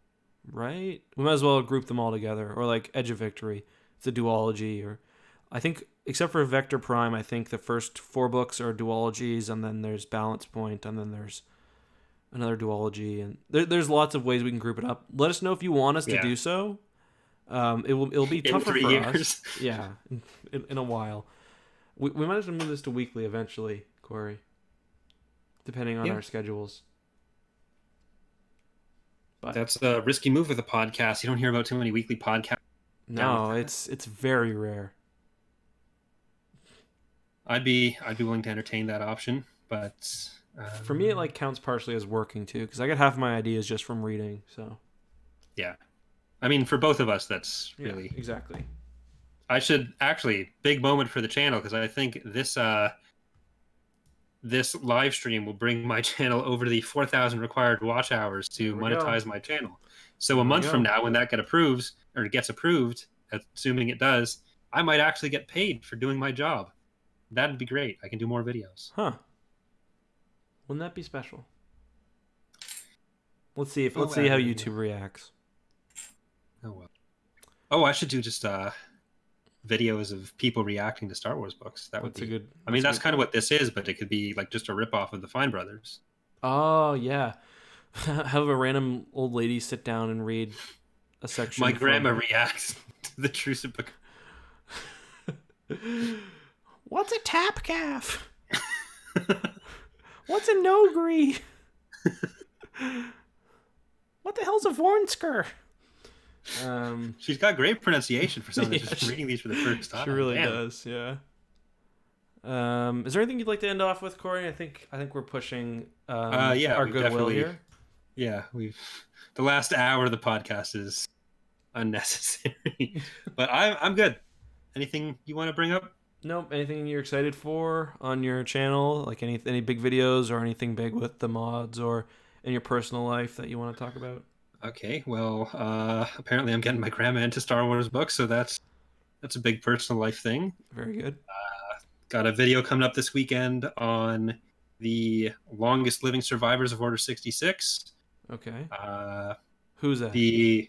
right? We might as well group them all together. Or like Edge of Victory, it's a duology. Or I think, except for Vector Prime, I think the first 4 books are duologies, and then there's Balance Point, and then there's another duology, and there's lots of ways we can group it up. Let us know if you want us to do so. It'll be tougher for us. Yeah, in a while. We might as well move this to weekly eventually, Corey. Depending on our schedules. But that's a risky move with a podcast. You don't hear about too many weekly podcasts. No, it's very rare. I'd be willing to entertain that option, but for me, it like counts partially as working too, because I get half my ideas just from reading. So yeah, I mean, for both of us, that's really exactly. I should actually, big moment for the channel, because I think this live stream will bring my channel over the 4,000 required watch hours to monetize my channel. So a month from now, when that gets approved, assuming it does, I might actually get paid for doing my job. That'd be great. I can do more videos. Huh. Wouldn't that be special? Let's see how YouTube reacts. Oh well. Oh, I should do just videos of people reacting to Star Wars books. That would be good. I mean, that's kind of what this is, but it could be like just a ripoff of the Fine Brothers. Oh yeah. Have a random old lady sit down and read a section. My grandma reacts to the Truce book. What's a Tapcaf? What's a Nogri? What the hell's a Vornsker? She's got great pronunciation for someone that's just reading these for the first time. She really does, yeah. Is there anything you'd like to end off with, Corey? I think we're pushing our goodwill here. Yeah, the last hour of the podcast is unnecessary, but I'm good. Anything you want to bring up? Nope. Anything you're excited for on your channel? Like any big videos or anything big with the mods or in your personal life that you want to talk about? Okay, well, apparently I'm getting my grandma into Star Wars books, so that's a big personal life thing. Very good. Got a video coming up this weekend on the longest living survivors of Order 66. Okay. Who's that?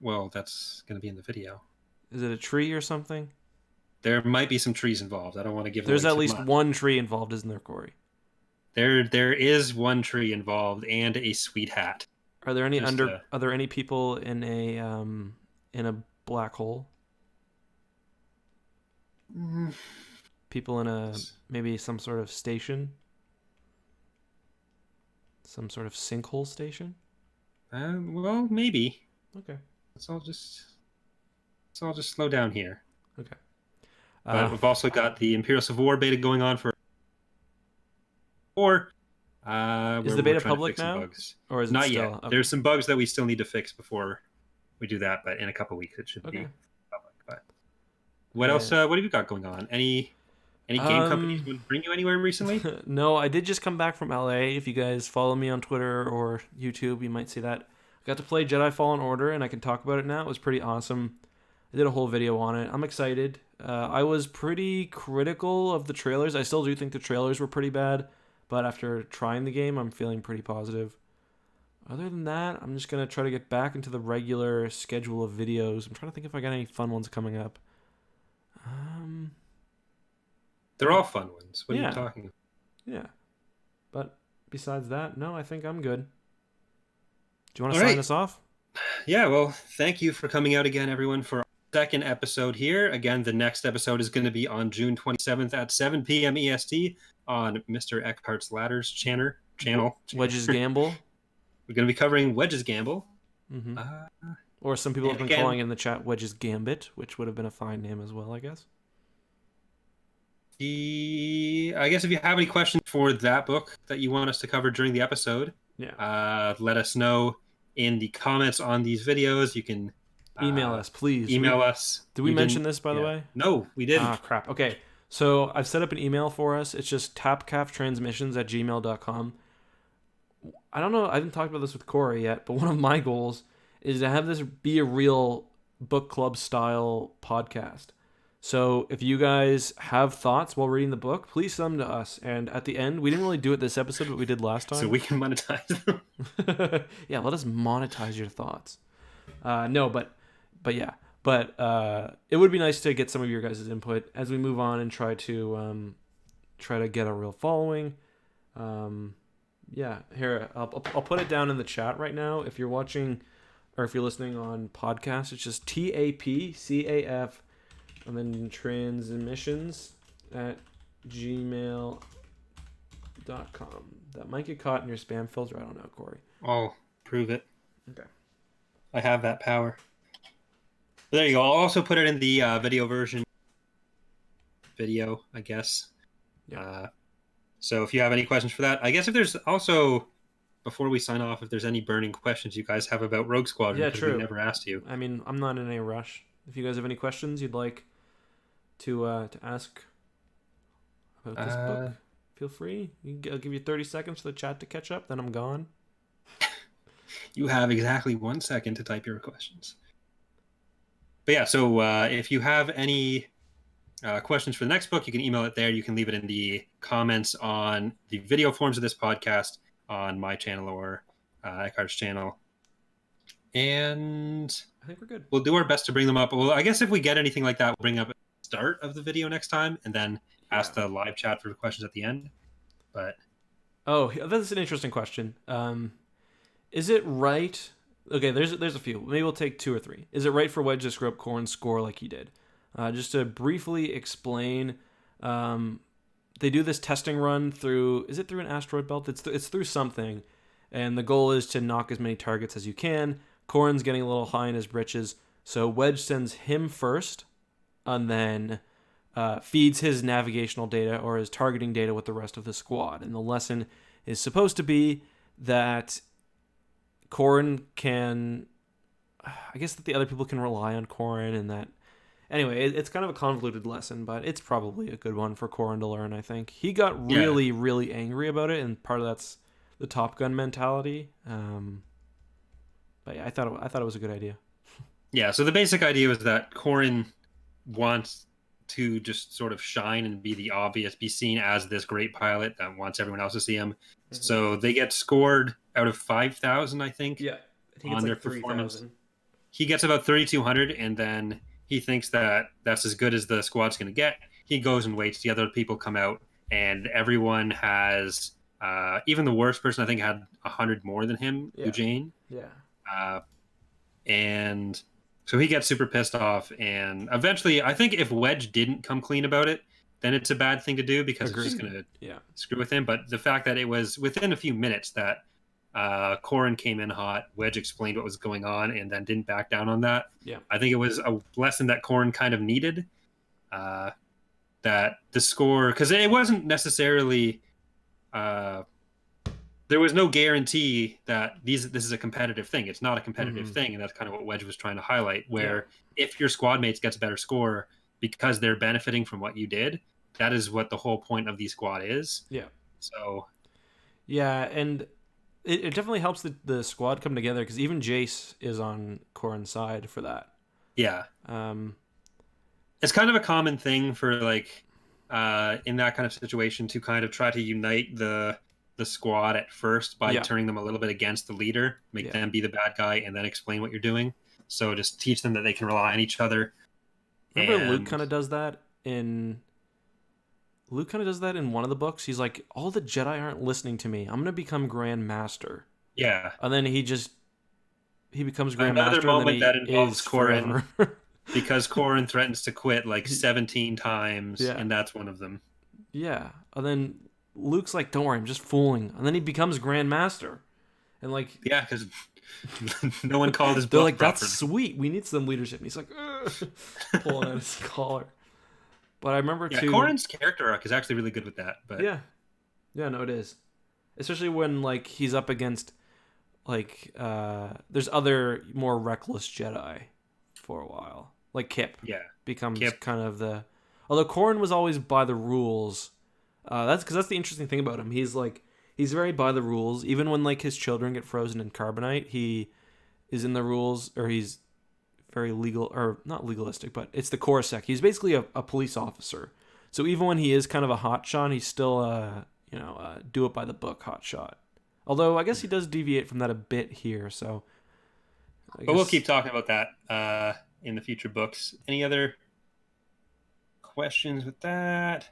Well, that's going to be in the video. Is it a tree or something? There might be some trees involved. I don't want to give. There's at least one tree involved, isn't there, Corey? There is one tree involved and a sweet hat. Are there any Are there any people in a black hole? People in maybe some sort of station? Some sort of sinkhole station? Well, maybe. Okay. Let's all just slow down here. Okay. But we've also got the Imperial Civil War beta going on for. Is the beta public now? Or is it not still? yet? Okay. There's some bugs that we still need to fix before we do that, but in a couple weeks it should be public. But what else? What have you got going on? Any game companies bring you anywhere recently? No, I did just come back from LA. If you guys follow me on Twitter or YouTube, you might see that. I got to play Jedi Fallen Order, and I can talk about it now. It was pretty awesome. I did a whole video on it. I'm excited. I was pretty critical of the trailers. I still do think the trailers were pretty bad, but after trying the game, I'm feeling pretty positive. Other than that, I'm just going to try to get back into the regular schedule of videos. I'm trying to think if I got any fun ones coming up. They're all fun ones. What are you talking about? Yeah. But besides that, no, I think I'm good. Do you want to sign us off? Yeah, well, thank you for coming out again, everyone, for our second episode here. Again, the next episode is going to be on June 27th at 7 p.m. EST on Mr. EckhartsLadder's channel. Wedge's Gamble. We're going to be covering Wedge's Gamble. Mm-hmm. Or some people have been calling in the chat Wedge's Gambit, which would have been a fine name as well, I guess. I guess if you have any questions for that book that you want us to cover during the episode, let us know in the comments on these videos. You can email us, please. Email us. Did we mention this, by the way? No, we didn't. Ah, crap. Okay, so I've set up an email for us. It's just tapcaftransmissions@gmail.com. I don't know. I haven't talked about this with Corey yet, but one of my goals is to have this be a real book club style podcast. So if you guys have thoughts while reading the book, please send them to us. And at the end, we didn't really do it this episode, but we did last time. So we can monetize them. Yeah, let us monetize your thoughts. But it would be nice to get some of your guys' input as we move on and try to get a real following. Here, I'll put it down in the chat right now. If you're watching or if you're listening on podcast, it's just TAPCAF and then transmissions@gmail.com. That might get caught in your spam filter. I don't know, Corey. I'll prove it. Okay. I have that power. But there you go. I'll also put it in the video version. Video, I guess. Yeah. So if you have any questions for that, I guess if there's also, before we sign off, if there's any burning questions you guys have about Rogue Squadron, yeah, true. we never asked you. I mean, I'm not in any rush. If you guys have any questions you'd like to ask about this book, feel free. I'll give you 30 seconds for the chat to catch up, then I'm gone. You have exactly 1 second to type your questions. But yeah, so if you have any questions for the next book, you can email it there. You can leave it in the comments on the video forms of this podcast on my channel or Eckhart's channel. And I think we're good. We'll do our best to bring them up. Well, I guess if we get anything like that, we'll bring up at the start of the video next time and then ask the live chat for questions at the end. But that's an interesting question. Is it right? Okay, there's a few. Maybe we'll take 2 or 3. Is it right for Wedge to screw up Corran's score like he did? Just to briefly explain, they do this testing run through. Is it through an asteroid belt? It's through something, and the goal is to knock as many targets as you can. Corran's getting a little high in his britches, so Wedge sends him first, and then feeds his navigational data or his targeting data with the rest of the squad. And the lesson is supposed to be that Corran can, I guess that the other people can rely on Corran, and that, anyway, it's kind of a convoluted lesson, but it's probably a good one for Corran to learn, I think. He got really, really angry about it, and part of that's the Top Gun mentality. But yeah, I thought it was a good idea. Yeah, so the basic idea was that Corran wants to just sort of shine and be the obvious, be seen as this great pilot that wants everyone else to see him. Mm-hmm. So they get scored out of 5,000, I think. Yeah, I think on their performance. He gets about 3,200, and then he thinks that that's as good as the squad's going to get. He goes and waits. The other people come out, and everyone has, even the worst person, I think, had 100 more than him, Eugene. Yeah. And so he gets super pissed off, and eventually, I think if Wedge didn't come clean about it, then it's a bad thing to do because it's just going to screw with him. But the fact that it was within a few minutes that Corran came in hot, Wedge explained what was going on, and then didn't back down on that. Yeah, I think it was a lesson that Corran kind of needed. That the score, because it wasn't necessarily. There was no guarantee that this is a competitive thing. It's not a competitive thing, and that's kind of what Wedge was trying to highlight, where if your squad mates gets a better score because they're benefiting from what you did, that is what the whole point of the squad is. Yeah. So... Yeah, and it definitely helps the squad come together, because even Jace is on Corran's side for that. Yeah. It's kind of a common thing for, like, in that kind of situation to kind of try to unite the squad at first by turning them a little bit against the leader, make them be the bad guy, and then explain what you're doing. So just teach them that they can rely on each other. Remember, Luke kind of does that in one of the books. He's like, all the Jedi aren't listening to me. I'm going to become Grand Master. Yeah. And then he becomes Grand Master. Another moment that involves Corran. Because Corran threatens to quit like 17 times, and that's one of them. Yeah. And then Luke's like, don't worry, I'm just fooling. And then he becomes Grand Master. And like... Yeah, because no one called his book They're like, properly. That's sweet. We need some leadership. And he's like, pulling out his collar. But I remember too... Corran's character arc is actually really good with that. But Yeah, no, it is. Especially when, like, he's up against, like, there's other more reckless Jedi for a while. Like Kip. Yeah. Becomes kind of the... Although Corran was always by the rules... that's because that's the interesting thing about him. He's very by the rules. Even when like his children get frozen in carbonite, he is in the rules, or he's very legal, or not legalistic, but it's the Coruscant. He's basically a police officer. So even when he is kind of a hotshot, he's still do it by the book hotshot. Although I guess he does deviate from that a bit here. So, but we'll keep talking about that in the future books. Any other questions with that?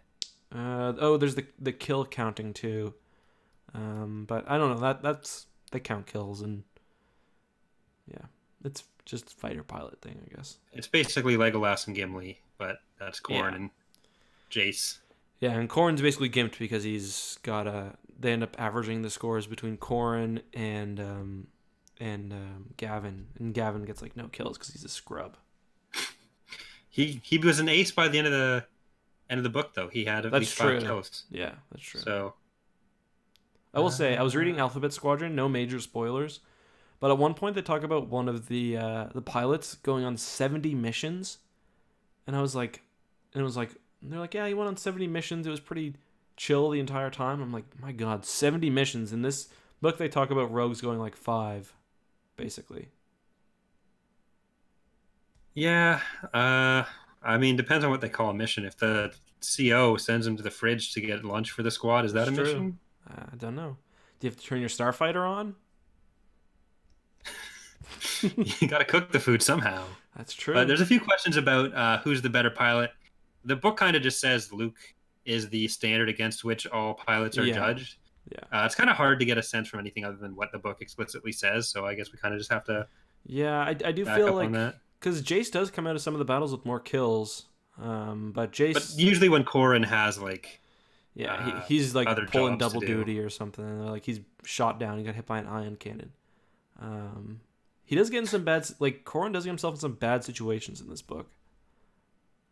There's the kill counting too, but I don't know, that's they count kills, and it's just fighter pilot thing, I guess. It's basically Legolas and Gimli, but that's Corran and Jace. Yeah, and Corran's basically gimped because he's got they end up averaging the scores between Corran and Gavin, and Gavin gets like no kills because he's a scrub. He was an ace by the end of the book, though. He had at least 5 kills. Yeah, that's true. So, I will say, I was reading Alphabet Squadron, no major spoilers, but But at one point they talk about one of the pilots going on 70 missions, and they're like, yeah, he went on 70 missions. It was pretty chill the entire time. I'm like, my God, 70 missions. In this book they talk about rogues going like 5, basically. Yeah. I mean, depends on what they call a mission. If the CO sends him to the fridge to get lunch for the squad, is that That's a true. mission? I don't know. Do you have to turn your starfighter on? You got to cook the food somehow. That's true. But there's a few questions about who's the better pilot. The book kind of just says Luke is the standard against which all pilots are judged. Yeah. It's kind of hard to get a sense from anything other than what the book explicitly says. So I guess we kind of just have to. Yeah, I do back feel up like on that. because Jace does come out of some of the battles with more kills, but Jace. But usually when Corran has like. Yeah, he's like other pulling jobs to double do. duty or something. Like he's shot down. He got hit by an ion cannon. He does get in some bad. Like Corran does get himself in some bad situations in this book.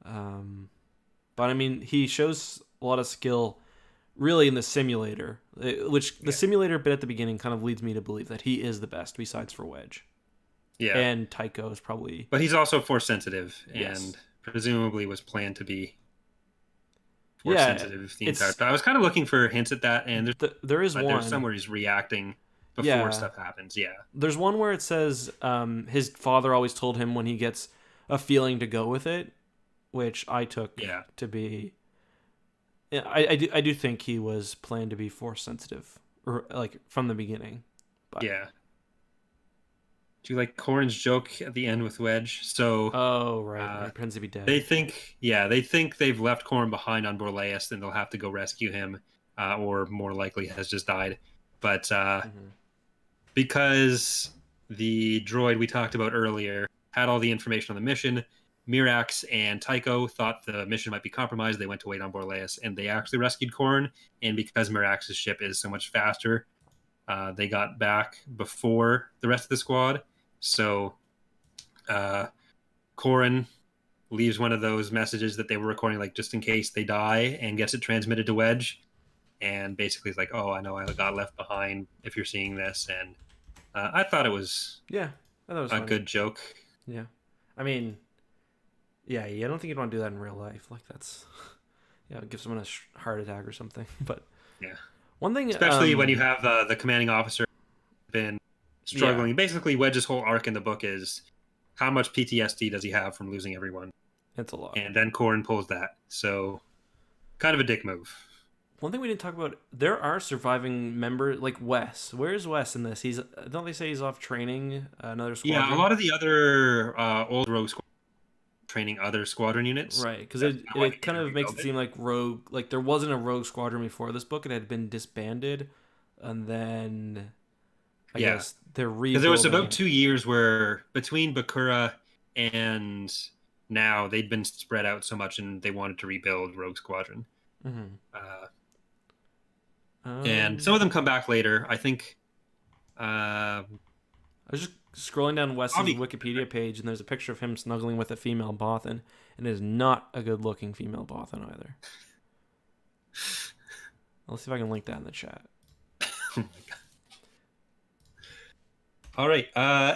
But I mean, he shows a lot of skill, really, in the simulator. Which the simulator bit at the beginning kind of leads me to believe that he is the best, besides for Wedge. Yeah, and Tycho is probably. But he's also force sensitive, Yes. and presumably was planned to be. Force sensitive the entire time. I was kind of looking for hints at that, and there's one. There's somewhere he's reacting before stuff happens. Yeah. There's one where it says his father always told him when he gets a feeling to go with it, which I took to be. I do think he was planned to be force sensitive, or like from the beginning. But. Yeah. Do you like Corran's joke at the end with Wedge? So. Oh right, he pretends to be dead. They think they've left Corran behind on Borlaeus, and they'll have to go rescue him, or more likely has just died. But because the droid we talked about earlier had all the information on the mission, Mirax and Tycho thought the mission might be compromised. They went to wait on Borlaeus, and they actually rescued Corran. And because Mirax's ship is so much faster, they got back before the rest of the squad. So Corran leaves one of those messages that they were recording, like just in case they die, and gets it transmitted to Wedge. And basically it's like, oh, I know I got left behind if you're seeing this. And I thought it was I thought it was a funny. good joke. Yeah. I mean, I don't think you'd want to do that in real life. Like that's, give someone a heart attack or something. But yeah, one thing, especially when you have the commanding officer been struggling. Yeah. Basically, Wedge's whole arc in the book is how much PTSD does he have from losing everyone? It's a lot. And then Corran pulls that. So kind of a dick move. One thing we didn't talk about, there are surviving members, like Wes. Where's Wes in this? Don't they say he's off training another squadron? Yeah, a lot of the other old Rogue Squadron training other squadron units. Right, because it kind of makes it seem like Rogue, like there wasn't a Rogue Squadron before this book. It had been disbanded, and then I guess they're rebuilding. Because there was about 2 years where between Bakura and now they'd been spread out so much, and they wanted to rebuild Rogue Squadron. Mm-hmm. And some of them come back later. I think. I was just scrolling down Wes's Wikipedia page, and there's a picture of him snuggling with a female Bothan, and it is not a good-looking female Bothan either. I'll see if I can link that in the chat. Oh my God. All right.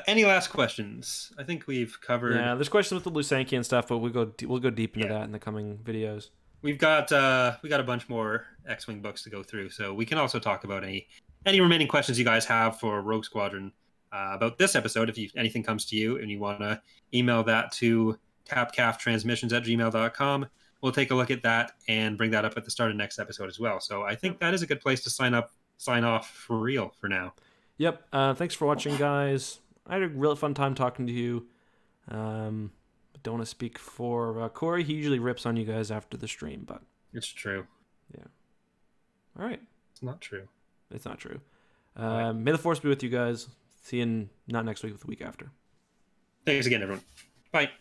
Any last questions? I think we've covered. Yeah, there's questions with the Lusankian stuff, but we'll go deep into that in the coming videos. We've got a bunch more X-Wing books to go through, so we can also talk about any remaining questions you guys have for Rogue Squadron about this episode. If anything comes to you and you want to email that to tapcaftransmissions@gmail.com, we'll take a look at that and bring that up at the start of next episode as well. So I think that is a good place to sign off for real for now. Yep. Thanks for watching, guys. I had a really fun time talking to you. Don't want to speak for Corey. He usually rips on you guys after the stream, but it's true. Yeah. All right. It's not true. It's not true. May the Force be with you guys. See you not next week, but the week after. Thanks again, everyone. Bye.